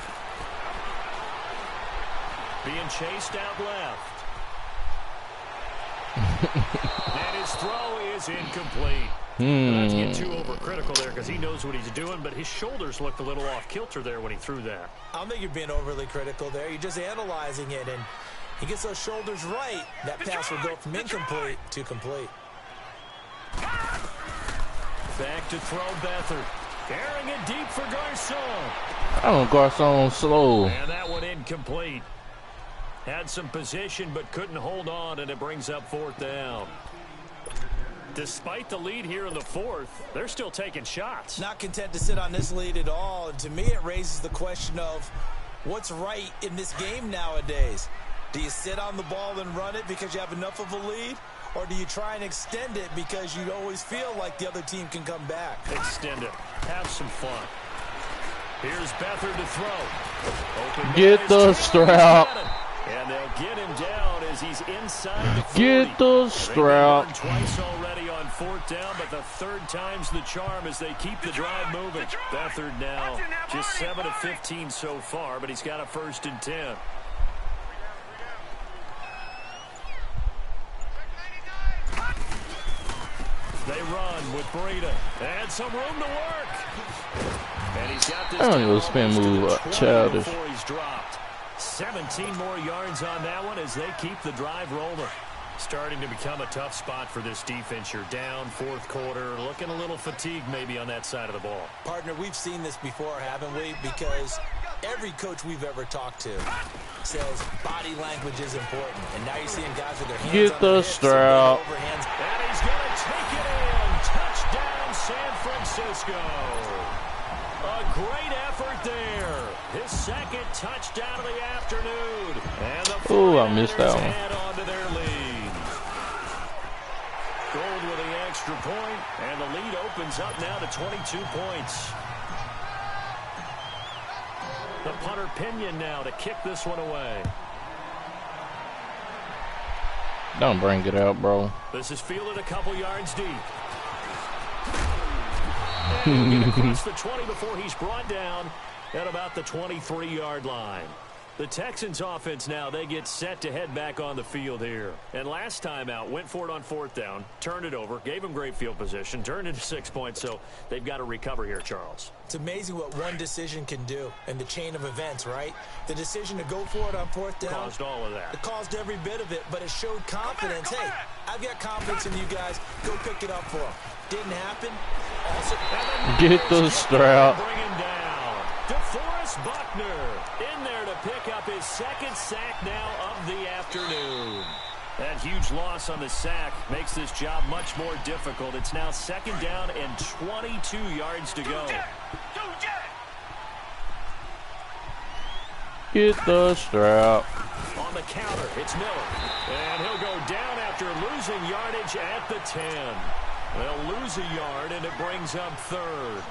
S1: being chased out left. And his throw is incomplete. Not to get too overcritical there because he knows what he's doing, but his shoulders looked a little off kilter there when he threw that.
S2: I don't think you're being overly critical there. You're just analyzing it, and he gets those shoulders right. That pass will go from incomplete to complete.
S1: Back to throw Beathard. Carrying it deep for Garcon.
S3: Garcon slow.
S1: And that one incomplete. Had some position but couldn't hold on, and it brings up 4th down. Despite the lead here in the 4th, they're still taking shots.
S2: Not content to sit on this lead at all. And to me, it raises the question of what's right in this game nowadays. Do you sit on the ball and run it because you have enough of a lead? Or do you try and extend it because you always feel like the other team can come back?
S1: Extend it. Have some fun. Here's Beathard to throw. Open
S3: Get the strap.
S1: And they'll get him down as he's inside the 40.
S3: Get the strap.
S1: They've twice already on 4th down, but the 3rd time's the charm as they keep the drive moving. Beathard now just 7 of 15 so far, but he's got a 1st and 10. They run with Breida. And some room to work. And he's got this.
S3: I don't know, spin move childish.
S1: Before he's dropped. 17 more yards on that one as they keep the drive rolling. Starting to become a tough spot for this defense. You're down 4th quarter, looking a little fatigued maybe on that side of the ball.
S2: Partner, we've seen this before, haven't we? Because every coach we've ever talked to says body language is important. And now you're seeing guys with their hands
S3: Get
S2: on
S3: the
S2: their hips,
S3: strap.
S2: overhands.
S1: And he's going to take it in. Touchdown, San Francisco. A great effort there. His 2nd touchdown of the afternoon. And the 49ers
S3: I missed that one.
S1: add on to their lead. Gold with the extra point, and the lead opens up now to 22 points. The punter Pinion now to kick this one away.
S3: Don't bring it out, bro.
S1: This is fielded a couple yards deep. And he'll get across the 20 before he's brought down at about the 23-yard line. The Texans offense now, they get set to head back on the field here. And last time out, went for it on 4th down, turned it over, gave him great field position, turned into 6 points, so they've got to recover here, Charles.
S2: It's amazing what one decision can do in the chain of events, right? The decision to go for it on 4th down.
S1: Caused all of that.
S2: It caused every bit of it, but it showed confidence. Hey, I've got confidence in you guys. Go pick it up for them. Didn't happen. Also,
S3: Get the strap.
S1: Bring him down. DeForest Buckner in there to pick up his 2nd sack now of the afternoon. That huge loss on the sack makes this job much more difficult. It's now 2nd down and 22 yards to go.
S3: Get the strap.
S1: On the counter, it's Miller. And he'll go down after losing yardage at the 10. They'll lose a yard, and it brings up 3rd.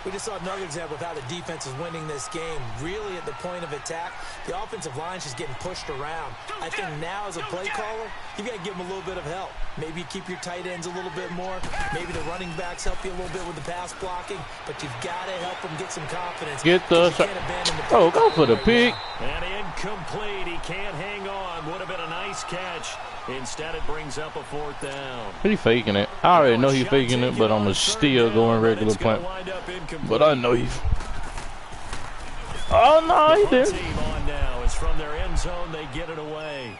S2: We just saw another example of how the defense is winning this game. Really at the point of attack, the offensive line is just getting pushed around. I think now as a play caller, you've got to give them a little bit of help. Maybe keep your tight ends a little bit more. Maybe the running backs help you a little bit with the pass blocking. But you've got to help them get some confidence.
S3: Get the go for the pick.
S1: And incomplete. He can't hang on. Would have been a nice catch. Instead, it brings up a 4th down.
S3: He faking it. I already know he's faking it, but I'm still going regular punt. But I know he's. Oh no, he did.
S1: Team on now is from their end zone. They get it away.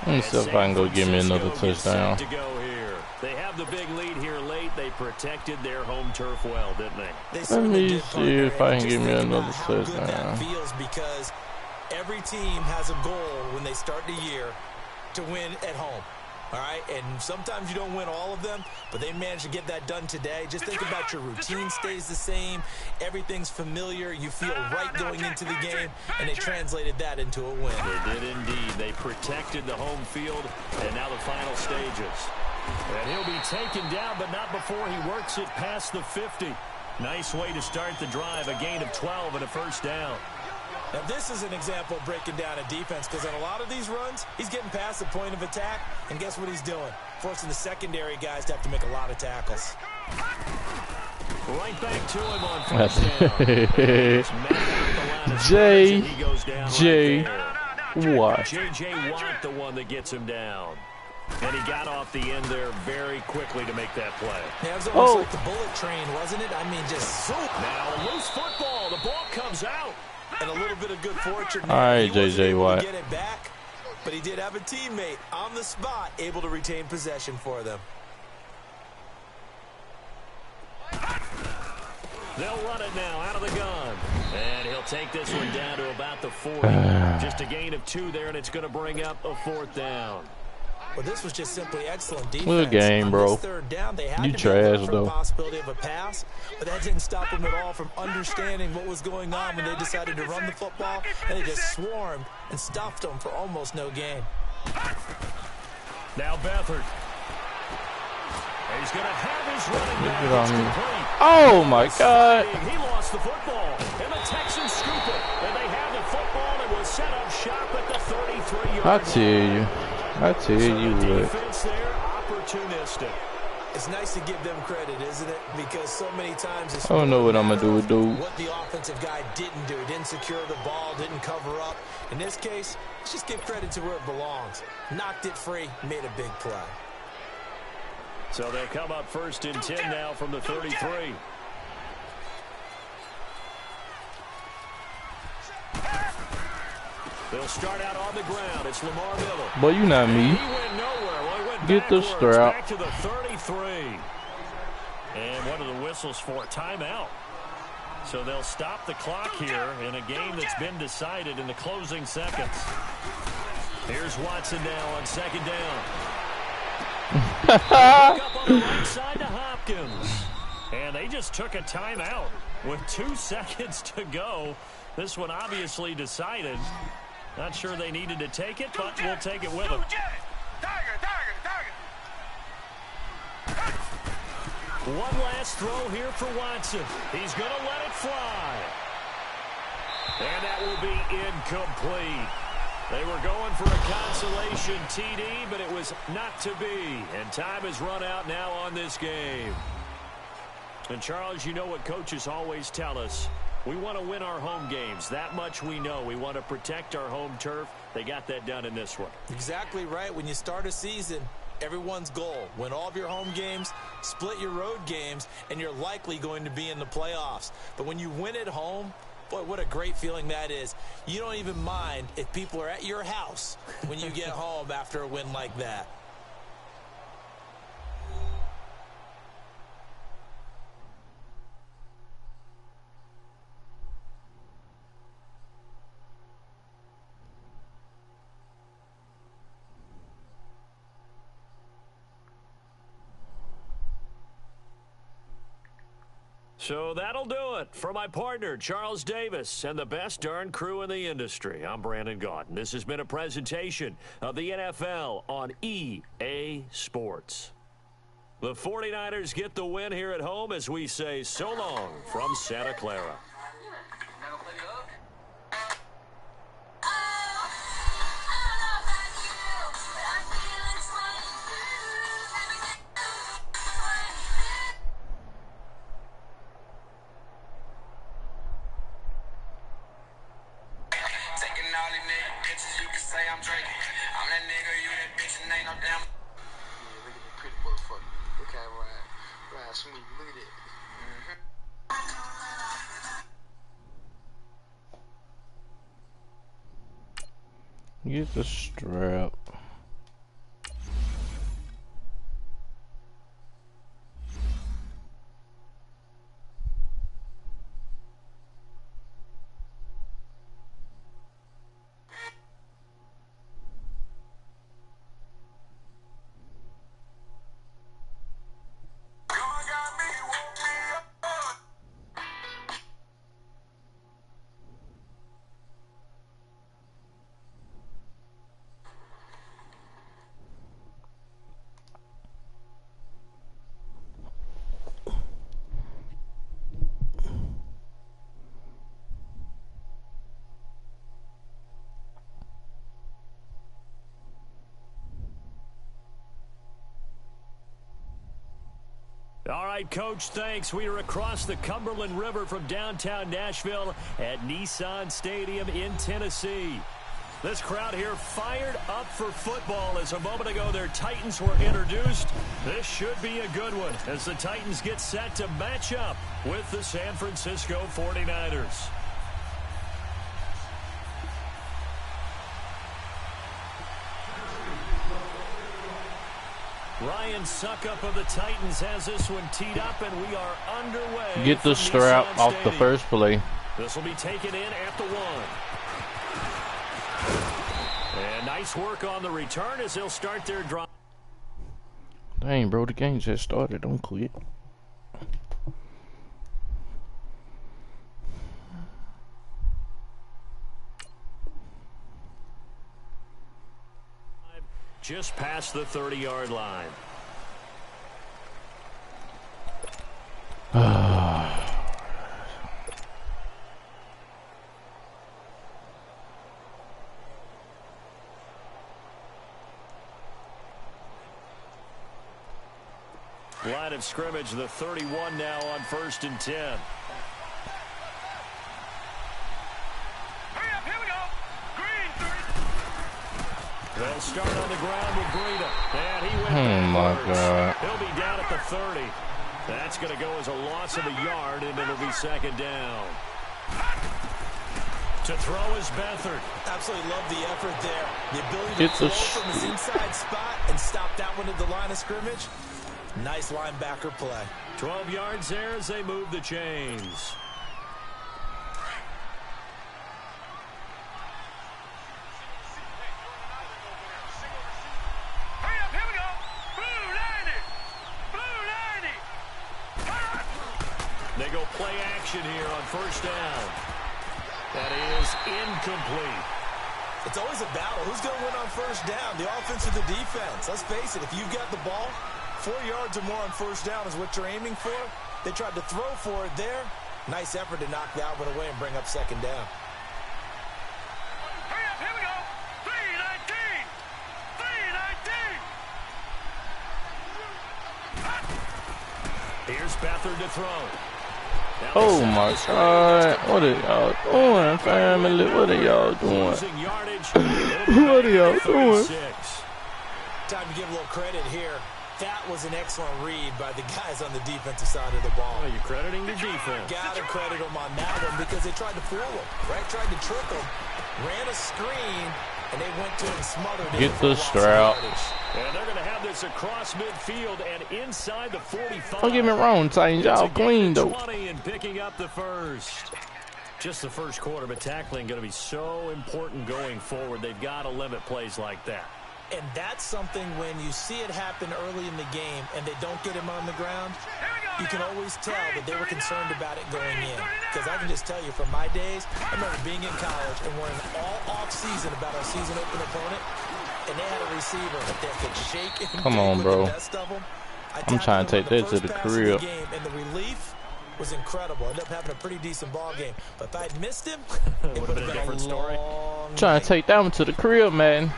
S3: Let me see if I can go give me another touchdown.
S1: To go here. They have the big lead here late. They protected their home turf well, didn't they?
S3: Let me see if I can give me another touchdown.
S2: That feels because every team has a goal when they start the year to win at home. All right, and sometimes you don't win all of them, but they managed to get that done today. Just think about your routine stays the same. Everything's familiar. You feel right going into the game, and they translated that into a win.
S1: They did indeed. They protected the home field, and now the final stages. And he'll be taken down, but not before he works it past the 50. Nice way to start the drive, a gain of 12 and a first down.
S2: Now, this is an example of breaking down a defense because on a lot of these runs, he's getting past the point of attack, and guess what he's doing? Forcing the secondary guys to have to make a lot of tackles.
S1: Right back to him on first down.
S3: J.J. Watt.
S1: J.J. Watt, the one that gets him down. And he got off the end there very quickly to make that play.
S2: Yeah, it was almost like the bullet train, wasn't it? I mean, just zoom.
S1: Now, loose football. The ball comes out.
S2: And a little bit of good fortune.
S3: All right, J.J. Watt.
S2: Get it back, but he did have a teammate on the spot able to retain possession for them.
S1: They'll run it now out of the gun. And he'll take this one down to about the 40. Just a gain of 2 there, and it's going to bring up a 4th down.
S2: Well, this was just simply excellent defense.
S3: Good game, bro.
S2: Third down, they had
S3: You
S2: to
S3: trash,
S2: for
S3: though.
S2: the possibility of a pass, but that didn't stop them at all from understanding what was going on when they decided to run the football, and they just swarmed and stuffed them for almost no gain.
S1: Now Beathard. He's going to have his running back. It's complete.
S3: Oh, my God.
S1: He lost the football, and the Texans scoop it. And they have the football and will set up shop at the 33-yard line.
S3: I tell you what.
S1: Defense there, opportunistic.
S2: It's nice to give them credit, isn't it? Because so many times it's
S3: I don't know what I'm going to do with dude.
S2: what the offensive guy didn't do. Didn't secure the ball, didn't cover up. In this case, let's just give credit to where it belongs. Knocked it free, made a big play.
S1: So they'll come up 1st and 10 now from the 33. They'll start out on the ground. It's Lamar Miller.
S3: Boy, you not me.
S1: He went nowhere. Well, he went
S3: Get the
S1: backwards,
S3: strap.
S1: back to the 33. And what are the whistles for? Timeout. So they'll stop the clock here in a game that's been decided in the closing seconds. Here's Watson now on 2nd down. Up on the right side to Hopkins. And they just took a timeout with 2 seconds to go. This one obviously decided. Not sure they needed to take it, but we'll take it with them. One last throw here for Watson. He's going to let it fly. And that will be incomplete. They were going for a consolation TD, but it was not to be. And time has run out now on this game. And, Charles, you know what coaches always tell us. We want to win our home games. That much we know. We want to protect our home turf. They got that done in this one.
S2: Exactly right. When you start a season, everyone's goal, win all of your home games, split your road games, and you're likely going to be in the playoffs. But when you win at home, boy, what a great feeling that is. You don't even mind if people are at your house when you get home after a win like that.
S1: So that'll do it for my partner, Charles Davis, and the best darn crew in the industry. I'm Brandon Gaudin. This has been a presentation of the NFL on EA Sports. The 49ers get the win here at home as we say so long from Santa Clara.
S3: Get the strap.
S1: All right, Coach, thanks. We are across the Cumberland River from downtown Nashville at Nissan Stadium in Tennessee. This crowd here fired up for football as a moment ago their Titans were introduced. This should be a good one as the Titans get set to match up with the San Francisco 49ers. Ryan Suckup of the Titans has this one teed up, and we are underway.
S3: Get the strap off the first play.
S1: This will be taken in at the 1. And nice work on the return as they'll start their drive.
S3: Dang, bro, the game just started. Don't quit.
S1: Just past the 30-yard line. Line of scrimmage, the 31 now on 1st and 10.
S4: Hurry up, here we go. Green, 30.
S1: They'll start on the ground with Breida. And he went
S3: my God.
S1: He'll be down at the 30. That's going to go as a loss of a yard, and it'll be second down. To throw is Beathard.
S2: Absolutely love the effort there. The ability to throw from his inside spot and stop that one at the line of scrimmage. Nice linebacker play.
S1: 12 yards there as they move the chains.
S4: Hurry up, here we go. Blue 90. Blue 90.
S1: They go play action here on 1st down. That is incomplete.
S2: It's always a battle. Who's going to win on 1st down? The offense or the defense? Let's face it, if you've got the ball, 4 yards or more on 1st down is what you're aiming for. They tried to throw for it there. Nice effort to knock that one away and bring up 2nd down.
S4: Hurry up, here we go. 319. 319.
S1: Here's Beathard to throw.
S3: Oh my God. What are y'all doing, family? What are y'all doing? What are y'all doing?
S2: Time to give a little credit here. That was an excellent read by the guys on the defensive side of the ball.
S1: Oh, you're crediting the defense.
S2: Got to credit them on that one because they tried to fool them, right? Tried to trick them. Ran a screen, and they went to it and smothered it.
S3: Get the strap.
S1: And they're going to have this across midfield and inside the 45.
S3: Don't get me wrong, Titans. Y'all clean, though.
S1: 20 and picking up the first. Just the first quarter, but tackling going to be so important going forward. They've got to limit plays like that.
S2: And that's something when you see it happen early in the game and they don't get him on the ground, you can always tell that they were concerned about it going in. Because I can just tell you from my days, I remember being in college and worrying all off-season about our season open opponent, and they had a receiver that could shake and
S3: come on, bro.
S2: The best of them.
S3: I'm trying to take that to the career.
S2: And the relief was incredible. Ended up having a pretty decent ball game. But if I'd missed him, it would have been a different story.
S3: Trying to take that one to the career, man.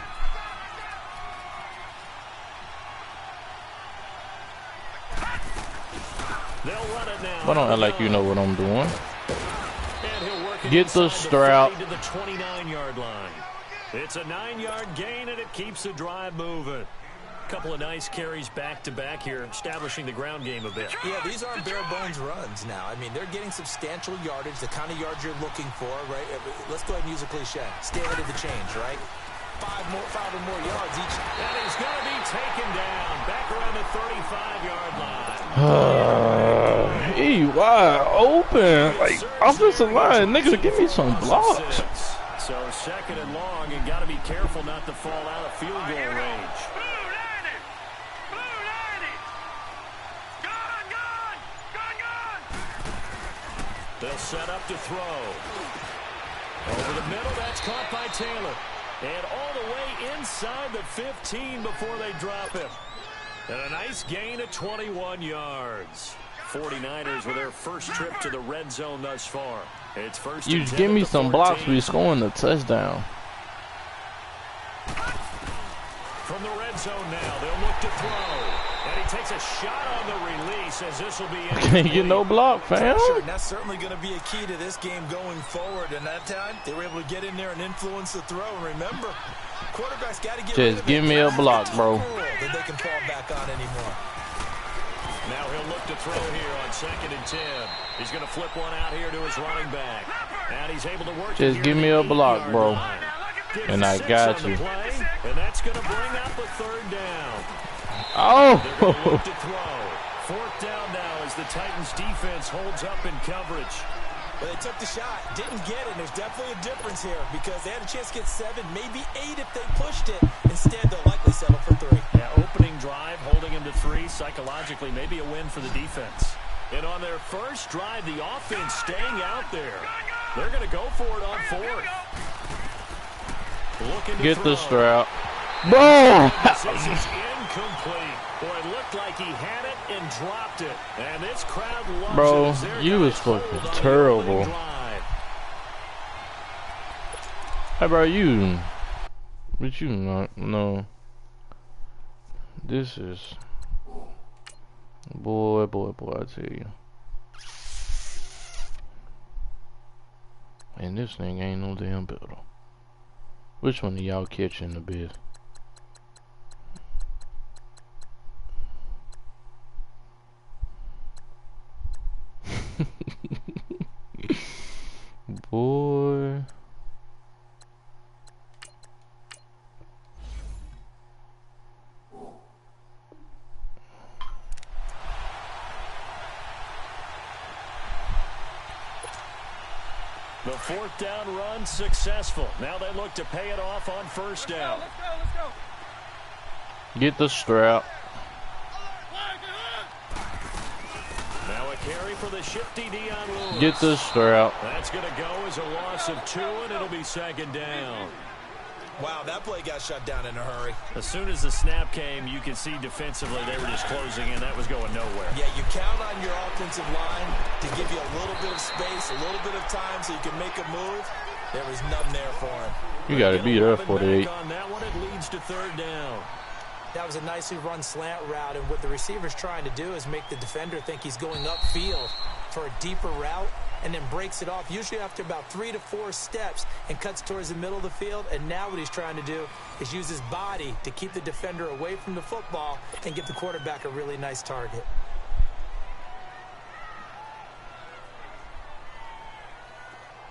S3: But don't act like you know what I'm doing. Get the strap.
S1: To the 29-yard line. It's a 9-yard gain, and it keeps the drive moving. Couple of nice carries back-to-back here, establishing the ground game a bit.
S2: Yeah, these aren't bare-bones runs now. I mean, they're getting substantial yardage, the kind of yards you're looking for, right? Let's go ahead and use a cliche. Stay ahead of the change, right? 5 or more yards each.
S1: And he's going to be taken down back around the 35-yard line.
S3: He wide open. Like, offensive line, nigga, give me some blocks.
S1: So 2nd and long, and got to be careful not to fall out of field goal range. They'll set up to throw. Over the middle, that's caught by Taylor. And all the way inside the 15 before they drop him. And a nice gain of 21 yards. 49ers with their first trip to the red zone thus far. It's first.
S3: You give me some blocks, we scoring the touchdown.
S1: From the red zone now, they'll look to throw. And he takes a shot on the release as this will be
S3: Can't get no block, fam.
S2: And that's certainly going to be a key to this game going forward. And that time, they were able to get in there and influence the throw. And remember, quarterback's got to get rid of
S3: Just give me a block, bro.
S2: That they can fall back on anymore.
S1: Now he'll look to throw here on 2nd and 10. He's going to flip one out here to his running back. And he's able to work.
S3: Just give me a block, bro. And I got you.
S1: And that's going to bring up a 3rd down.
S3: Oh!
S1: They're going to look to throw. 4th down now as the Titans defense holds up in coverage.
S2: Well, they took the shot, didn't get it. There's definitely a difference here because they had a chance to get 7, maybe 8 if they pushed it. Instead, they'll likely settle for 3.
S1: Yeah, opening drive, holding him to 3, psychologically maybe a win for the defense. And on their first drive, the offense staying out there. They're going to go for it on 4th.
S3: Get the strap. Boom!
S1: This is incomplete. Boy, it looked like he had it and dropped it. And this crowd loves
S3: Bro,
S1: it.
S3: you was fucking terrible. Hey, bro, you. But you not. No. This is. Boy, I tell you. And this thing ain't no damn better. Which one of y'all catching the best? Boy.
S1: The 4th down run successful. Now they look to pay it off on 1st down.
S4: Let's go.
S3: Get the strap.
S1: Now a carry for the shifty Dion Lewis.
S3: Get the strap.
S1: That's going to go as a loss of 2, and it'll be 2nd down.
S2: Wow, that play got shut down in a hurry.
S1: As soon as the snap came, you could see defensively they were just closing in. That was going nowhere.
S2: Yeah, you count on your offensive line to give you a little bit of space, a little bit of time so you can make a move. There was none there for him.
S3: You got to be there for the 8.
S1: On that one, it leads to 3rd down.
S5: That was a nicely run slant route, and what the receiver's trying to do is make the defender think he's going upfield for a deeper route and then breaks it off, usually after about 3 to 4 steps, and cuts towards the middle of the field. And now what he's trying to do is use his body to keep the defender away from the football and give the quarterback a really nice target.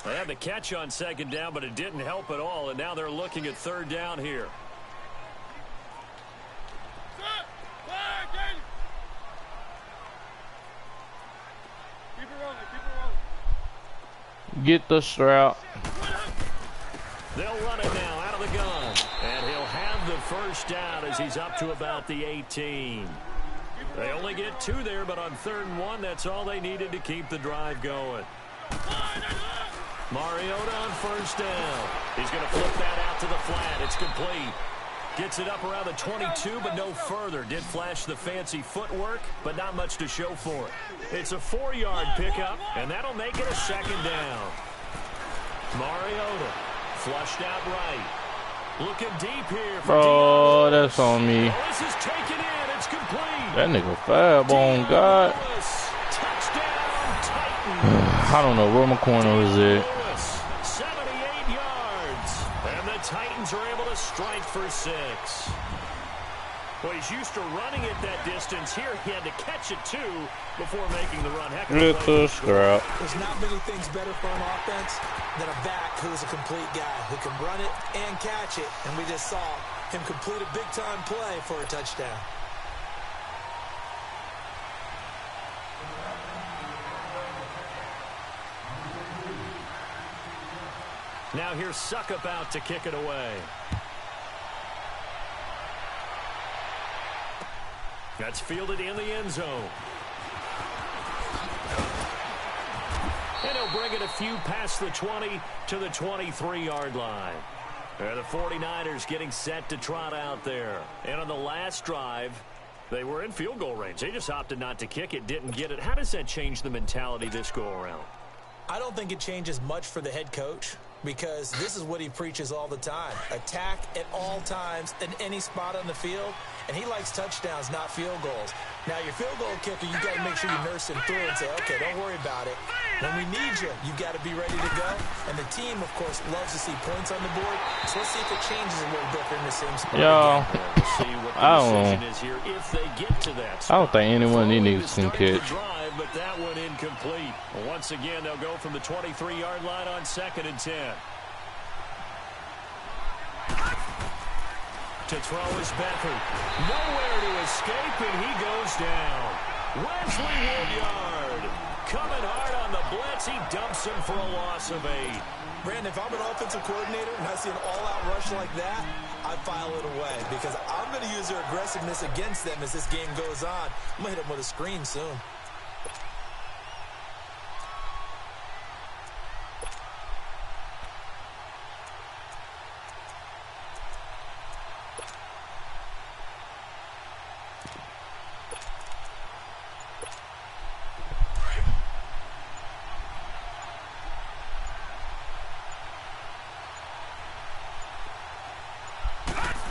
S1: They had the catch on 2nd down, but it didn't help at all, and now they're looking at 3rd down here.
S3: Get the strap.
S1: They'll run it now out of the gun. And he'll have the 1st down as he's up to about the 18. They only get 2 there, but on 3rd and 1, that's all they needed to keep the drive going. Mariota on 1st down. He's going to flip that out to the flat. It's complete. Gets it up around the 22, but no further. Did flash the fancy footwork, but not much to show for it. It's a 4-yard pickup, and that'll make it a 2nd down. Mariota flushed out right. Looking deep here for
S3: Oh, that's on me.
S1: This is taken in. It's complete.
S3: That nigga fab on God.
S1: Touchdown, Titans.
S3: I don't know where my corner is at.
S1: 78 yards. And the Titans are able to strike for 6. Well, he's used to running it that distance. Here he had to catch it, too, before making the run. Heck of a
S3: Get
S1: play.
S3: the strap.
S5: There's not many things better for an offense than a back who's a complete guy who can run it and catch it. And we just saw him complete a big-time play for a touchdown.
S1: Now here's Suckup out to kick it away. That's fielded in the end zone. And he'll bring it a few past the 20 to the 23-yard line. And the 49ers getting set to trot out there. And on the last drive, they were in field goal range. They just opted not to kick it, didn't get it. How does that change the mentality this go-around?
S5: I don't think it changes much for the head coach. because this is what he preaches all the time. Attack at all times in any spot on the field, and he likes touchdowns, not field goals. Now, your field goal kicker, you got to make sure you nurse him through and say, okay, don't worry about it. When we need you, you got to be ready to go. And the team, of course, loves to see points on the board. So let's see if it changes a little bit in the same spot.
S3: Yo,
S1: We'll see what the decision is here if they get to that spot.
S3: I don't think anyone of these niggas can catch.
S1: Drive, but that one incomplete. Once again, they'll go from the 23-yard line on 2nd and 10. To throw is Beathard. Nowhere to escape, and he goes down. Wesley Woodyard coming hard on the blitz. He dumps him for a loss of 8.
S2: Brandon, if I'm an offensive coordinator and I see an all-out rush like that, I file it away because I'm going to use their aggressiveness against them as this game goes on. I'm going to hit them with a screen soon.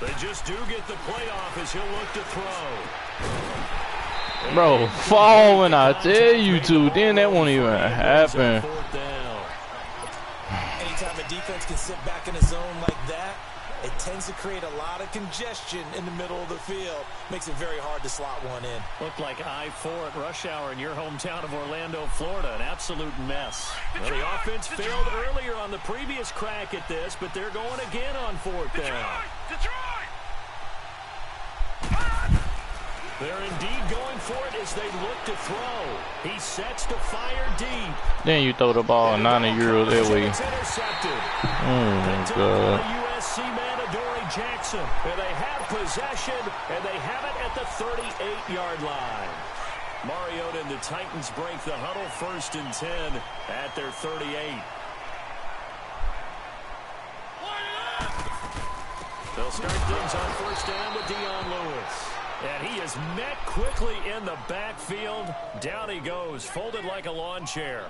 S1: They just do get the playoff as he'll look to throw.
S3: Bro, fall when I tell you to, then that won't even happen.
S2: Anytime a defense can sit back in a zone like that, it tends to create a lot of congestion in the middle of the field. Makes it very hard to slot one in.
S1: Looked like I-4 at rush hour in your hometown of Orlando, Florida. An absolute mess. Well, the offense failed earlier on the previous crack at this, but they're going again on 4th down. They're indeed going for it as they look to throw. He sets to fire deep.
S3: Then you throw the ball 90 euros that way. Oh my God.
S1: USC man Adoree Jackson. And they have possession, and they have it at the 38-yard line. Mariota and the Titans break the huddle, 1st and 10 at their 38. They'll start things on 1st down with Dion Lewis. And he is met quickly in the backfield. Down he goes, folded like a lawn chair.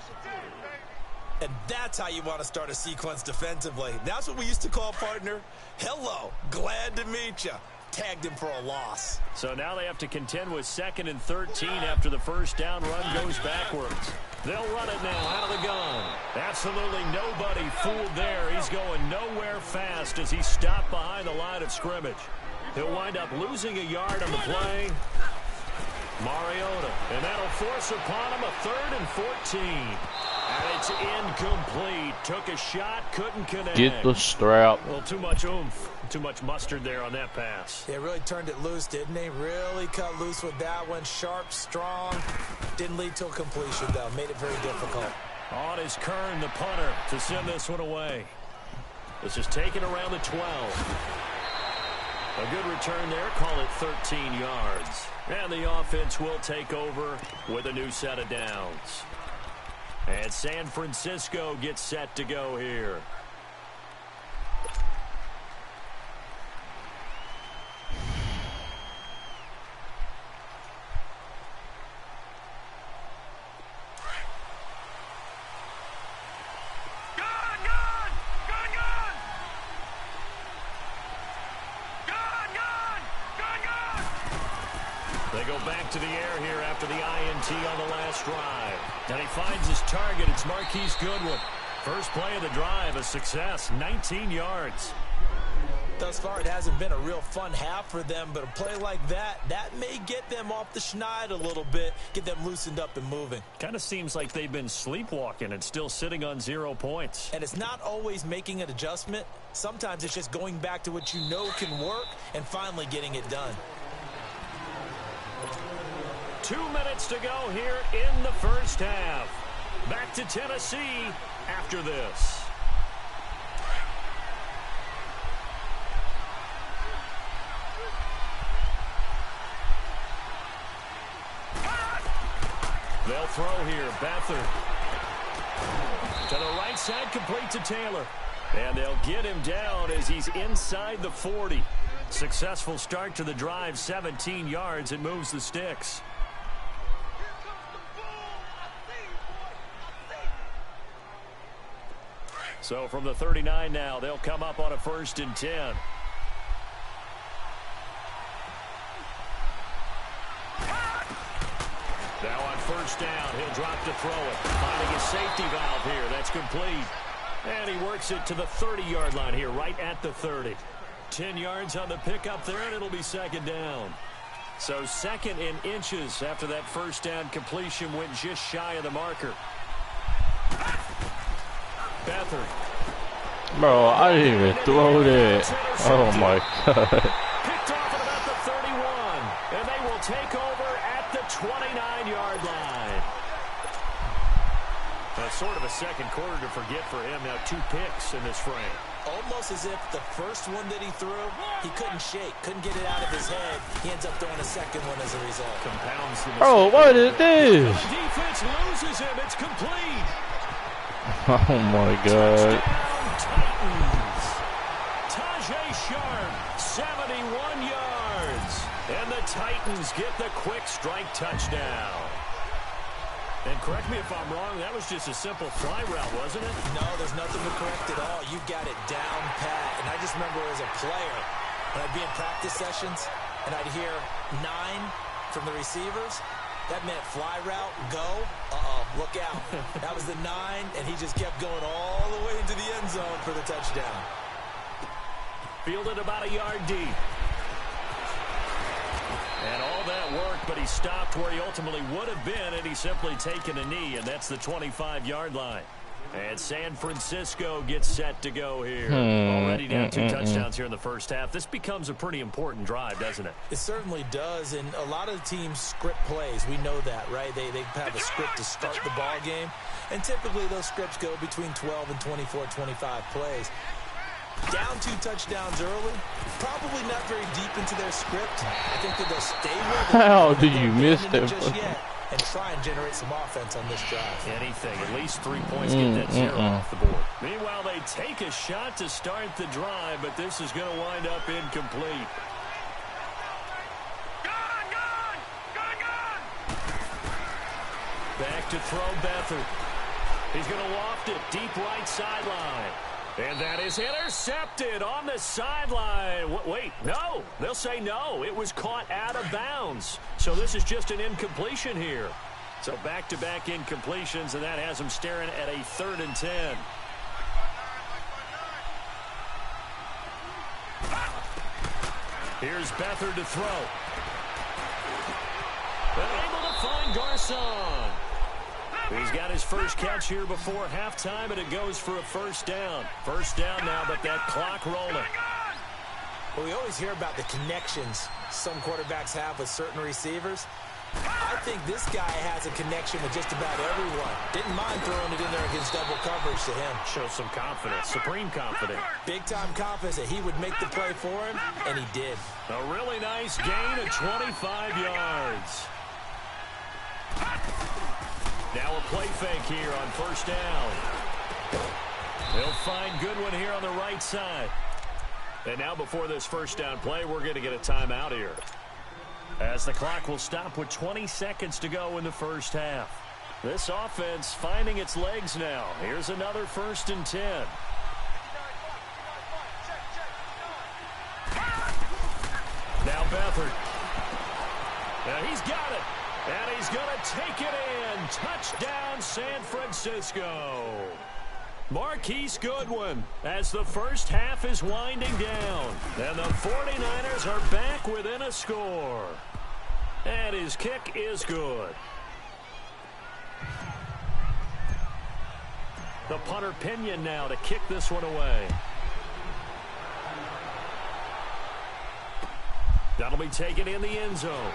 S2: And that's how you want to start a sequence defensively. That's what we used to call, partner, hello, glad to meet you. Tagged him for a loss.
S1: So now they have to contend with 2nd and 13 after the 1st down run goes backwards. They'll run it now out of the gun. Absolutely nobody fooled there. He's going nowhere fast as he stopped behind the line of scrimmage. He'll wind up losing a yard on the play. Mariota, and that'll force upon him a 3rd and 14. And it's incomplete. Took a shot, couldn't connect.
S3: Get the strap.
S1: A little too much oomph, too much mustard there on that pass.
S5: They really turned it loose, didn't they? Really cut loose with that one. Sharp, strong. Didn't lead to a completion, though. Made it very difficult.
S1: On is Kern, the punter, to send this one away. This is taken around the 12. A good return there. Call it 13 yards. And the offense will take over with a new set of downs. And San Francisco gets set to go here. They go back to the air here after the INT on the last drive. And he finds his target. It's Marquise Goodwin. First play of the drive, a success, 19 yards.
S5: Thus far, it hasn't been a real fun half for them, but a play like that may get them off the schneid a little bit, get them loosened up and moving.
S1: Kind of seems like they've been sleepwalking and still sitting on 0 points.
S5: And it's not always making an adjustment. Sometimes it's just going back to what you know can work and finally getting it done.
S1: 2 minutes to go here in the first half. Back to Tennessee after this. They'll throw here. Beathard to the right side, complete to Taylor. And they'll get him down as he's inside the 40. Successful start to the drive, 17 yards. It moves the sticks. So from the 39 now, they'll come up on a 1st and 10. Now on 1st down, he'll drop to throw it. Finding a safety valve here. That's complete. And he works it to the 30-yard line here, right at the 30. 10 yards on the pickup there, and it'll be 2nd down. So 2nd in inches after that 1st down completion went just shy of the marker. Beathard.
S3: Bro, I didn't even throw that. Oh, my God.
S1: Picked off at about the 31. And they will take over at the 29-yard line. That's sort of a second quarter to forget for him. Now 2 picks in this frame.
S5: Almost as if the first one that he threw, he couldn't shake, couldn't get it out of his head. He ends up throwing a second one as a result.
S1: Compounds the mistake.
S3: Oh, what is this?
S1: The defense loses him. It's complete.
S3: Oh, my God.
S1: Titans. Tajay Sharp, 71 yards. And the Titans get the quick strike touchdown. And correct me if I'm wrong, that was just a simple fly route, wasn't it?
S5: No, there's nothing to correct at all. You got it down pat. And I just remember as a player, when I'd be in practice sessions, and I'd hear 9 from the receivers, that meant fly route, go. Uh-oh, look out. That was the 9, and he just kept going all the way into the end zone for the touchdown.
S1: Fielded about a yard deep. And all that work, but he stopped where he ultimately would have been, and he's simply taken a knee, and that's the 25-yard line. And San Francisco gets set to go here. Already down 2 touchdowns here in the first half. This becomes a pretty important drive, doesn't it?
S5: It certainly does, and a lot of teams script plays. We know that, right? They have a script to start the ball game, and typically those scripts go between 12 and 24, 25 plays. Down 2 touchdowns early, probably not very deep into their script. I think that they'll stay with it.
S3: How did you miss that?
S5: Just yet, and try and generate some offense on this drive.
S1: Anything, at least 3 points, get that 0 off the board. Meanwhile, they take a shot to start the drive, but this is going to wind up incomplete. Back to throw Beathard. He's going to loft it deep right sideline. And that is intercepted on the sideline. Wait, no. They'll say no. It was caught out of bounds. So this is just an incompletion here. So back-to-back incompletions, and that has them staring at a 3rd and 10. Here's Beathard to throw. They're able to find Garcon. He's got his first catch here before halftime, and it goes for a 1st down. 1st down now, but that clock rolling.
S5: Well, we always hear about the connections some quarterbacks have with certain receivers. I think this guy has a connection with just about everyone. Didn't mind throwing it in there against double coverage to him.
S1: Shows some confidence, supreme confidence.
S5: Big-time confidence that he would make the play for him, and he did.
S1: A really nice gain of 25 yards. Now a play fake here on 1st down. They'll find Goodwin here on the right side. And now before this 1st down play, we're going to get a timeout here, as the clock will stop with 20 seconds to go in the first half. This offense finding its legs now. Here's another 1st and 10. Now Beathard. Now he's got it. And he's going to take it in. Touchdown, San Francisco. Marquise Goodwin as the first half is winding down. And the 49ers are back within a score. And his kick is good. The punter Pinion now to kick this one away. That'll be taken in the end zone.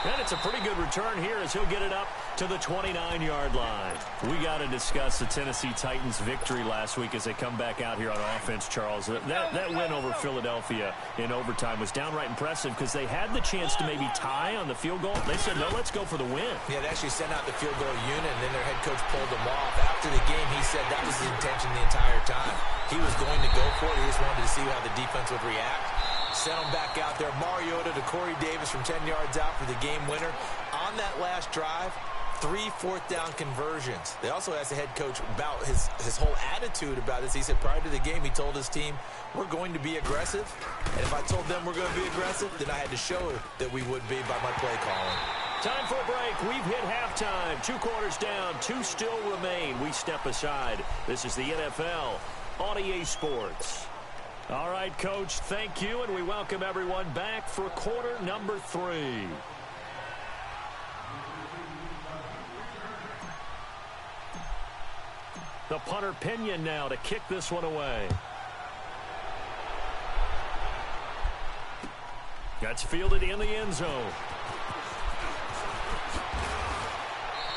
S1: And it's a pretty good return here as he'll get it up to the 29-yard line. We got to discuss the Tennessee Titans' victory last week as they come back out here on offense, Charles. That win over Philadelphia in overtime was downright impressive because they had the chance to maybe tie on the field goal. They said, no, let's go for the win.
S5: Yeah, they actually sent out the field goal unit, and then their head coach pulled them off. After the game, he said that was his intention the entire time. He was going to go for it. He just wanted to see how the defense would react. Sent him back out there. Mariota to Corey Davis from 10 yards out for the game winner. On that last drive,
S2: 3 fourth-down conversions. They also asked the head coach about his whole attitude about this. He said prior to the game, he told his team, we're going to be aggressive. And if I told them we're going to be aggressive, then I had to show that we would be by my play calling.
S1: Time for a break. We've hit halftime. 2 quarters down. 2 still remain. We step aside. This is the NFL on EA Sports. All right, Coach, thank you, and we welcome everyone back for quarter number 3. The punter Pinion now to kick this one away. That's fielded in the end zone.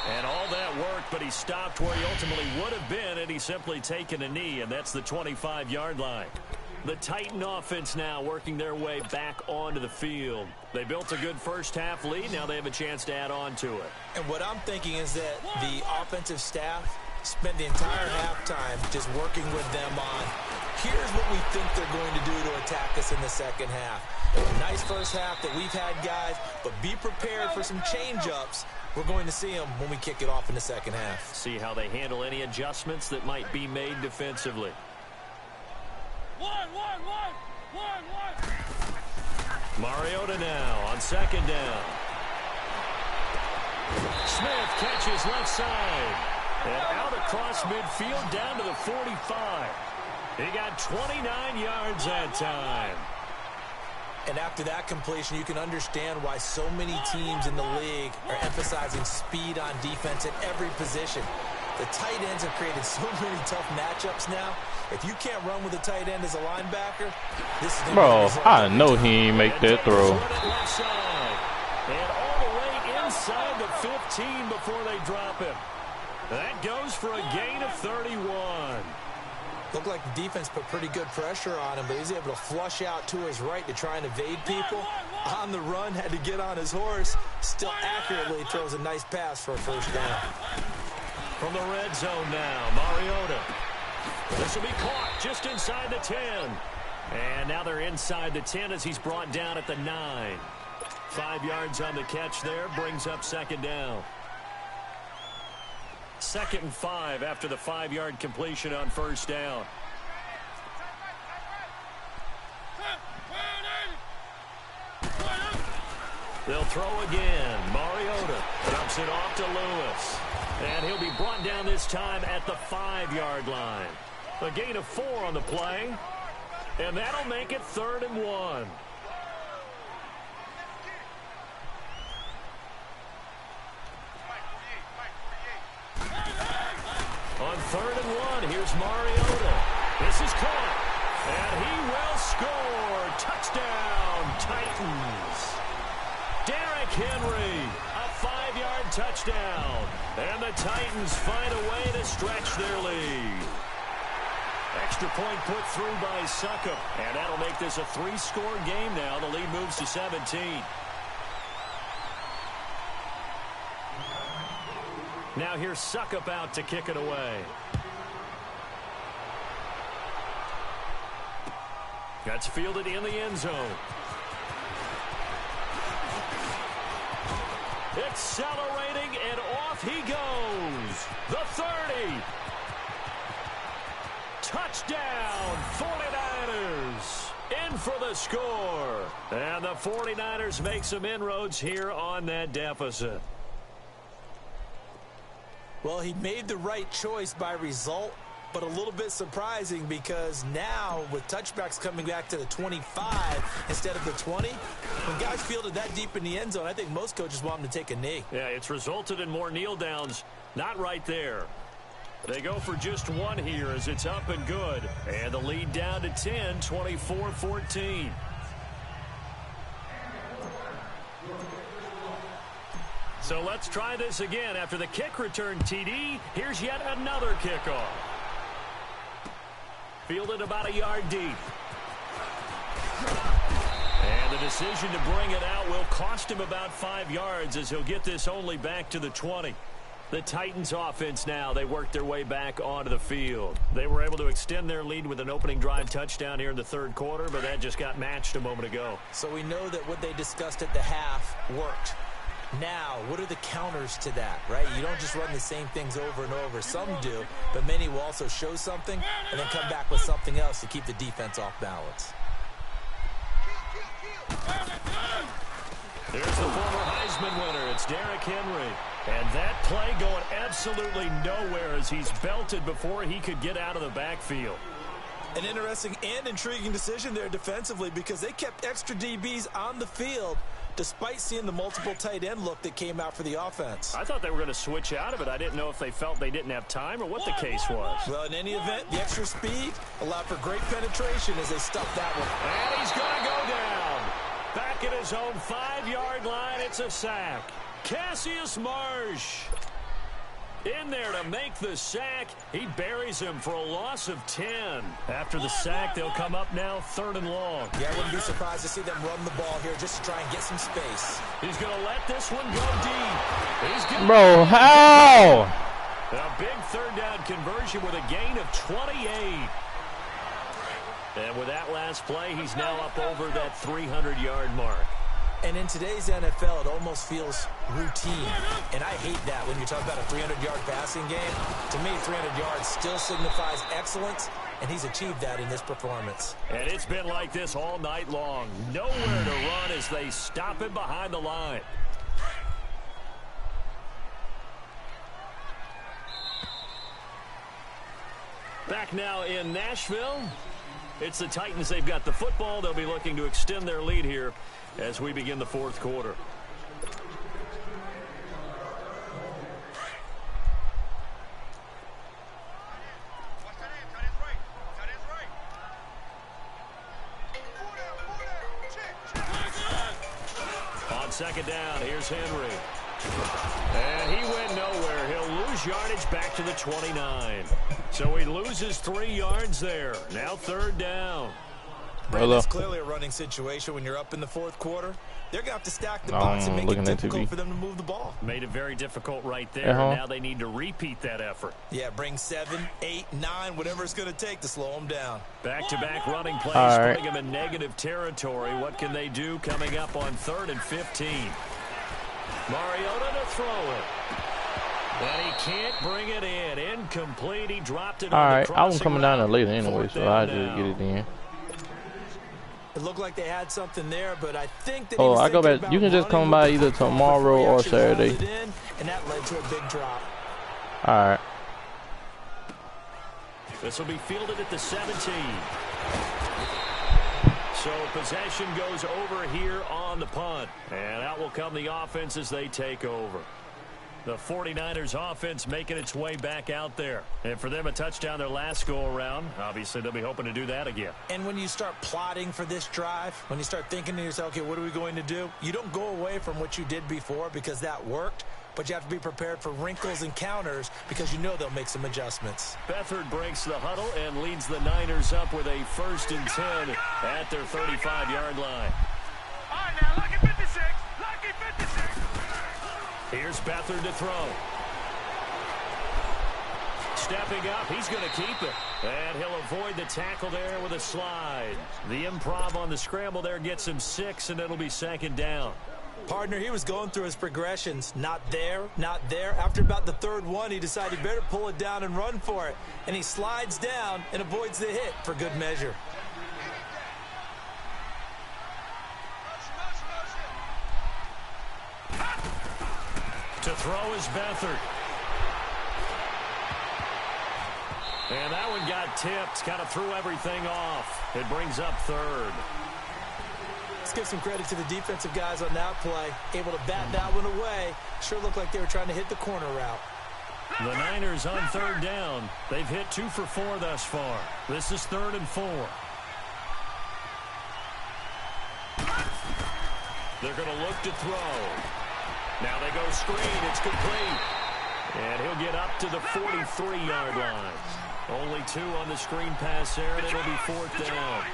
S1: And all that worked, but he stopped where he ultimately would have been, and he's simply taken a knee, and that's the 25-yard line. The Titan offense now working their way back onto the field. They built a good first-half lead. Now they have a chance to add on to it.
S2: And what I'm thinking is that the offensive staff spent the entire halftime just working with them on, here's what we think they're going to do to attack us in the second half. A nice first half that we've had, guys, but be prepared for some change-ups. We're going to see them when we kick it off in the second half.
S1: See how they handle any adjustments that might be made defensively. Mariota now on second down. Smith catches left side. And out across midfield down to the 45. He got 29 yards that time.
S2: And after that completion, you can understand why so many teams in the league are emphasizing speed on defense at every position. The tight ends have created so many tough matchups now. If you can't run with a tight end as a linebacker, this is
S3: bro, I know he ain't make that throw.
S1: And all the way inside the 15 before they drop him. That goes for a gain of 31.
S2: Looked like the defense put pretty good pressure on him, but he was able to flush out to his right to try and evade people. On the run, had to get on his horse. Still accurately throws a nice pass for a first down.
S1: From the red zone now, Mariota. This will be caught just inside the 10. And now they're inside the 10 as he's brought down at the 9. 5 yards on the catch there, brings up second down. 2nd and 5 after the 5-yard completion on first down. They'll throw again. Mariota dumps it off to Lewis. And he'll be brought down this time at the 5-yard line. A gain of 4 on the play. And that'll make it 3rd and 1. On 3rd and 1, here's Mariota. This is caught. And he will score. Touchdown, Titans. Derrick Henry, a 5-yard touchdown. And the Titans find a way to stretch their lead. Extra point put through by Suckup. And that'll make this a 3-score game now. The lead moves to 17. Now here's Suckup out to kick it away. That's fielded in the end zone. Accelerating, and off he goes. The 30. Touchdown, 49ers. In for the score. And the 49ers make some inroads here on that deficit.
S2: Well, he made the right choice by result, but a little bit surprising because now with touchbacks coming back to the 25 instead of the 20, when guys fielded that deep in the end zone, I think most coaches want them to take a knee.
S1: Yeah, it's resulted in more kneel downs. Not right there. They go for just one here as it's up and good. And the lead down to 10, 24-14. So let's try this again. After the kick return TD, here's yet another kickoff. Fielded about a yard deep. And the decision to bring it out will cost him about 5 yards as he'll get this only back to the 20. The Titans offense now, they work their way back onto the field. They were able to extend their lead with an opening drive touchdown here in the 3rd quarter, but that just got matched a moment ago.
S2: So we know that what they discussed at the half worked.
S5: Now, what are the counters to that, right? You don't just run the same things over and over. Some do, but many will also show something and then come back with something else to keep the defense off balance.
S1: There's the former Heisman winner. It's Derrick Henry. And that play going absolutely nowhere as he's belted before he could get out of the backfield.
S2: An interesting and intriguing decision there defensively because they kept extra DBs on the field despite seeing the multiple tight end look that came out for the offense.
S1: I thought they were going to switch out of it. I didn't know if they felt they didn't have time or what the case was.
S2: Well, in any event, the extra speed allowed for great penetration as they stuffed that one.
S1: And he's going to go down. Back at his own 5-yard line, it's a sack. Cassius Marsh in there to make the sack. He buries him for a loss of 10. After the sack, they'll come up now 3rd and long.
S2: Yeah, I wouldn't be surprised to see them run the ball here just to try and get some space.
S1: He's going to let this one go deep. He's gonna
S3: Bro, how?
S1: a big 3rd down conversion with a gain of 28. And with that last play, he's now up over that 300-yard mark.
S5: And in today's NFL, it almost feels routine. And I hate that when you talk about a 300-yard passing game. To me, 300 yards still signifies excellence, and he's achieved that in this performance.
S1: And it's been like this all night long. Nowhere to run as they stop him behind the line. Back now in Nashville. It's the Titans. They've got the football. They'll be looking to extend their lead here as we begin the 4th quarter. On 2nd down, here's Henry. And he went nowhere. He'll lose yardage back to the 29. So he loses 3 yards there. Now 3rd down.
S2: It's clearly a running situation when you're up in the 4th quarter. They're going to have to stack the box and make it difficult for them to move the ball.
S1: Made it very difficult right there. Now they need to repeat that effort.
S2: Yeah, bring 7, 8, 9, whatever it's going to take to slow them down.
S1: Back-to-back running plays putting them in negative territory. What can they do coming up on 3rd and 15? Mariota to throw it. And he can't bring it in. Incomplete. He dropped it on the crossing.
S3: I was coming down there later anyway, so I just get it in.
S5: It looked like they had something there, but I think that
S3: I go back. You can just come by either tomorrow or Saturday.
S5: And that led to a big drop.
S3: All right.
S1: This will be fielded at the 17. So possession goes over here on the punt. And out will come the offense as they take over. The 49ers offense making its way back out there. And for them, a touchdown their last go-around. Obviously, they'll be hoping to do that again.
S5: And when you start plotting for this drive, when you start thinking to yourself, okay, what are we going to do? You don't go away from what you did before because that worked. But you have to be prepared for wrinkles and counters because you know they'll make some adjustments.
S1: Beathard breaks the huddle and leads the Niners up with a 1st and 10 at their 35-yard line.
S4: All right, now, lucky 56. Lucky 56.
S1: Here's Beathard to throw. Stepping up, he's going to keep it. And he'll avoid the tackle there with a slide. The improv on the scramble there gets him 6, and it'll be 2nd down.
S5: Partner, he was going through his progressions. Not there, not there. After about the 3rd one, he decided he better pull it down and run for it. And he slides down and avoids the hit for good measure.
S1: To throw is Beathard. And that one got tipped. Kind of threw everything off. It brings up 3rd.
S5: Let's give some credit to the defensive guys on that play. Able to bat that one away. Sure looked like they were trying to hit the corner route.
S1: The Niners on 3rd down. They've hit 2 for 4 thus far. This is 3rd and 4. They're going to look to throw. Now they go screen. It's complete. And he'll get up to the 43-yard line. Only 2 on the screen pass there, and it'll be 4th down.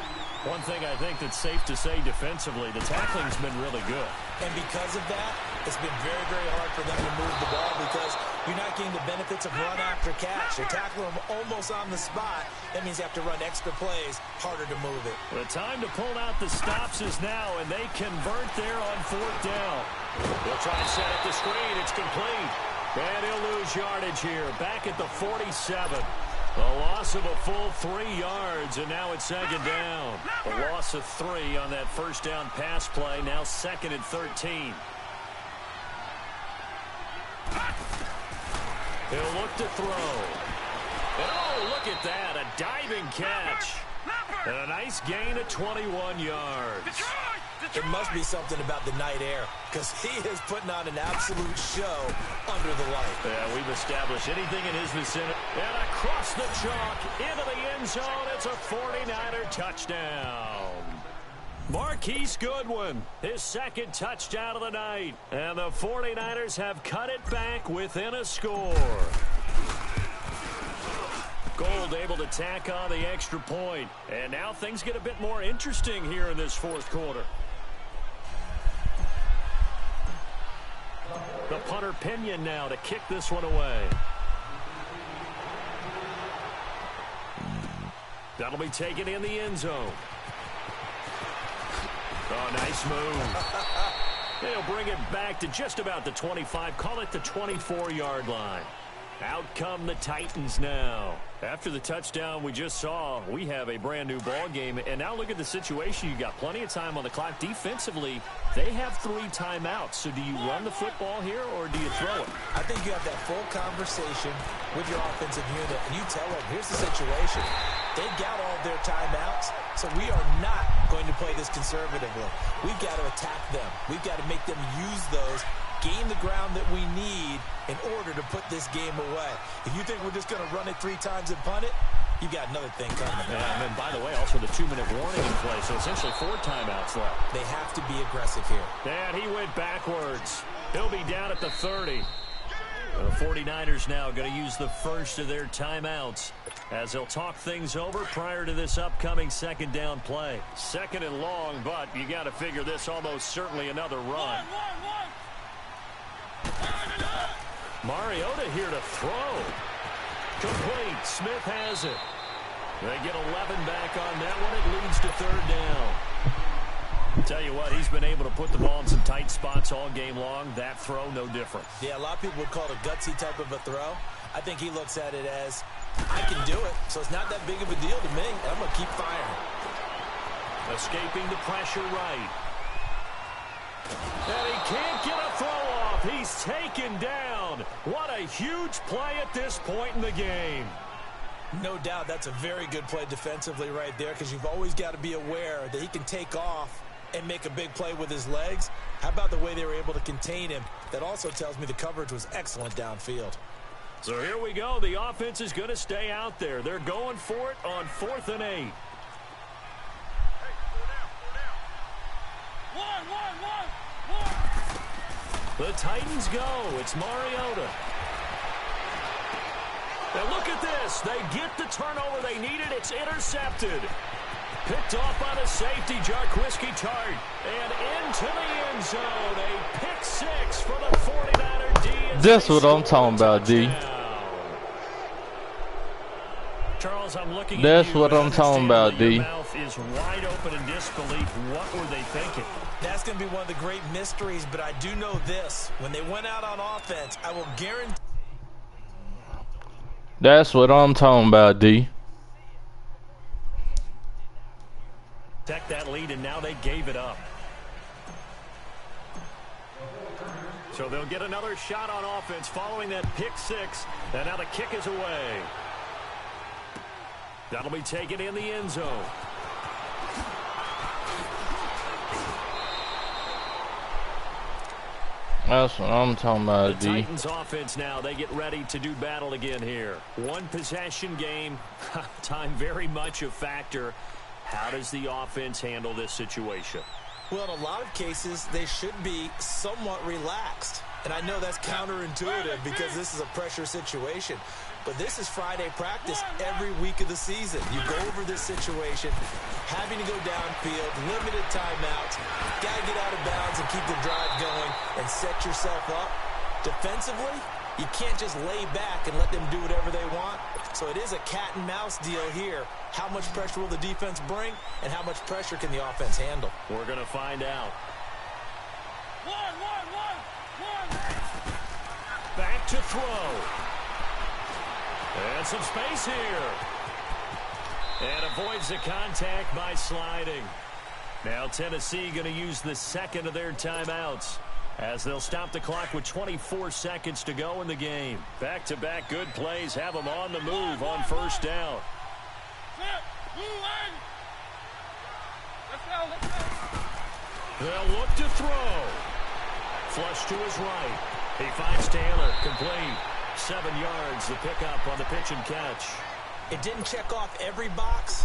S1: One thing I think that's safe to say defensively, the tackling's been really good.
S5: And because of that,
S2: It's been very, very hard for them to move the ball because you're not getting the benefits of run after catch. You're tackling them almost on the spot. That means you have to run extra plays, harder to move it.
S1: The time to pull out the stops is now, and they convert there on 4th down. They'll try and set up the screen. It's complete. And he'll lose yardage here. Back at the 47. A loss of a full 3 yards, and now it's 2nd down. A loss of 3 on that 1st down pass play. Now 2nd and 13. He'll look to throw. And oh, look at that. A diving catch. And a nice gain of 21 yards.
S2: There must be something about the night air because he is putting on an absolute show under the light.
S1: Yeah, we've established anything in his vicinity. And across the chalk into the end zone. It's a 49er touchdown. Marquise Goodwin, his 2nd touchdown of the night. And the 49ers have cut it back within a score. Gold able to tack on the extra point. And now things get a bit more interesting here in this 4th quarter. The punter Pinion now to kick this one away. That'll be taken in the end zone. Oh, nice move. They'll bring it back to just about the 25. Call it the 24-yard line. Out come the Titans now. After the touchdown we just saw, we have a brand new ball game. And now look at the situation. You got plenty of time on the clock. Defensively, they have 3 timeouts. So do you run the football here or do you throw it?
S2: I think you have that full conversation with your offensive unit. And you tell them, here's the situation. They got all their timeouts, so we are not going to play this conservatively. We've got to attack them. We've got to make them use those, gain the ground that we need in order to put this game away. If you think we're just going to run it 3 times and punt it, you got another thing coming.
S1: Yeah, and by the way, also the 2-minute warning in play, so essentially 4 timeouts left.
S2: They have to be aggressive here.
S1: And he went backwards. He'll be down at the 30. The 49ers now going to use the first of their timeouts as they'll talk things over prior to this upcoming 2nd down play. 2nd and long, but you got to figure this almost certainly another run. Mariota here to throw. Complete. Smith has it. They get 11 back on that one. It leads to 3rd down. Tell you what, he's been able to put the ball in some tight spots all game long. That throw, no different.
S2: Yeah, a lot of people would call it a gutsy type of a throw. I think he looks at it as, I can do it, so it's not that big of a deal to me. I'm going to keep firing.
S1: Escaping the pressure right. And he can't get a throw off. He's taken down. What a huge play at this point in the game.
S2: No doubt that's a very good play defensively right there because you've always got to be aware that he can take off and make a big play with his legs. How about the way they were able to contain him? That also tells me the coverage was excellent downfield.
S1: So here we go. The offense is going to stay out there. They're going for it on 4th and 8. The Titans go. It's Mariota. And look at this. They get the turnover they needed. It's intercepted. Picked off by the safety, Jarquiski Tart. And into the end zone. A pick 6 for the 49er D.
S3: That's what I'm talking about, D.
S1: Charles, I'm looking
S3: That's
S1: at you
S3: what I'm talking about, D.
S1: Your mouth is wide open in disbelief. What were they thinking?
S2: That's going to be one of the great mysteries, but I do know this. When they went out on offense, I will guarantee.
S3: That's what I'm talking about, D.
S1: Protect that lead, and now they gave it up. So they'll get another shot on offense following that pick 6, and now the kick is away. That'll be taken in the end zone.
S3: That's what I'm talking about,
S1: The
S3: D.
S1: Titans offense now, they get ready to do battle again here. One possession game, time very much a factor. How does the offense handle this situation?
S2: Well, in a lot of cases, they should be somewhat relaxed. And I know that's counterintuitive because this is a pressure situation.
S5: But this is Friday practice every week of the season. You go over this situation, having to go downfield, limited timeouts, got to get out of bounds and keep the drive going and set yourself up. Defensively, you can't just lay back and let them do whatever they want. So it is a cat and mouse deal here. How much pressure will the defense bring, and how much pressure can the offense handle?
S1: We're going to find out. Back to throw. And some space here. And avoids the contact by sliding. Now Tennessee going to use the second of their timeouts, as they'll stop the clock with 24 seconds to go in the game. Back-to-back good plays have them on the move on first down. They'll look to throw. Flush to his right. He finds Taylor. Complete. 7 yards, the pickup on the pitch and catch.
S5: It didn't check off every box,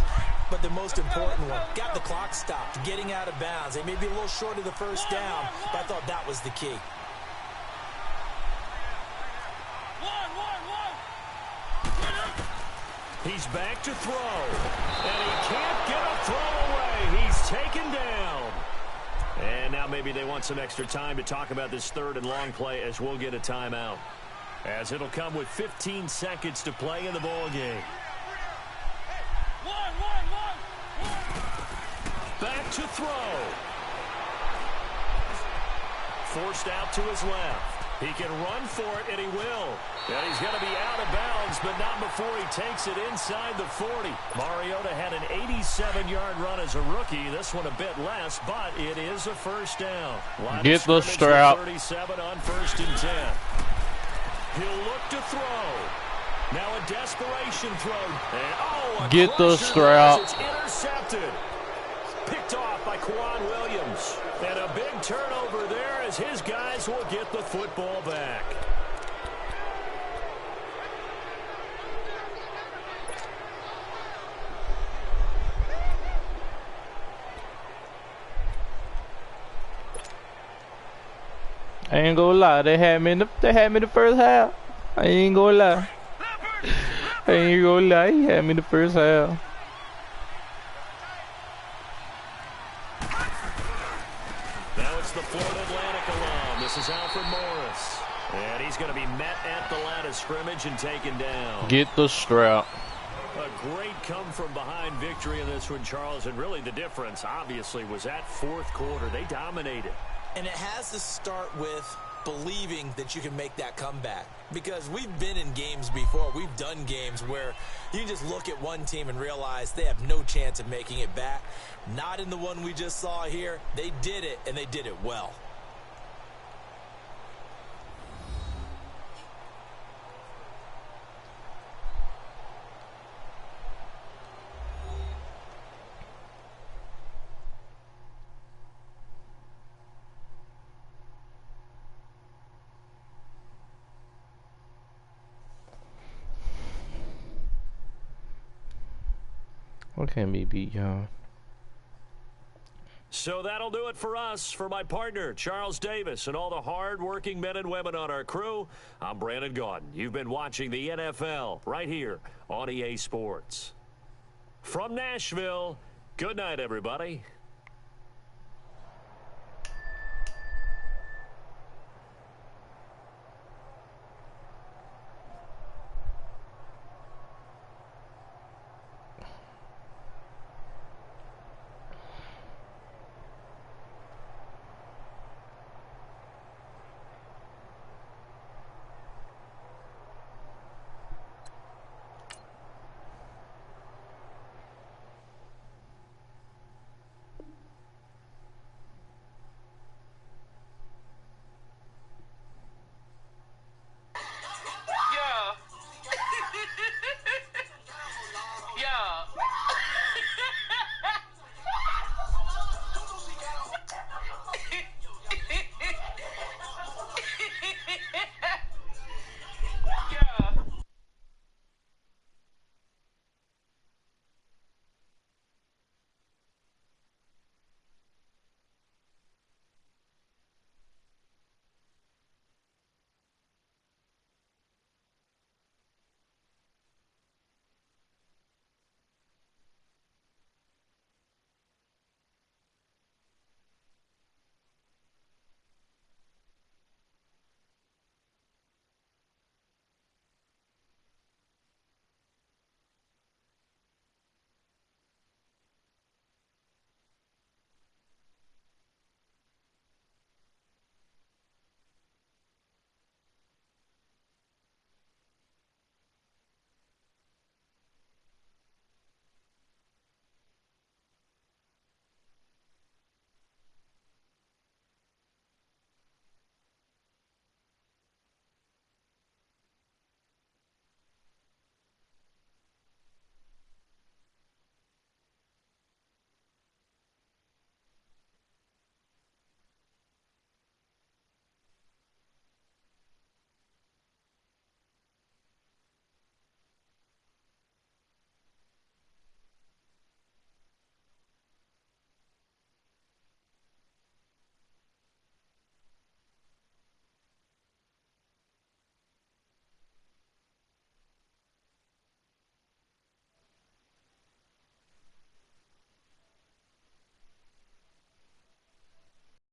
S5: but the most important one. Got the clock stopped, getting out of bounds. They may be a little short of the first down, but I thought that was the key.
S1: He's back to throw, and he can't get a throw away. He's taken down. And now maybe they want some extra time to talk about this third and long play, as we'll get a timeout, as it'll come with 15 seconds to play in the ball game. Back to throw. Forced out to his left. He can run for it, and he will. And he's going to be out of bounds, but not before he takes it inside the 40. Mariota had an 87-yard run as a rookie. This one a bit less, but it is a first down.
S3: Get the strap.
S1: 37 on 1st and 10. He'll look to throw. Now a desperation throw. And,
S3: get the strap.
S1: It's intercepted. Picked off by Quan Williams. And a big turnover there, as his guys will get the football back.
S3: I ain't gonna lie, they had me in the first half. I ain't gonna lie. I ain't gonna lie, he had me in the first half.
S1: Now it's the Florida Atlantic alum. This is Alfred Morris. And he's going to be met at the line of scrimmage and taken down.
S3: Get the strap.
S1: A great come-from-behind victory in this one, Charles. And really the difference, obviously, was that fourth quarter. They dominated.
S5: And it has to start with believing that you can make that comeback. Because we've been in games before. We've done games where you can just look at one team and realize they have no chance of making it back. Not in the one we just saw here. They did it, and they did it well.
S3: What can we beat, y'all?
S1: So that'll do it for us. For my partner, Charles Davis, and all the hard-working men and women on our crew, I'm Brandon Gaudin. You've been watching the NFL right here on EA Sports. From Nashville, good night, everybody.